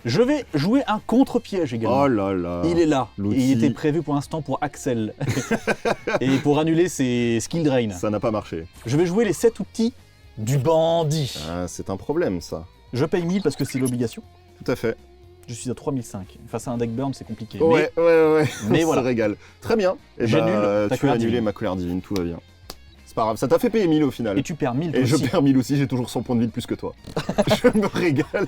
Speaker 4: Je vais jouer un contre-piège également.
Speaker 2: Oh là là.
Speaker 4: Il est là. Et
Speaker 2: l'outil.
Speaker 4: il était prévu pour l'instant pour Axel. Et pour annuler ses skill drain.
Speaker 2: Ça n'a pas marché.
Speaker 4: Je vais jouer les 7 outils du bandit.
Speaker 2: Ah, c'est un problème ça.
Speaker 4: Je paye 1000 parce que c'est l'obligation.
Speaker 2: Tout à fait.
Speaker 4: Je suis à 3005. Face à un deck burn, c'est compliqué.
Speaker 2: Ouais.
Speaker 4: mais
Speaker 2: On
Speaker 4: voilà.
Speaker 2: se régale. Très bien. Et
Speaker 4: J'annule ta
Speaker 2: tu as
Speaker 4: colère
Speaker 2: annulé
Speaker 4: divine.
Speaker 2: ma colère divine, tout va bien. C'est pas grave, ça t'a fait payer 1000 au final.
Speaker 4: Et tu perds 1000
Speaker 2: Et je
Speaker 4: aussi.
Speaker 2: perds 1000 aussi, j'ai toujours 100 points de vie de plus que toi. Je me régale.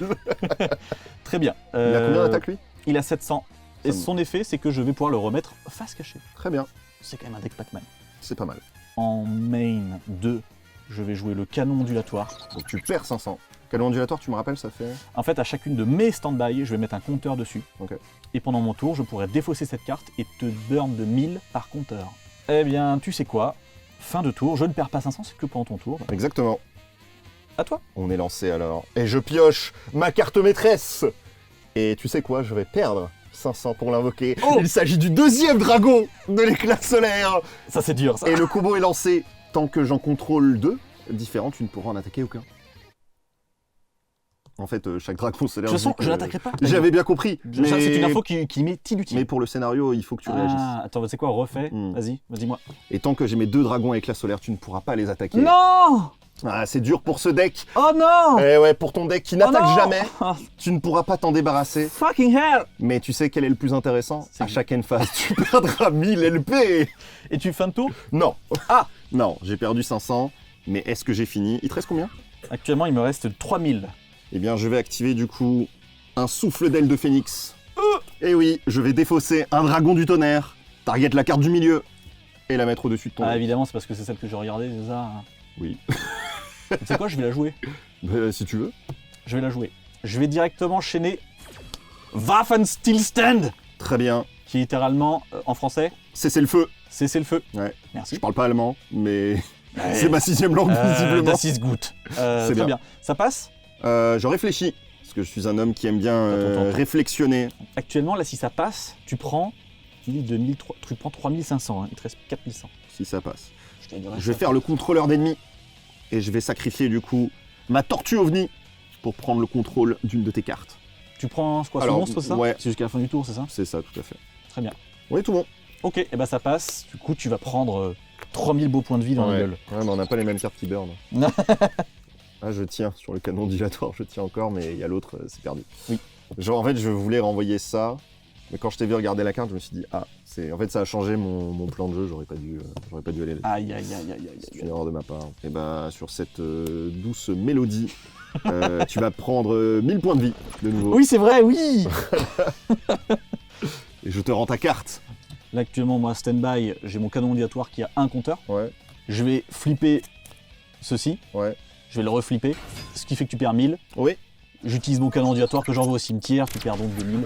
Speaker 4: Très bien.
Speaker 2: Il a combien d'attaques lui?
Speaker 4: Il a 700. Et
Speaker 2: Ça me-
Speaker 4: son effet, c'est que je vais pouvoir le remettre face cachée.
Speaker 2: Très bien,
Speaker 4: C'est quand même un deck Pac-Man.
Speaker 2: c'est pas mal.
Speaker 4: En main 2, je vais jouer le canon ondulatoire.
Speaker 2: Donc tu perds 500. Quel ondulatoire, tu me rappelles, ça fait?
Speaker 4: En fait, à chacune de mes stand-by, je vais mettre un compteur dessus.
Speaker 2: Ok.
Speaker 4: Et pendant mon tour, je pourrai défausser cette carte et te burn de 1000 par compteur. Eh bien, tu sais quoi? Fin de tour, je ne perds pas 500, c'est que pendant ton tour.
Speaker 2: Exactement.
Speaker 4: À toi.
Speaker 2: On est lancé alors. Et je pioche ma carte maîtresse. Et tu sais quoi, je vais perdre 500 pour l'invoquer.
Speaker 4: Oh
Speaker 2: Il s'agit du deuxième dragon de l'éclat solaire.
Speaker 4: Ça, c'est dur, ça.
Speaker 2: Et le combo est lancé. Tant que j'en contrôle deux différents, tu ne pourras en attaquer aucun. En fait, chaque dragon solaire...
Speaker 4: De toute façon,
Speaker 2: dit que-
Speaker 4: je n'attaquerai pas.
Speaker 2: J'avais bien compris.
Speaker 4: Ça, c'est une info qui m'est inutile.
Speaker 2: Mais pour le scénario, il faut que tu réagisses.
Speaker 4: Ah, attends, c'est quoi? Refais.
Speaker 2: Hmm.
Speaker 4: Vas-y, dis-moi.
Speaker 2: Et tant que j'ai mes deux dragons à éclat solaire, tu ne pourras pas les attaquer.
Speaker 4: Non!
Speaker 2: Ah, c'est dur pour ce deck.
Speaker 4: Oh non!
Speaker 2: Eh ouais, pour ton deck qui n'attaque
Speaker 4: Oh non
Speaker 2: jamais,
Speaker 4: Ah,
Speaker 2: tu ne pourras pas t'en débarrasser.
Speaker 4: fucking hell!
Speaker 2: Mais tu sais quel est le plus intéressant?
Speaker 4: C'est
Speaker 2: À chaque end phase, tu perdras 1000 LP.
Speaker 4: Et tu fin de tour?
Speaker 2: Non.
Speaker 4: Ah!
Speaker 2: Non, j'ai perdu 500. Mais est-ce que j'ai fini? Il te reste combien?
Speaker 4: Actuellement, il me reste 3000.
Speaker 2: Eh bien, je vais activer du coup un souffle d'aile de phénix. Et oui, je vais défausser un dragon du tonnerre, target la carte du milieu et la mettre au-dessus de ton
Speaker 4: Ah,
Speaker 2: deck.
Speaker 4: évidemment, c'est parce que c'est celle que j'ai regardée, c'est ça?
Speaker 2: Oui.
Speaker 4: Tu sais quoi? Je vais la jouer.
Speaker 2: Si tu veux.
Speaker 4: Je vais la jouer. Je vais directement chaîner Waffenstillstand,
Speaker 2: Très bien.
Speaker 4: qui est littéralement, en français,
Speaker 2: Cessez le feu.
Speaker 4: cessez le feu.
Speaker 2: Ouais.
Speaker 4: Merci.
Speaker 2: Je parle pas allemand, mais
Speaker 4: Ouais.
Speaker 2: c'est ma 6ème langue visiblement.
Speaker 4: Das ist gut.
Speaker 2: C'est
Speaker 4: Très
Speaker 2: bien.
Speaker 4: bien. Ça passe?
Speaker 2: Je réfléchis, parce que je suis un homme qui aime bien
Speaker 4: Attends.
Speaker 2: réflexionner.
Speaker 4: Actuellement, là, si ça passe, tu prends 3500. Hein. Il te reste 4100.
Speaker 2: Si ça passe.
Speaker 4: Je te dirai
Speaker 2: Je vais
Speaker 4: ça.
Speaker 2: faire le contrôleur d'ennemis et je vais sacrifier du coup ma tortue ovni pour prendre le contrôle d'une de tes cartes.
Speaker 4: Tu prends quoi, ce
Speaker 2: Alors,
Speaker 4: monstre, c'est ça?
Speaker 2: ouais.
Speaker 4: C'est jusqu'à la fin du tour, c'est ça?
Speaker 2: C'est ça, tout à fait.
Speaker 4: Très bien.
Speaker 2: On est tout bon.
Speaker 4: Ok, et ben ça passe. Du coup, tu vas prendre 3000 beaux points de vie dans la
Speaker 2: ouais.
Speaker 4: gueule.
Speaker 2: Ouais, mais on n'a pas les mêmes cartes qui burn. Ah, je tiens sur le canon dilatoire, je tiens encore, mais il y a l'autre, c'est perdu.
Speaker 4: Oui.
Speaker 2: Genre, en fait, je voulais renvoyer ça, mais quand je t'ai vu regarder la carte, je me suis dit, ah, en fait, ça a changé mon plan de jeu, j'aurais pas dû aller là.
Speaker 4: Aïe, aïe, aïe, aïe, aïe,
Speaker 2: C'est
Speaker 4: aïe.
Speaker 2: une erreur de ma part. Et bah, sur cette douce mélodie, tu vas prendre 1000 points de vie de nouveau.
Speaker 4: Oui, c'est vrai, oui.
Speaker 2: Et je te rends ta carte.
Speaker 4: Là, actuellement, moi, stand-by, j'ai mon canon ondulatoire qui a un compteur.
Speaker 2: Ouais,
Speaker 4: Je vais flipper ceci.
Speaker 2: ouais.
Speaker 4: Je vais le reflipper. Ce qui fait que tu perds 1000.
Speaker 2: Oui.
Speaker 4: J'utilise mon canon ondulatoire que j'envoie au cimetière, tu perds donc 2000.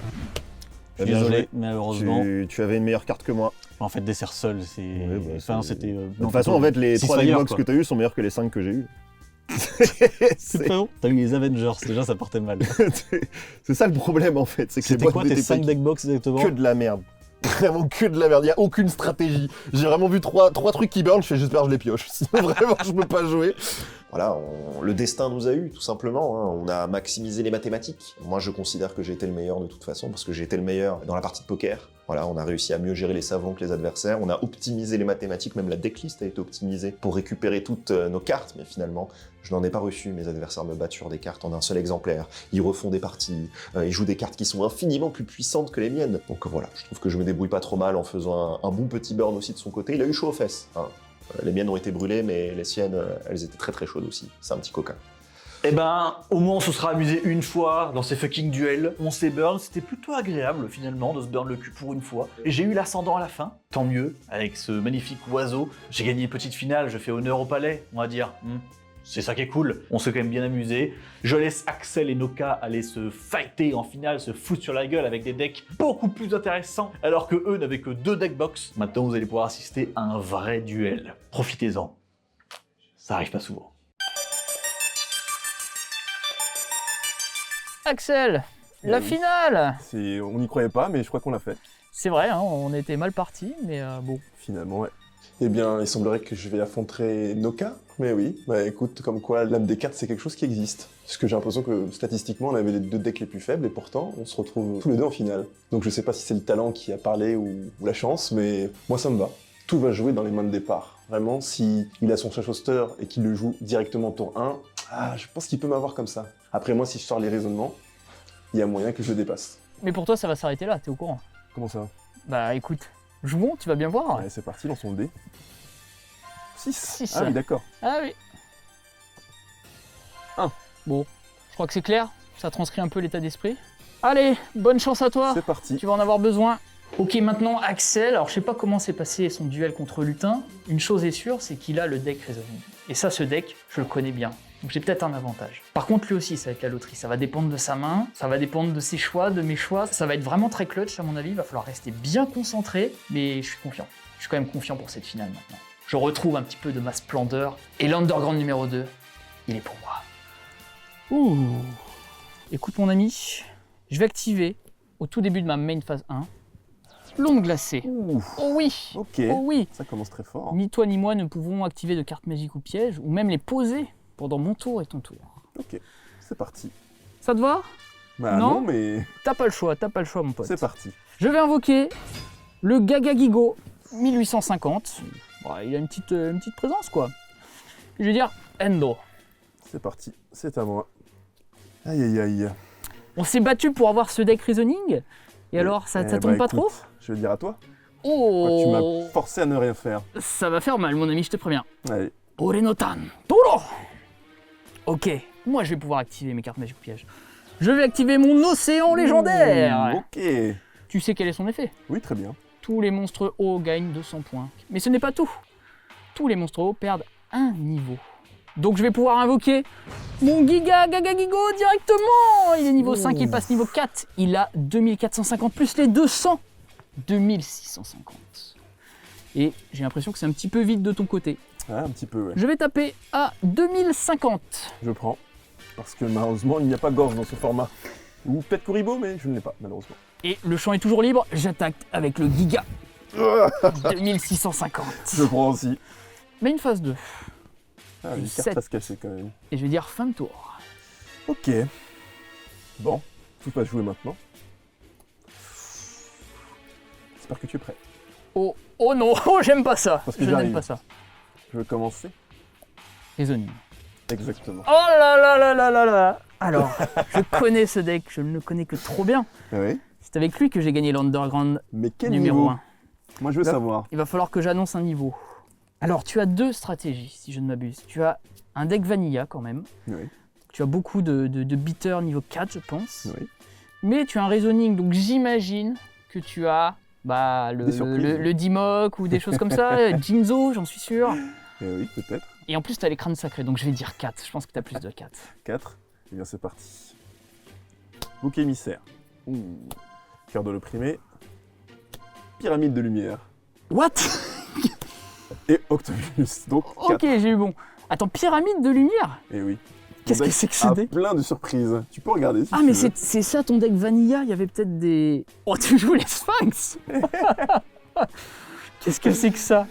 Speaker 4: Je suis
Speaker 2: Bien
Speaker 4: désolé,
Speaker 2: joué.
Speaker 4: malheureusement.
Speaker 2: Tu avais une meilleure carte que moi.
Speaker 4: En fait, dessert seul, c'est.
Speaker 2: Ouais, bah,
Speaker 4: enfin,
Speaker 2: c'est-
Speaker 4: c'était.
Speaker 2: De toute façon, en fait, les 3 deckbox que t'as eu sont meilleurs que les 5 que j'ai eu.
Speaker 4: C'est pas bon. T'as eu les Avengers, déjà ça partait mal.
Speaker 2: C'est ça le problème en fait, c'est que les
Speaker 4: C'était
Speaker 2: boîtes
Speaker 4: quoi
Speaker 2: de
Speaker 4: tes
Speaker 2: TP
Speaker 4: 5 deckbox exactement?
Speaker 2: que de la merde. Vraiment que de la merde, il n'y a aucune stratégie. J'ai vraiment vu trois trucs qui burn, je fais j'espère que je les pioche. Sinon vraiment je peux pas jouer. Voilà, le destin nous a eu tout simplement, hein. On a maximisé les mathématiques. Moi je considère que j'ai été le meilleur de toute façon, parce que j'ai été le meilleur dans la partie de poker. Voilà, on a réussi à mieux gérer les savants que les adversaires, on a optimisé les mathématiques, même la decklist a été optimisée pour récupérer toutes nos cartes, mais finalement, je n'en ai pas reçu. Mes adversaires me battent sur des cartes en un seul exemplaire, ils refont des parties, ils jouent des cartes qui sont infiniment plus puissantes que les miennes. Donc voilà, je trouve que je me débrouille pas trop mal en faisant un bon petit burn aussi de son côté. Il a eu chaud aux fesses, hein. Les miennes ont été brûlées, mais les siennes, elles étaient très très chaudes aussi. C'est un petit coquin.
Speaker 6: Eh ben, au moins on se sera amusé une fois dans ces fucking duels. On s'est burn, c'était plutôt agréable finalement de se burn le cul pour une fois. Et j'ai eu l'ascendant à la fin, tant mieux, avec ce magnifique oiseau. J'ai gagné une petite finale, je fais honneur au palais, on va dire. C'est ça qui est cool, on s'est quand même bien amusé. Je laisse Axel et Noka aller se fighter en finale, se foutre sur la gueule avec des decks beaucoup plus intéressants, alors que eux n'avaient que 2 deckbox. Maintenant vous allez pouvoir assister à un vrai duel. Profitez-en. Ça arrive pas souvent.
Speaker 3: Axel, la
Speaker 5: Oui.
Speaker 3: finale.
Speaker 5: On n'y croyait pas, mais je crois qu'on l'a fait.
Speaker 3: C'est vrai, hein, on était mal partis, mais bon.
Speaker 5: Finalement, ouais. Eh bien, il semblerait que je vais affronter Noka. Mais oui, bah écoute, comme quoi l'âme des cartes, c'est quelque chose qui existe. Parce que j'ai l'impression que statistiquement, on avait les 2 decks les plus faibles, et pourtant, on se retrouve tous les 2 en finale. Donc je sais pas si c'est le talent qui a parlé ou la chance, mais moi ça me va. Tout va jouer dans les mains de départ. Vraiment, si il a son Chachoster et qu'il le joue directement tour 1, je pense qu'il peut m'avoir comme ça. Après moi, si je sors les raisonnements, il y a moyen que je le dépasse.
Speaker 3: Mais pour toi, ça va s'arrêter là, t'es au courant.
Speaker 5: Comment ça?
Speaker 3: Bah écoute, jouons, tu vas bien voir.
Speaker 5: Allez, c'est parti, lançons le dé. 6.
Speaker 3: Six.
Speaker 5: Ah oui, d'accord.
Speaker 3: Ah oui.
Speaker 5: 1.
Speaker 3: Bon, je crois que c'est clair, ça transcrit un peu l'état d'esprit. Allez, bonne chance à toi,
Speaker 5: C'est parti.
Speaker 3: tu vas en avoir besoin. Ok, maintenant Axel, alors je sais pas comment s'est passé son duel contre Lutin. Une chose est sûre, c'est qu'il a le deck Reasoning. Et ça, ce deck, je le connais bien. Donc j'ai peut-être un avantage. Par contre, lui aussi, ça va être la loterie. Ça va dépendre de sa main, ça va dépendre de ses choix, de mes choix. Ça va être vraiment très clutch, à mon avis. Il va falloir rester bien concentré, mais je suis confiant. Je suis quand même confiant pour cette finale maintenant. Je retrouve un petit peu de ma splendeur. Et l'Underground numéro 2, il est pour moi. Ouh. Écoute mon ami, je vais activer, au tout début de ma main phase 1, l'onde glacée.
Speaker 5: Ouh,
Speaker 3: Oh oui,
Speaker 5: ok.
Speaker 3: oh oui.
Speaker 5: Ça commence très fort.
Speaker 3: Ni toi ni moi ne pouvons activer de cartes magiques ou pièges, ou même les poser pendant mon tour et ton tour.
Speaker 5: Ok, c'est parti.
Speaker 3: Ça te va?
Speaker 5: Bah
Speaker 3: Non.
Speaker 5: non, mais
Speaker 3: T'as pas le choix mon pote.
Speaker 5: c'est parti.
Speaker 3: Je vais invoquer le Gagagigo 1850. Bon, il a une petite présence quoi. Je vais dire Endo.
Speaker 5: C'est parti, c'est à moi. Aïe aïe aïe.
Speaker 3: On s'est battu pour avoir ce deck Reasoning. Et alors, ça
Speaker 5: Eh
Speaker 3: tombe
Speaker 5: bah,
Speaker 3: pas
Speaker 5: écoute,
Speaker 3: trop?
Speaker 5: Je vais le dire à toi.
Speaker 3: Oh,
Speaker 5: Tu m'as forcé à ne rien faire.
Speaker 3: ça va faire mal mon ami, je te préviens.
Speaker 5: Allez,
Speaker 3: Orenotan, Toro. Ok, moi je vais pouvoir activer mes cartes magiques pièges. Je vais activer mon océan légendaire.
Speaker 5: Ok.
Speaker 3: Tu sais quel est son effet?
Speaker 5: Oui, très bien.
Speaker 3: Tous les monstres hauts gagnent 200 points. Mais ce n'est pas tout. Tous les monstres hauts perdent un niveau. Donc je vais pouvoir invoquer mon Giga Gagagigo directement. Il est niveau 5, il passe niveau 4. Il a 2450 plus les 200. 2650. Et j'ai l'impression que c'est un petit peu vide de ton côté.
Speaker 5: Ah, un petit peu, ouais.
Speaker 3: Je vais taper à 2050.
Speaker 5: Je prends. Parce que malheureusement, il n'y a pas gorge dans ce format. Ou peut-être Kuribo, mais je ne l'ai pas, malheureusement.
Speaker 3: Et le champ est toujours libre. J'attaque avec le Giga. 2650.
Speaker 5: Je prends aussi.
Speaker 3: Mais une phase 2.
Speaker 5: Ah, une
Speaker 3: Sept.
Speaker 5: carte à se casser quand même.
Speaker 3: Et je vais dire fin de tour.
Speaker 5: Ok. Bon, tout va se jouer maintenant. J'espère que tu es prêt.
Speaker 3: Oh, oh non, oh, j'aime pas ça.
Speaker 5: Parce que
Speaker 3: Je n'aime
Speaker 5: j'arrive.
Speaker 3: pas ça.
Speaker 5: Je vais commencer.
Speaker 3: Reasoning.
Speaker 5: Exactement.
Speaker 3: Oh là là là là là là. Alors, je connais ce deck, je ne le connais que trop bien.
Speaker 5: Oui.
Speaker 3: C'est avec lui que j'ai gagné l'Underground
Speaker 5: Mais quel
Speaker 3: numéro
Speaker 5: niveau
Speaker 3: 1.
Speaker 5: Moi, je veux
Speaker 3: Là.
Speaker 5: savoir.
Speaker 3: Il va falloir que j'annonce un niveau. Alors, tu as deux stratégies, si je ne m'abuse. Tu as un deck Vanilla quand même.
Speaker 5: Oui.
Speaker 3: Tu as beaucoup de beaters niveau 4, je pense.
Speaker 5: Oui.
Speaker 3: Mais tu as un Reasoning, donc j'imagine que tu as
Speaker 5: Des surprises.
Speaker 3: le Dimok ou des choses comme ça. Jinzo, j'en suis sûr.
Speaker 5: Eh oui, peut-être.
Speaker 3: Et en plus, tu as les crânes sacrés, donc je vais dire 4. Je pense que tu as plus de 4.
Speaker 5: 4. Eh bien, c'est parti. Bouc émissaire. Cœur de l'opprimé. Pyramide de lumière.
Speaker 3: What?
Speaker 5: Et Octopus. Donc,
Speaker 3: Ok, j'ai eu bon. Attends, pyramide de lumière?
Speaker 5: Et oui.
Speaker 3: Qu'est-ce
Speaker 5: Mon
Speaker 3: que
Speaker 5: deck
Speaker 3: c'est que ce
Speaker 5: a
Speaker 3: deck?
Speaker 5: plein de surprises. Tu peux regarder si
Speaker 3: Ah,
Speaker 5: tu
Speaker 3: mais
Speaker 5: veux.
Speaker 3: c'est ça ton deck Vanilla? Il y avait peut-être des. Oh, tu joues les Sphinx? Qu'est-ce que c'est que ça?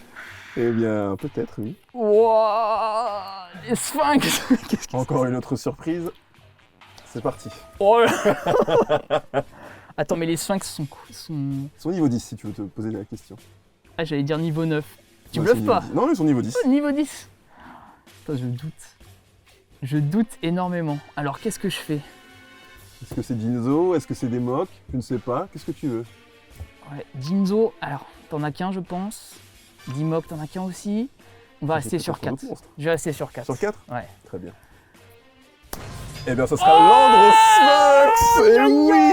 Speaker 5: Eh bien, peut-être, oui.
Speaker 3: Wouah, les Sphinx! Qu'est-ce que
Speaker 5: Encore une autre surprise. C'est parti.
Speaker 3: Oh là. Attends, mais les Sphinx sont quoi?
Speaker 5: Ils sont niveau 10 si tu veux te poser la question.
Speaker 3: Ah, j'allais dire niveau 9. Tu
Speaker 5: Ouais,
Speaker 3: bluffes
Speaker 5: c'est niveau
Speaker 3: pas?
Speaker 5: 10. Non, ils sont niveau 10.
Speaker 3: Oh, niveau 10. Attends, je doute. Je doute énormément. Alors, qu'est-ce que je fais?
Speaker 5: Est-ce que c'est Jinzo? Est-ce que c'est des mocks? Je ne sais pas. Qu'est-ce que tu veux?
Speaker 3: Ouais, Jinzo, alors, t'en as qu'un, je pense. Dimok, t'en as qu'un aussi. On va rester
Speaker 5: J'ai
Speaker 3: sur
Speaker 5: peut-être un
Speaker 3: 4.
Speaker 5: autre monstre.
Speaker 3: Je vais rester sur 4.
Speaker 5: Sur 4?
Speaker 3: Ouais.
Speaker 5: Très bien. Eh bien, ce sera l'Andre Sphinx! Et oui!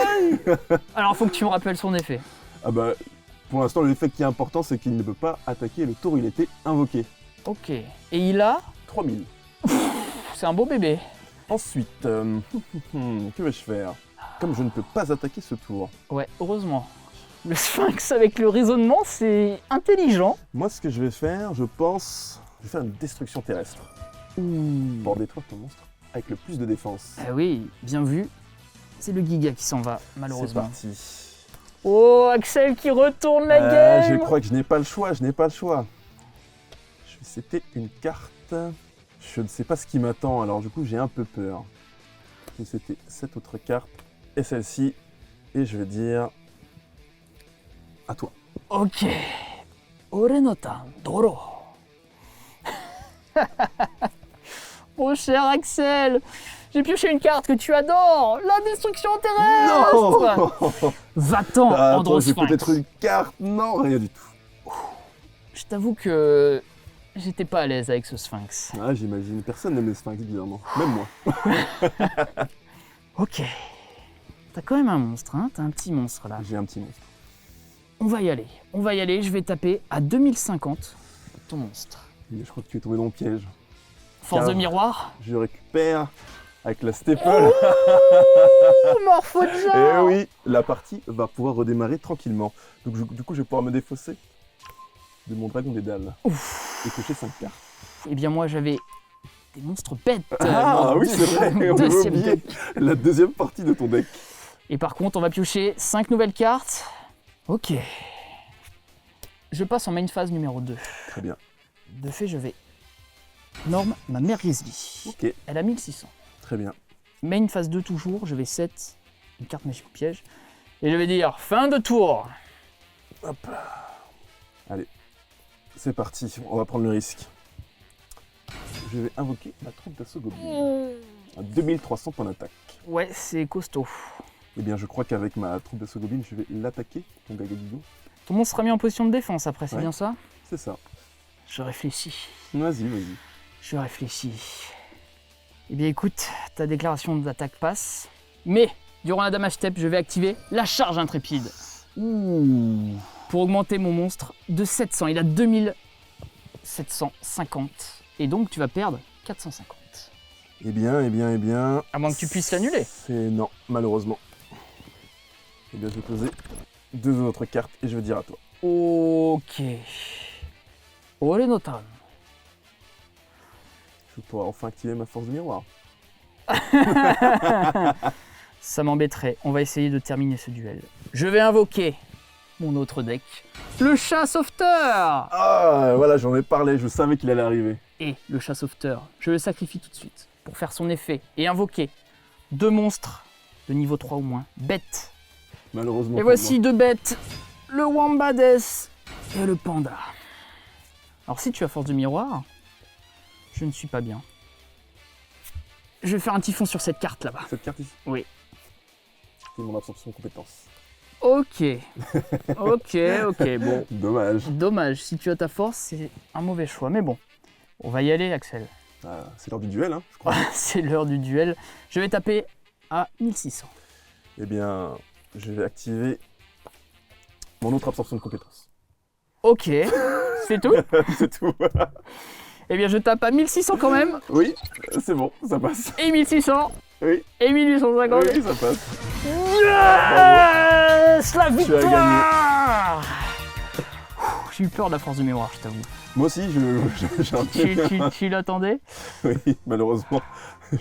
Speaker 3: Alors, faut que tu me rappelles son effet.
Speaker 5: Ah bah, pour l'instant, l'effet qui est important, c'est qu'il ne peut pas attaquer le tour où il était invoqué.
Speaker 3: Ok. Et il a.
Speaker 5: 3000.
Speaker 3: C'est un beau bébé.
Speaker 5: Ensuite, que vais-je faire? Comme je ne peux pas attaquer ce tour,
Speaker 3: Ouais, heureusement. Le Sphinx avec le raisonnement, c'est intelligent.
Speaker 5: moi, ce que je vais faire, je pense, je vais faire une destruction terrestre pour détruire ton monstre avec le plus de défense.
Speaker 3: Ah oui, bien vu. C'est le Giga qui s'en va,
Speaker 5: C'est
Speaker 3: malheureusement.
Speaker 5: parti.
Speaker 3: Oh, Axel qui retourne la game.
Speaker 5: Je crois que je n'ai pas le choix, Je vais setter une carte. Je ne sais pas ce qui m'attend, alors du coup j'ai un peu peur. Je vais setter cette autre carte et celle-ci. Et je vais dire... à toi.
Speaker 3: Ok. Orenota Doro. Mon cher Axel, j'ai pioché une carte que tu adores, la destruction terrestre. Va-t'en,
Speaker 5: Attends,
Speaker 3: Andro
Speaker 5: j'ai
Speaker 3: Sphinx.
Speaker 5: peut-être une carte. Non, rien du tout.
Speaker 3: Je t'avoue que j'étais pas à l'aise avec ce Sphinx.
Speaker 5: Ah, j'imagine. Personne n'aime les sphinx, bizarrement. Même moi.
Speaker 3: Ok. T'as quand même un monstre, hein? T'as un petit monstre là.
Speaker 5: J'ai un petit monstre.
Speaker 3: On va y aller, je vais taper à 2050 ton monstre.
Speaker 5: Mais je crois que tu es tombé dans le piège.
Speaker 3: Force de
Speaker 5: Car-
Speaker 3: miroir.
Speaker 5: Je récupère avec la staple.
Speaker 3: Oh, Morphodja.
Speaker 5: Et oui, la partie va pouvoir redémarrer tranquillement. Donc du coup, je vais pouvoir me défausser de mon dragon des dalles. Et cocher 5 cartes.
Speaker 3: Eh bien moi j'avais des monstres bêtes.
Speaker 5: Ah
Speaker 3: Mon
Speaker 5: oui, c'est vrai, on avait
Speaker 3: deuxième
Speaker 5: oublié
Speaker 3: deck.
Speaker 5: la deuxième partie de ton deck.
Speaker 3: Et par contre on va piocher 5 nouvelles cartes. Ok. Je passe en main phase numéro 2.
Speaker 5: Très bien.
Speaker 3: De fait je vais norme ma mère Grizzly.
Speaker 5: Ok,
Speaker 3: Elle a 1600.
Speaker 5: très bien.
Speaker 3: Main phase 2 toujours, je vais set une carte magique piège. Et je vais dire fin de tour.
Speaker 5: Hop. Allez, c'est parti, on va prendre le risque. Je vais invoquer ma troupe d'assaut goblin. À 2300 points d'attaque.
Speaker 3: Ouais, c'est costaud.
Speaker 5: Eh bien, je crois qu'avec ma troupe d'assaut goblin, je vais l'attaquer, ton Gagadigo.
Speaker 3: Ton monstre sera mis en position de défense après, c'est
Speaker 5: Ouais.
Speaker 3: bien ça?
Speaker 5: C'est ça.
Speaker 3: Je réfléchis.
Speaker 5: Vas-y, vas-y.
Speaker 3: Je réfléchis. Eh bien écoute, ta déclaration d'attaque passe. Mais, durant la damage step, je vais activer la charge intrépide. Pour augmenter mon monstre de 700. Il a 2750. Et donc tu vas perdre 450.
Speaker 5: Eh bien.
Speaker 3: À moins que tu puisses l'annuler.
Speaker 5: C'est non, malheureusement. Eh bien, je vais poser 2 autres cartes et je vais dire à toi.
Speaker 3: Ok. Orenotan.
Speaker 5: Je vais pouvoir enfin activer ma force de miroir.
Speaker 3: Ça m'embêterait. On va essayer de terminer ce duel. Je vais invoquer mon autre deck. Le chat sauveteur.
Speaker 5: Ah, voilà, j'en ai parlé, je savais qu'il allait arriver.
Speaker 3: Et le chat sauveteur, je le sacrifie tout de suite pour faire son effet et invoquer 2 monstres de niveau 3 ou moins, bêtes.
Speaker 5: Malheureusement.
Speaker 3: Et
Speaker 5: pour
Speaker 3: voici 2 bêtes, le Wambades et le panda. Alors si tu as force de miroir, je ne suis pas bien. Je vais faire un typhon sur cette carte là-bas.
Speaker 5: moi. Cette carte ici.
Speaker 3: Oui.
Speaker 5: C'est mon absorption de compétences.
Speaker 3: Ok. Ok, bon.
Speaker 5: Dommage.
Speaker 3: Dommage, si tu as ta force, c'est un mauvais choix. Mais bon, on va y aller, Axel.
Speaker 5: Ah, c'est l'heure du duel, hein, je crois.
Speaker 3: C'est l'heure du duel. Je vais taper à 1600.
Speaker 5: Eh bien, je vais activer mon autre absorption de compétences.
Speaker 3: Ok, c'est tout.
Speaker 5: C'est tout.
Speaker 3: Eh bien, je tape à 1600 quand même.
Speaker 5: Oui, c'est bon, ça passe.
Speaker 3: Et 1600,
Speaker 6: Oui.
Speaker 3: Et 1850.
Speaker 6: Oui, ça passe.
Speaker 3: Yes, la
Speaker 6: Tu as
Speaker 3: victoire. J'ai eu peur de la force de mémoire, je t'avoue.
Speaker 6: Moi aussi, j'ai un peu...
Speaker 3: Tu l'attendais?
Speaker 6: Oui, malheureusement. Je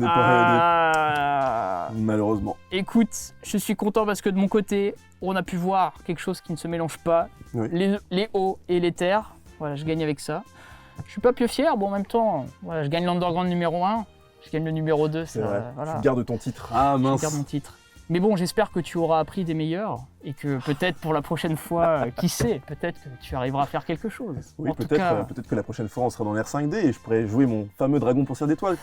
Speaker 6: n'ai pas regardé. Malheureusement.
Speaker 3: Écoute, je suis content parce que de mon côté, on a pu voir quelque chose qui ne se mélange pas.
Speaker 6: Oui.
Speaker 3: Les hauts et les terres. Voilà, je gagne avec ça. Je suis pas plus fier, bon en même temps, voilà, je gagne l'Underground numéro 1, je gagne le numéro 2,
Speaker 6: C'est vrai.
Speaker 3: voilà.
Speaker 6: Tu gardes ton titre. Ah
Speaker 3: Je
Speaker 6: mince.
Speaker 3: garde mon titre. Mais bon, j'espère que tu auras appris des meilleurs et que peut-être pour la prochaine fois, qui sait, peut-être que tu arriveras à faire quelque chose.
Speaker 6: Oui,
Speaker 3: En tout
Speaker 6: peut-être
Speaker 3: cas,
Speaker 6: peut-être que la prochaine fois on sera dans l'R5D et je pourrai jouer mon fameux dragon pourcière d'étoiles.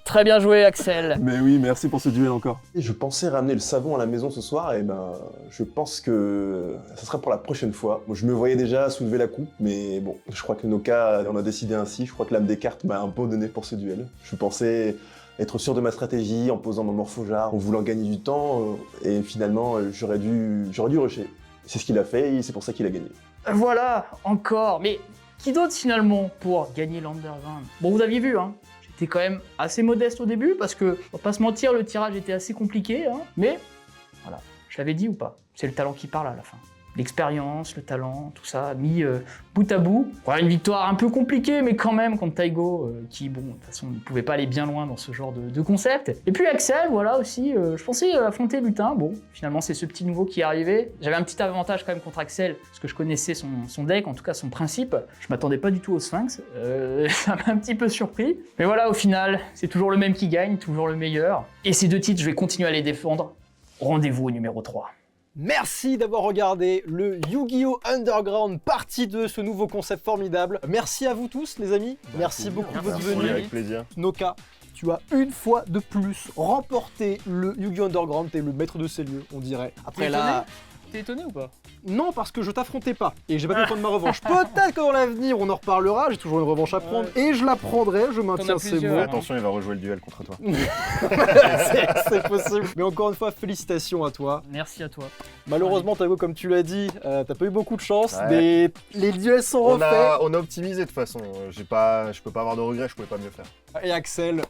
Speaker 3: très bien joué Axel.
Speaker 6: Mais oui, merci pour ce duel encore.
Speaker 5: Et je pensais ramener le savon à la maison ce soir, et ben je pense que ça sera pour la prochaine fois. Moi, je me voyais déjà soulever la coupe, mais bon, je crois que Noka on a décidé ainsi. Je crois que l'âme des cartes m'a un peu donné pour ce duel. Je pensais être sûr de ma stratégie en posant mon morphojard, en voulant gagner du temps, et finalement j'aurais dû rusher. C'est ce qu'il a fait et c'est pour ça qu'il a gagné.
Speaker 3: Voilà, encore. Mais qui d'autre finalement pour gagner l'Underground? Bon, vous aviez vu, hein. J'étais quand même assez modeste au début parce que, on va pas se mentir, le tirage était assez compliqué, hein. Mais voilà, je l'avais dit ou pas? C'est le talent qui parle à la fin. L'expérience, le talent, tout ça, mis bout à bout. Voilà, une victoire un peu compliquée, mais quand même contre Taigo, qui, bon, de toute façon, ne pouvait pas aller bien loin dans ce genre de concept. Et puis Axel, voilà aussi, je pensais affronter Lutin. Bon, finalement, c'est ce petit nouveau qui est arrivé. J'avais un petit avantage quand même contre Axel, parce que je connaissais son deck, en tout cas son principe. Je m'attendais pas du tout au Sphinx, ça m'a un petit peu surpris. Mais voilà, au final, c'est toujours le même qui gagne, toujours le meilleur. Et ces deux titres, je vais continuer à les défendre. Rendez-vous au numéro 3.
Speaker 1: Merci d'avoir regardé le Yu-Gi-Oh! Underground partie 2, ce nouveau concept formidable. Merci à vous tous les amis, merci beaucoup de votre
Speaker 2: Merci,
Speaker 1: venue.
Speaker 2: avec plaisir.
Speaker 1: Noka, tu as une fois de plus remporté le Yu-Gi-Oh! Underground, t'es le maître de ces lieux, on dirait. Après là...
Speaker 3: T'es étonné ou pas?
Speaker 1: Non, parce que je t'affrontais pas et j'ai pas pu prendre ma revanche. Peut-être que dans l'avenir on en reparlera, j'ai toujours une revanche à prendre et je la prendrai, je maintiens ces
Speaker 3: plusieurs,
Speaker 1: mots.
Speaker 3: hein.
Speaker 2: Attention, il va rejouer le duel contre toi.
Speaker 1: C'est possible. Mais encore une fois, félicitations à toi.
Speaker 3: Merci à toi.
Speaker 1: Malheureusement, Tago, comme tu l'as dit, t'as pas eu beaucoup de chance,
Speaker 2: Ouais.
Speaker 1: mais les duels sont refaits.
Speaker 2: On a optimisé de toute façon. Je peux pas avoir de regrets, je pouvais pas mieux faire.
Speaker 1: Et Axel,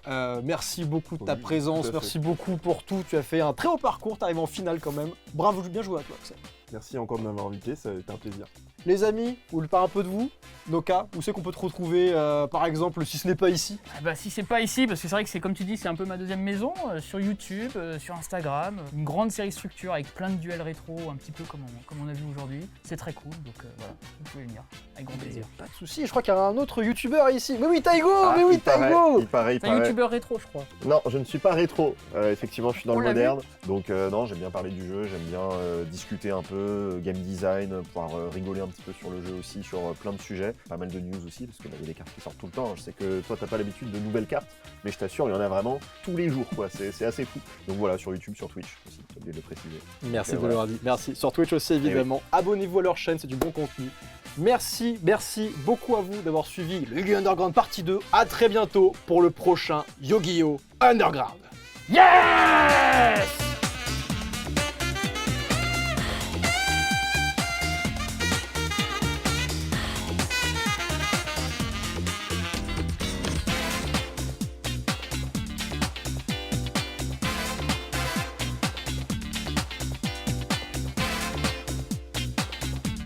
Speaker 1: merci beaucoup de ta
Speaker 5: Oui,
Speaker 1: présence,
Speaker 5: tout à fait.
Speaker 1: merci beaucoup pour tout. Tu as fait un très haut parcours, t'arrives en finale quand même. Bravo, bien joué à toi, Axel.
Speaker 5: Merci encore de m'avoir invité, ça a été un plaisir.
Speaker 1: Les amis, vous voulez parler un peu de vous? Noka, où c'est qu'on peut te retrouver, par exemple, si ce n'est pas ici?
Speaker 3: Ah bah, si c'est pas ici, parce que c'est vrai que c'est comme tu dis, c'est un peu ma deuxième maison, sur YouTube, sur Instagram, une grande série structure avec plein de duels rétro, un petit peu comme on a vu aujourd'hui. C'est très cool, donc voilà, vous pouvez venir, avec grand plaisir.
Speaker 1: Pas de soucis, je crois qu'il y a un autre youtubeur ici. Mais oui, Taigo, mais oui,
Speaker 2: il paraît,
Speaker 1: Taigo.
Speaker 2: il paraît.
Speaker 3: C'est un youtubeur rétro, je crois.
Speaker 2: Non, je ne suis pas rétro. Effectivement, je suis dans
Speaker 3: On
Speaker 2: le
Speaker 3: l'a vu.
Speaker 2: moderne. Donc non, j'aime bien parler du jeu, j'aime bien discuter un peu, game design, pouvoir rigoler un petit peu sur le jeu aussi, sur plein de sujets. Pas mal de news aussi, parce qu'il y a des cartes qui sortent tout le temps. Je sais que toi, t'as pas l'habitude de nouvelles cartes, mais je t'assure, il y en a vraiment tous les jours, quoi. C'est assez fou. Donc voilà, sur YouTube, sur Twitch aussi, j'ai oublié de le préciser.
Speaker 1: Merci
Speaker 2: Donc,
Speaker 1: de l'avoir dit. Merci. Sur Twitch aussi, évidemment. Abonnez-vous à leur chaîne, c'est du bon contenu. Merci beaucoup à vous d'avoir suivi le Yu-Gi-Oh! Underground partie 2. À très bientôt pour le prochain Yu-Gi-Oh! Underground.
Speaker 3: Yeah!